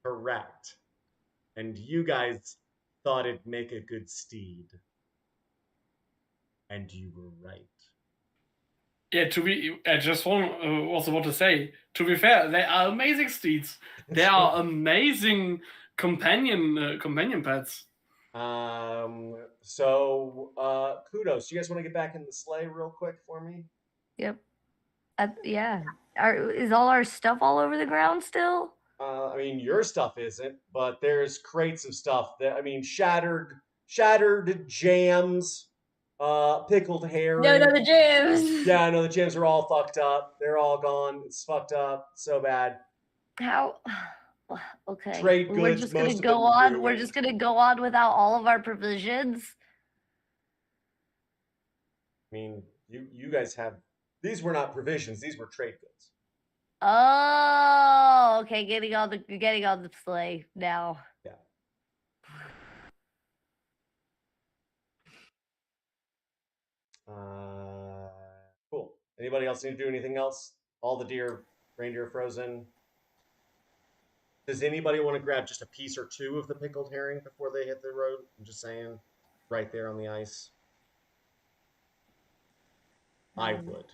Correct. And you guys thought it'd make a good steed. And you were right. Yeah, I just was about to say, to be fair, they are amazing steeds. They are amazing companion pets. So kudos. You guys want to get back in the sleigh real quick for me? Yep. Yeah. Is all our stuff all over the ground still? I mean, your stuff isn't, but there's crates of stuff that, I mean, shattered jams, pickled herring. No, the jams. Yeah, no, the jams are all fucked up. They're all gone. It's fucked up. So bad. How? Okay. Trade goods. We're just gonna go on. We're just gonna go on without all of our provisions. I mean, you guys have. These were not provisions. These were trade goods. Oh, okay. Getting on the sleigh now. Yeah. Cool. Anybody else need to do anything else? All the reindeer frozen. Does anybody want to grab just a piece or two of the pickled herring before they hit the road? I'm just saying, right there on the ice. I would.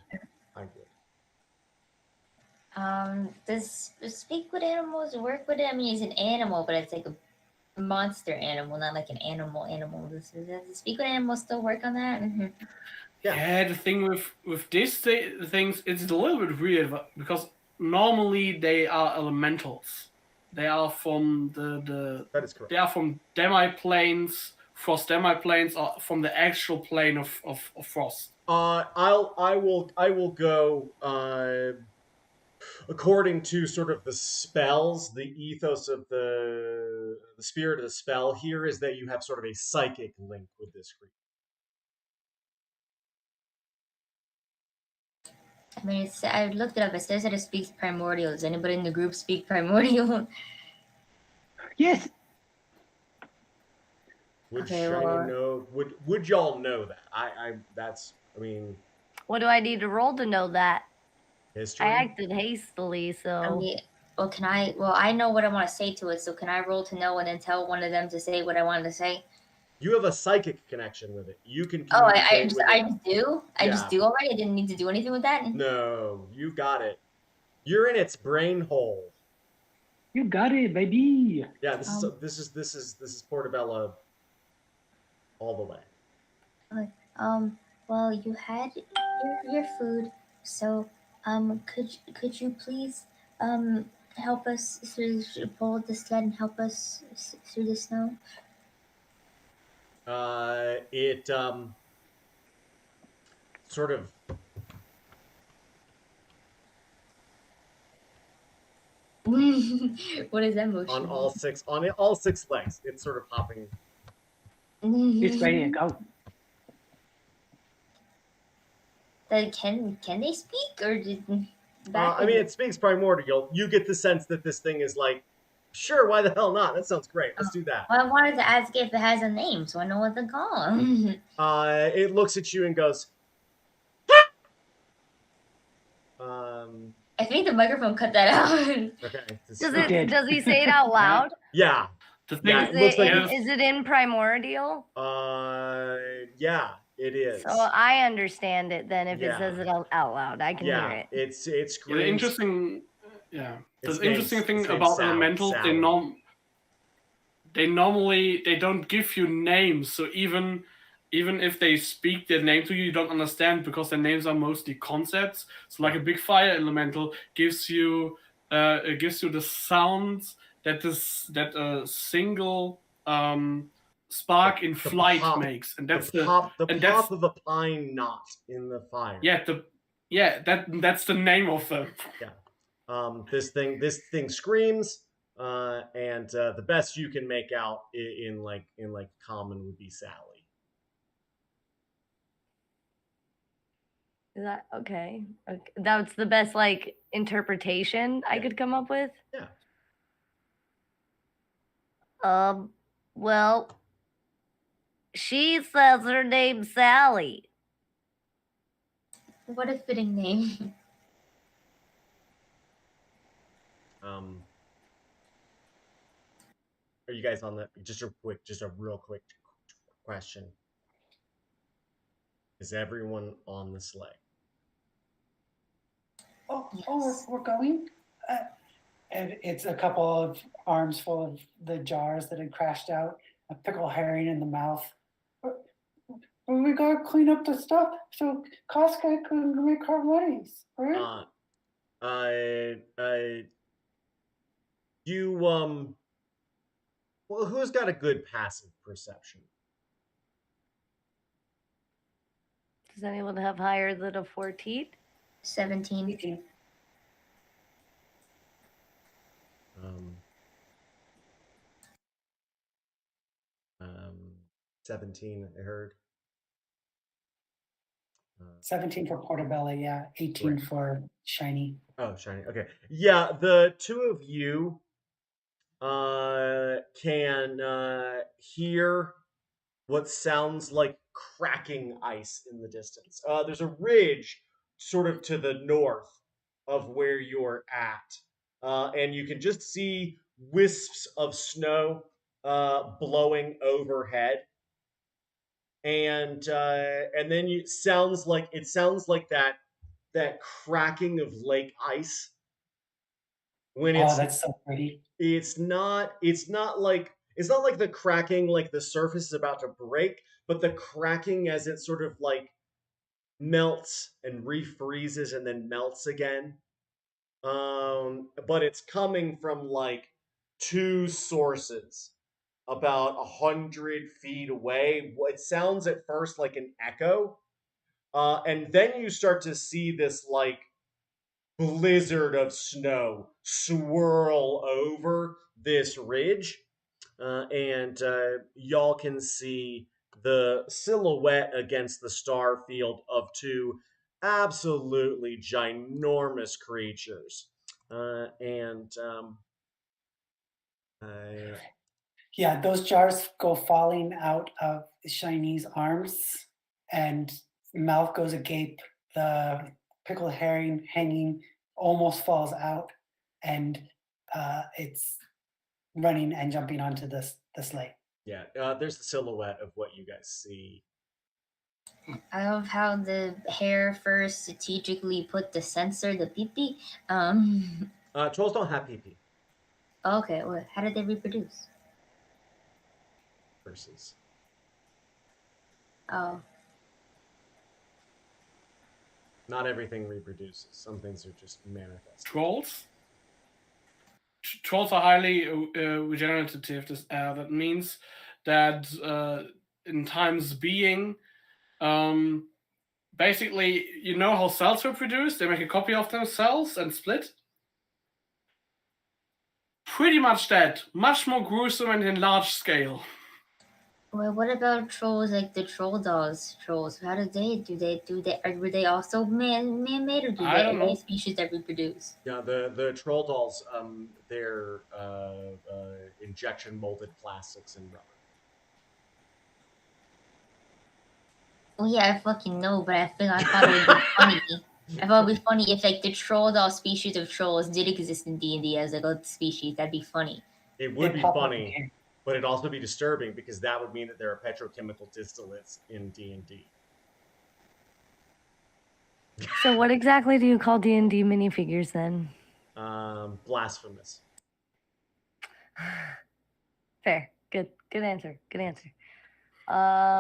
Does speak with animals work with it? I mean, it's an animal, but it's like a monster animal, not like an animal. Does speak with animals still work on that? Mm-hmm. Yeah, the thing with these things, it's a little bit weird because normally they are elementals. They are from That is correct. They are from demi-planes, frost demi-planes, or from the actual plane of frost. I will go according to sort of the spells, the ethos of the spirit of the spell here is that you have sort of a psychic link with this creature. I mean, I looked it up. It says that it speaks primordial. Does anybody in the group speak primordial? Yes. Would y'all know that? I mean. What do I need to roll to know that? History? I acted hastily, so. I mean, I know what I want to say to it, so can I roll to know and then tell one of them to say what I wanted to say? You have a psychic connection with it. You can. Oh, I just do? I Yeah. just do already? I didn't need to do anything with that? No, you got it. You're in its brain hole. You got it, baby. Yeah, this is Portobello all the way. Well, you had your food, so could you please help us pull the sled and help us through the snow? It sort of what is that motion? on all six legs. It's sort of hopping. It's ready to go. Can they speak or did I mean, it speaks primordial. You get the sense that this thing is like, sure, why the hell not? That sounds great. Let's do that. Well, I wanted to ask if it has a name, so I know what to call him. It looks at you and goes. I think the microphone cut that out. Okay. Does he say it out loud? Yeah. It looks like is it in primordial? Yeah, it is. So I understand it then if it says it out loud. I can hear it. It's great. The interesting thing about elementals, they normally don't give you names, so even if they speak their name to you, you don't understand because their names are mostly concepts. So like a big fire elemental gives you the sounds that a single spark in flight makes, and that's the pop of a pine knot in the fire. That's the name of them. Yeah. This thing screams, and the best you can make out in common would be Sally. Is that okay? That's the best interpretation I could come up with. Yeah. Well, she says her name's Sally. What a fitting name. Are you guys on the? Just a real quick question. Is everyone on the sleigh? Yes. We're going. And it's a couple of arms full of the jars that had crashed out. A pickle herring in the mouth. We gotta clean up the stuff so Casca can make her monies, right? Well, who's got a good passive perception? Does anyone have higher than a 14? 17. 18. 17, I heard. 17 for Portobello, yeah. 18 right. for Shiny. Oh, Shiny. Okay. Yeah, the two of you can hear what sounds like cracking ice in the distance. There's a ridge sort of to the north of where you're at. And you can just see wisps of snow blowing overhead. And then it sounds like that cracking of lake ice when that's so pretty. It's not like the cracking like the surface is about to break, but the cracking as it sort of like melts and refreezes and then melts again. But it's coming from like two sources about 100 feet away. It sounds at first like an echo, and then you start to see this like blizzard of snow swirl over this ridge, and y'all can see the silhouette against the star field of two absolutely ginormous creatures. Yeah, those jars go falling out of Shiny's arms, and mouth goes agape. The pickled herring hanging almost falls out, and it's running and jumping onto the sleigh. Yeah, there's the silhouette of what you guys see. I love how the hare first strategically put the sensor, the pee-pee. Trolls don't have pee-pee. Okay, well, how did they reproduce? Versus. Oh. Not everything reproduces. Some things are just manifest. Trolls? Trolls are highly regenerative. That means that in times being, basically, you know how cells reproduce? They make a copy of themselves and split. Pretty much that. Much more gruesome and in large scale. Well, what about trolls like the troll dolls trolls? How do they were they also man-made, or are they species that reproduce? Yeah, the troll dolls, they're injection molded plastics and rubber. Well, yeah, I fucking know, but I thought it would be funny. I thought it would be funny if like the troll doll species of trolls did exist in D&D as like a species. That'd be funny. It would be funny. But it'd also be disturbing because that would mean that there are petrochemical distillates in D&D. So what exactly do you call D&D minifigures then? Blasphemous. Fair. Good answer. Good answer.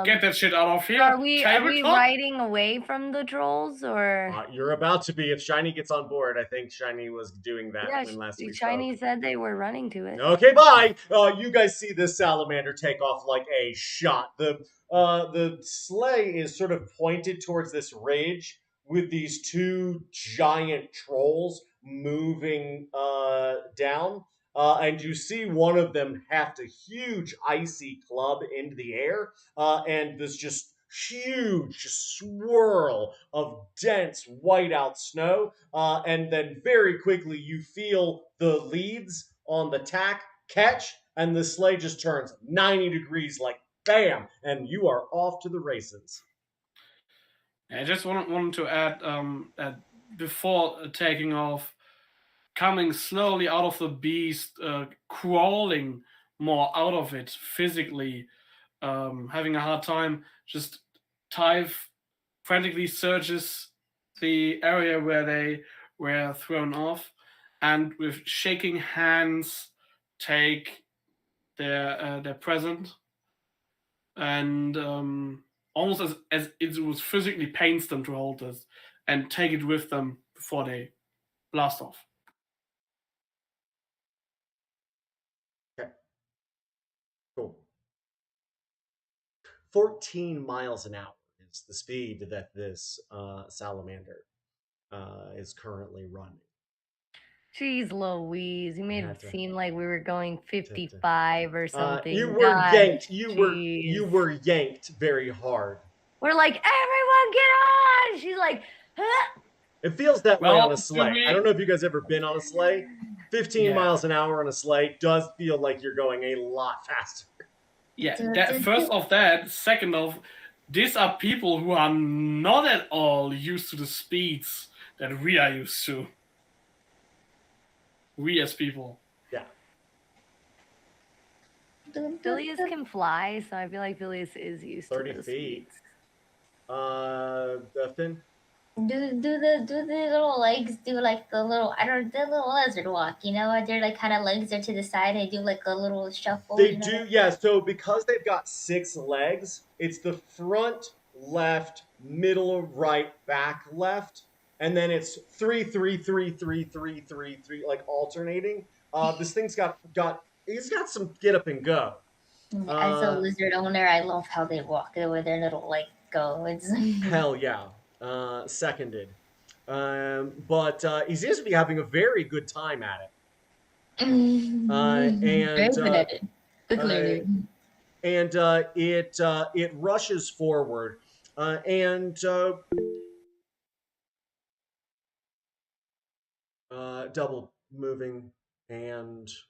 Get that shit out of here. Are we riding away from the trolls, or you're about to be if Shiny gets on board? I think Shiny was doing that when last we Shiny spoke. said they were running to it. Okay, bye. You guys see this salamander take off like a shot. The sleigh is sort of pointed towards this ridge with these two giant trolls moving down. And you see one of them heft a huge icy club into the air, and this just huge swirl of dense whiteout snow, and then very quickly you feel the leads on the tack catch, and the sleigh just turns 90 degrees like bam, and you are off to the races. I just wanted to add that before taking off, coming slowly out of the beast, crawling more out of it physically, having a hard time. Just Tyve frantically searches the area where they were thrown off, and with shaking hands take their present, and almost as it was physically pains them to hold this, and take it with them before they blast off. Okay. Cool. 14 miles an hour is the speed that this salamander is currently running. Jeez Louise, you made it seem like we were going 55 or something. You were yanked. You were yanked very hard. We're like, everyone get on! She's like, huh? It feels that way on a sleigh. I don't know if you guys ever been on a sleigh. 15 miles an hour on a sleigh does feel like you're going a lot faster. Yeah, first of that, second of, these are people who are not at all used to the speeds that we are used to. We as people. Yeah. Phileas can fly, so I feel like Phileas is used to 30 feet. Speeds. Finn? Do the little legs do like the little lizard walk, you know? Their like kind of legs are to the side, they do like a little shuffle. They do, yeah. So because they've got 6 legs, it's the front, left, middle, right, back, left, and then it's 3, 3, 3, 3, 3, 3, 3, like alternating. This thing's got some get up and go. As a lizard owner, I love how they walk with their little like go. It's hell yeah. Seconded. But he seems to be having a very good time at it. It rushes forward and double moving and is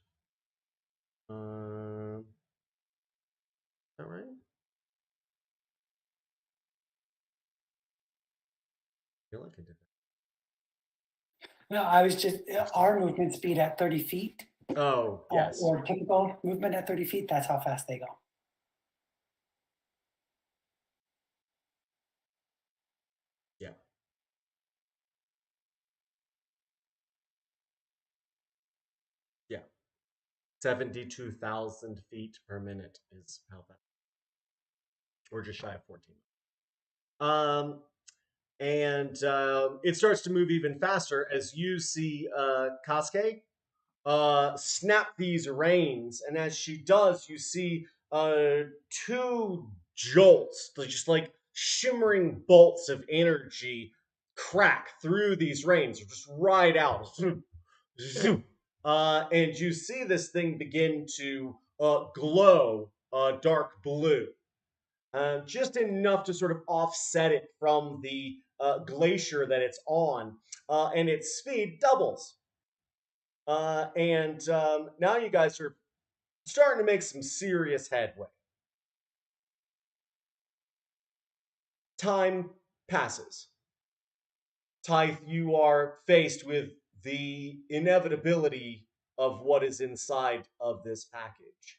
that right? I feel like I did that. No, I was just our movement speed at 30 feet. Oh, yes. Or typical movement at 30 feet. That's how fast they go. Yeah. 72,000 feet per minute is how fast. We're just shy of 14. And it starts to move even faster as you see Kasuke snap these reins, and as she does, you see 2 jolts, just like shimmering bolts of energy, crack through these reins, just right out. And you see this thing begin to glow dark blue. Just enough to sort of offset it from the glacier that it's on, and its speed doubles. And now you guys are starting to make some serious headway. Time passes. Tythe, you are faced with the inevitability of what is inside of this package.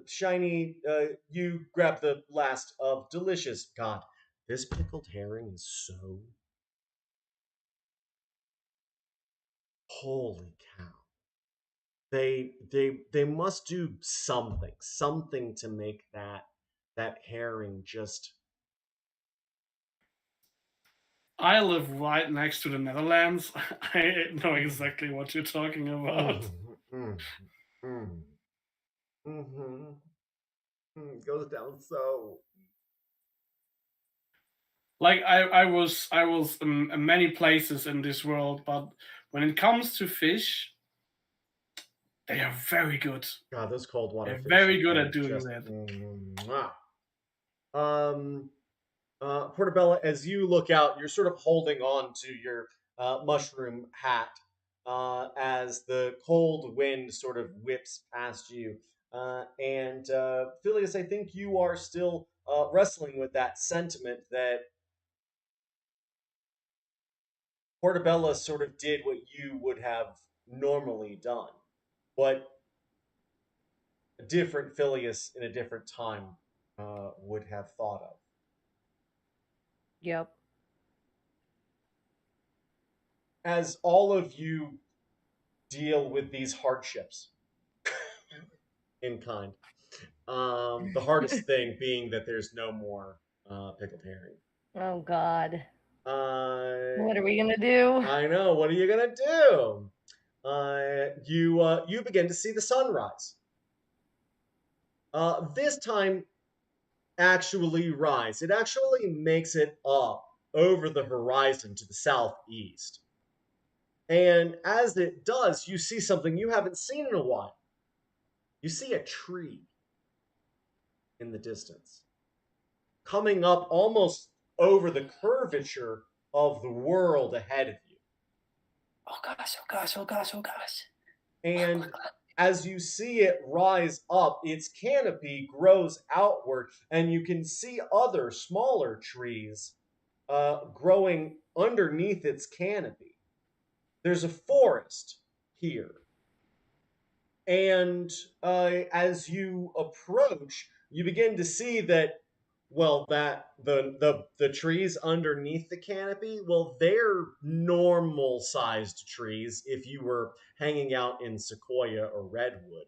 Shiny, you grab the last of delicious. God, this pickled herring is so... Holy cow. They must do something to make that herring just... I live right next to the Netherlands. I know exactly what you're talking about. It goes down so... Like I was in many places in this world, but when it comes to fish, they are very good. God, those cold water fish. They're very good at doing that. Portobello, as you look out, you're sort of holding on to your mushroom hat as the cold wind sort of whips past you. And Phileas, I think you are still wrestling with that sentiment that Portobello sort of did what you would have normally done. But a different Phileas in a different time would have thought of. Yep. As all of you deal with these hardships in kind, the hardest thing being that there's no more pickled herring. Oh God. What are we gonna do? I know. What are you gonna do? You begin to see the sunrise. This time, actually rise. It actually makes it up over the horizon to the southeast. And as it does, you see something you haven't seen in a while. You see a tree in the distance, coming up almost over the curvature of the world ahead of you. Oh gosh, oh gosh, oh gosh, oh gosh. And as you see it rise up, its canopy grows outward, and you can see other smaller trees growing underneath its canopy. There's a forest here. And as you approach, you begin to see that, well, that the trees underneath the canopy, well, they're normal sized trees if you were hanging out in sequoia or redwood.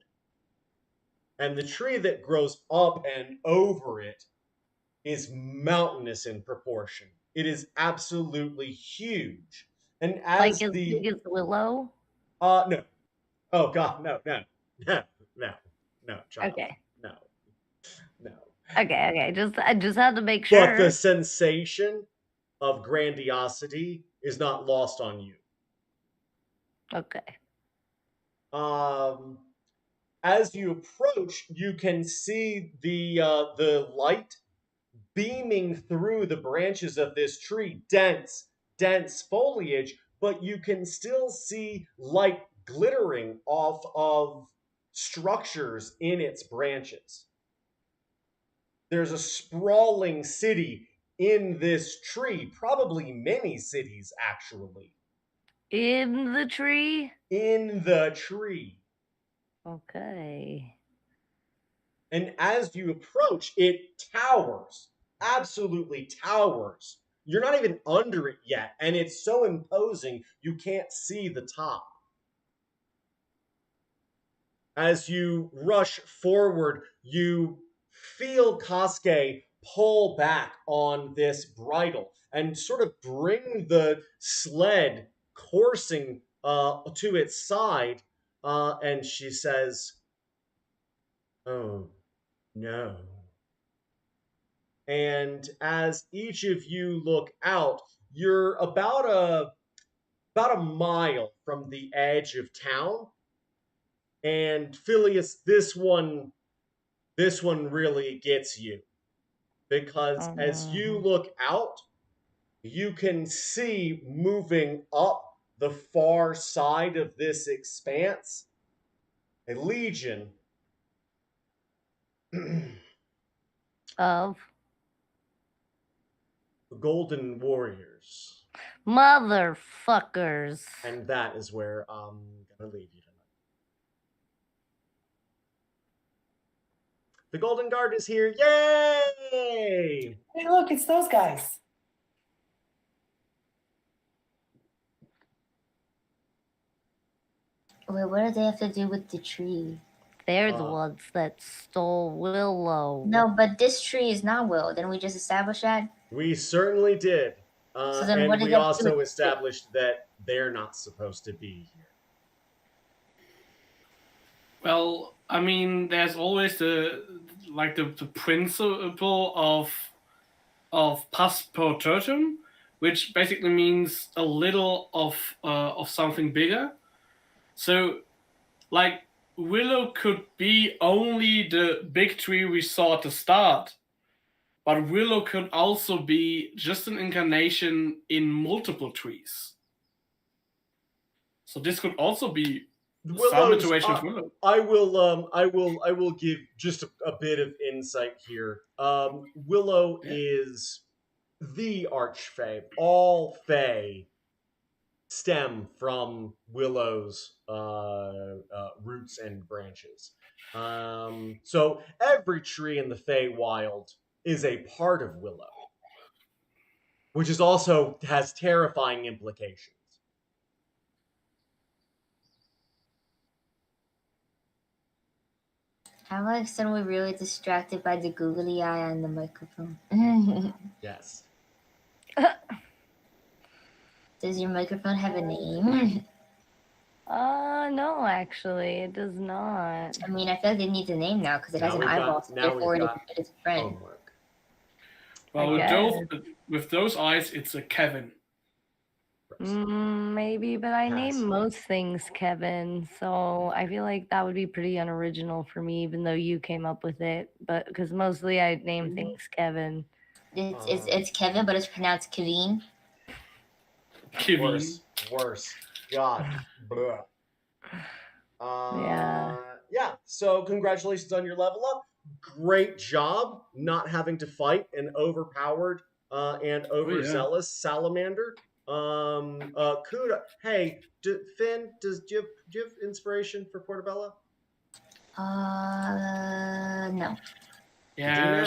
And the tree that grows up and over it is mountainous in proportion. It is absolutely huge. And as as big as Willow? No. Oh God, no, child. Okay. No. Okay. I just had to make sure. But the sensation of grandiosity is not lost on you. Okay. As you approach, you can see the light beaming through the branches of this tree, dense foliage, but you can still see light glittering off of structures in its branches. There's a sprawling city in this tree, probably many cities actually. In the tree? In the tree. Okay. And as you approach, it towers, absolutely towers. You're not even under it yet, and it's so imposing you can't see the top. As you rush forward, you feel Kasuke pull back on this bridle and sort of bring the sled coursing to its side, and she says, "Oh, no." And as each of you look out, you're about a mile from the edge of town. And Phileas, this one really gets you. Because as you look out, you can see moving up the far side of this expanse a legion of Golden Warriors. Motherfuckers. And that is where I'm gonna leave you tonight. The Golden Guard is here. Yay! Hey, look, it's those guys. Wait, what do they have to do with the tree? They're the ones that stole Willow. No, but this tree is not Willow. Didn't we just establish that? We certainly did. So then and what did we that also do? established that they're not supposed to be here. Well, I mean, there's always the principle of pas pro totem, which basically means a little of something bigger. So, like, Willow could be only the big tree we saw at the start, but Willow could also be just an incarnation in multiple trees. So this could also be some iteration of Willow. I will give just a bit of insight here. Willow is the Archfey. All Fey stem from Willow's roots and branches. So every tree in the Feywild is a part of Willow, which is also has terrifying implications. I'm like suddenly really distracted by the googly eye on the microphone. Yes. Does your microphone have a name? No, actually, it does not. I mean, I feel like it needs a name now because it has an eyeball, so therefore it is a friend. Homework. Well, with those eyes, it's a Kevin. Maybe, but I name most things Kevin, so I feel like that would be pretty unoriginal for me, even though you came up with it. But because mostly I name things Kevin. It's Kevin, but it's pronounced Kevin. Kevin. Worse. God. Yeah. Yeah. So congratulations on your level up. Great job not having to fight an overpowered and overzealous salamander. Kuda. Hey, Finn, do you have inspiration for Portobello? No. Yeah,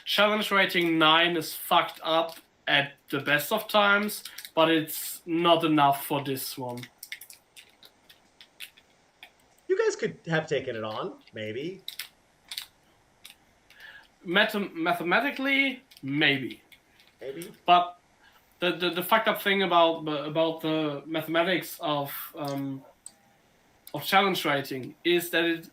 challenge rating 9 is fucked up at the best of times, but it's not enough for this one. You guys could have taken it on, maybe. Mathematically, maybe. Maybe. But the fucked up thing about the mathematics of challenge rating is that it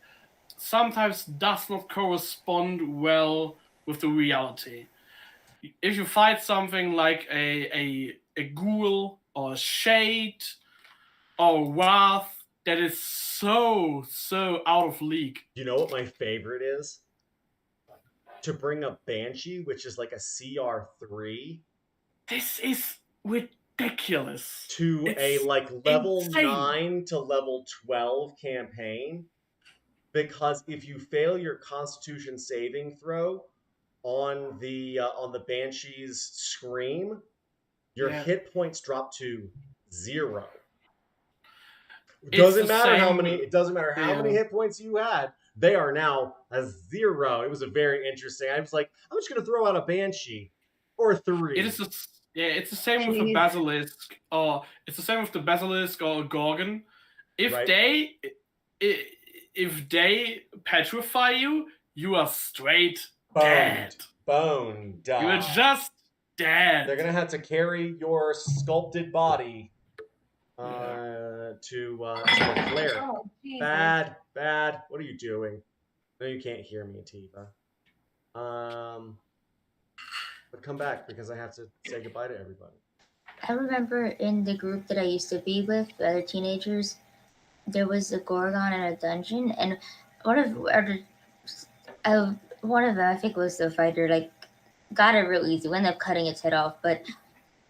sometimes does not correspond well with the reality. If you fight something like a ghoul or a shade or wrath that is so out of league. You know what my favorite is? To bring a Banshee, which is like a CR3. This is ridiculous. To a like level 9 to level 12 campaign. Because if you fail your Constitution saving throw on the Banshee's scream, your hit points drop to 0. It doesn't matter how many hit points you had. They are now a 0. It was a very interesting. I was like, I'm just gonna throw out a Banshee or 3. It's the same with the Basilisk, or it's the same with the Basilisk or Gorgon. If they petrify you, you are straight dead. Boned. You are just dead. They're gonna have to carry your sculpted body to the flare. Oh, Bad. What are you doing? No, you can't hear me, Tifa. But come back because I have to say goodbye to everybody. I remember in the group that I used to be with, the other teenagers, there was a Gorgon in a dungeon, and one of them, I think was the fighter, like got it real easy. We ended up cutting its head off, but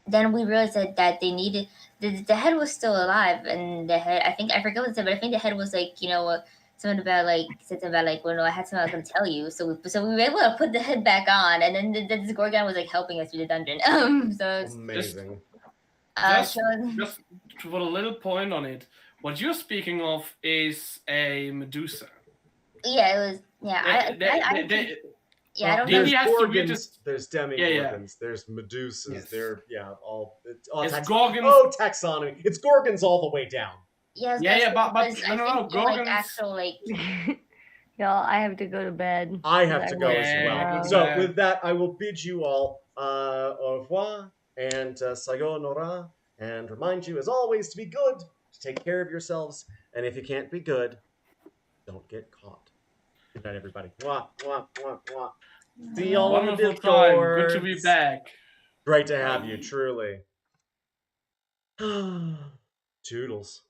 then we realized that they needed the head was still alive, and the head, I forget what it said, but I think the head was like, something about like well, no, I had something I was gonna tell you, so we were able to put the head back on, and then this Gorgon was like helping us through the dungeon. So it's amazing. Just to put a little point on it, what you're speaking of is a Medusa. Yeah, it was. Yeah, I don't know. There's Gorgons, there's Demigorgons, there's Medusas, yes. They're Gorgons. Taxonomy. It's Gorgons all the way down. Yes, but no, Gorgons. Like actual like. Y'all, I have to go to bed. I have to go as well. So Yeah. with that, I will bid you all au revoir and sayonara, and remind you, as always, to be good, to take care of yourselves, and if you can't be good, don't get caught. Good night, everybody. Mwah, mwah, mwah, mwah. See y'all on the Wonderful Discord. time. Good to be back. Great to have you, truly. Toodles.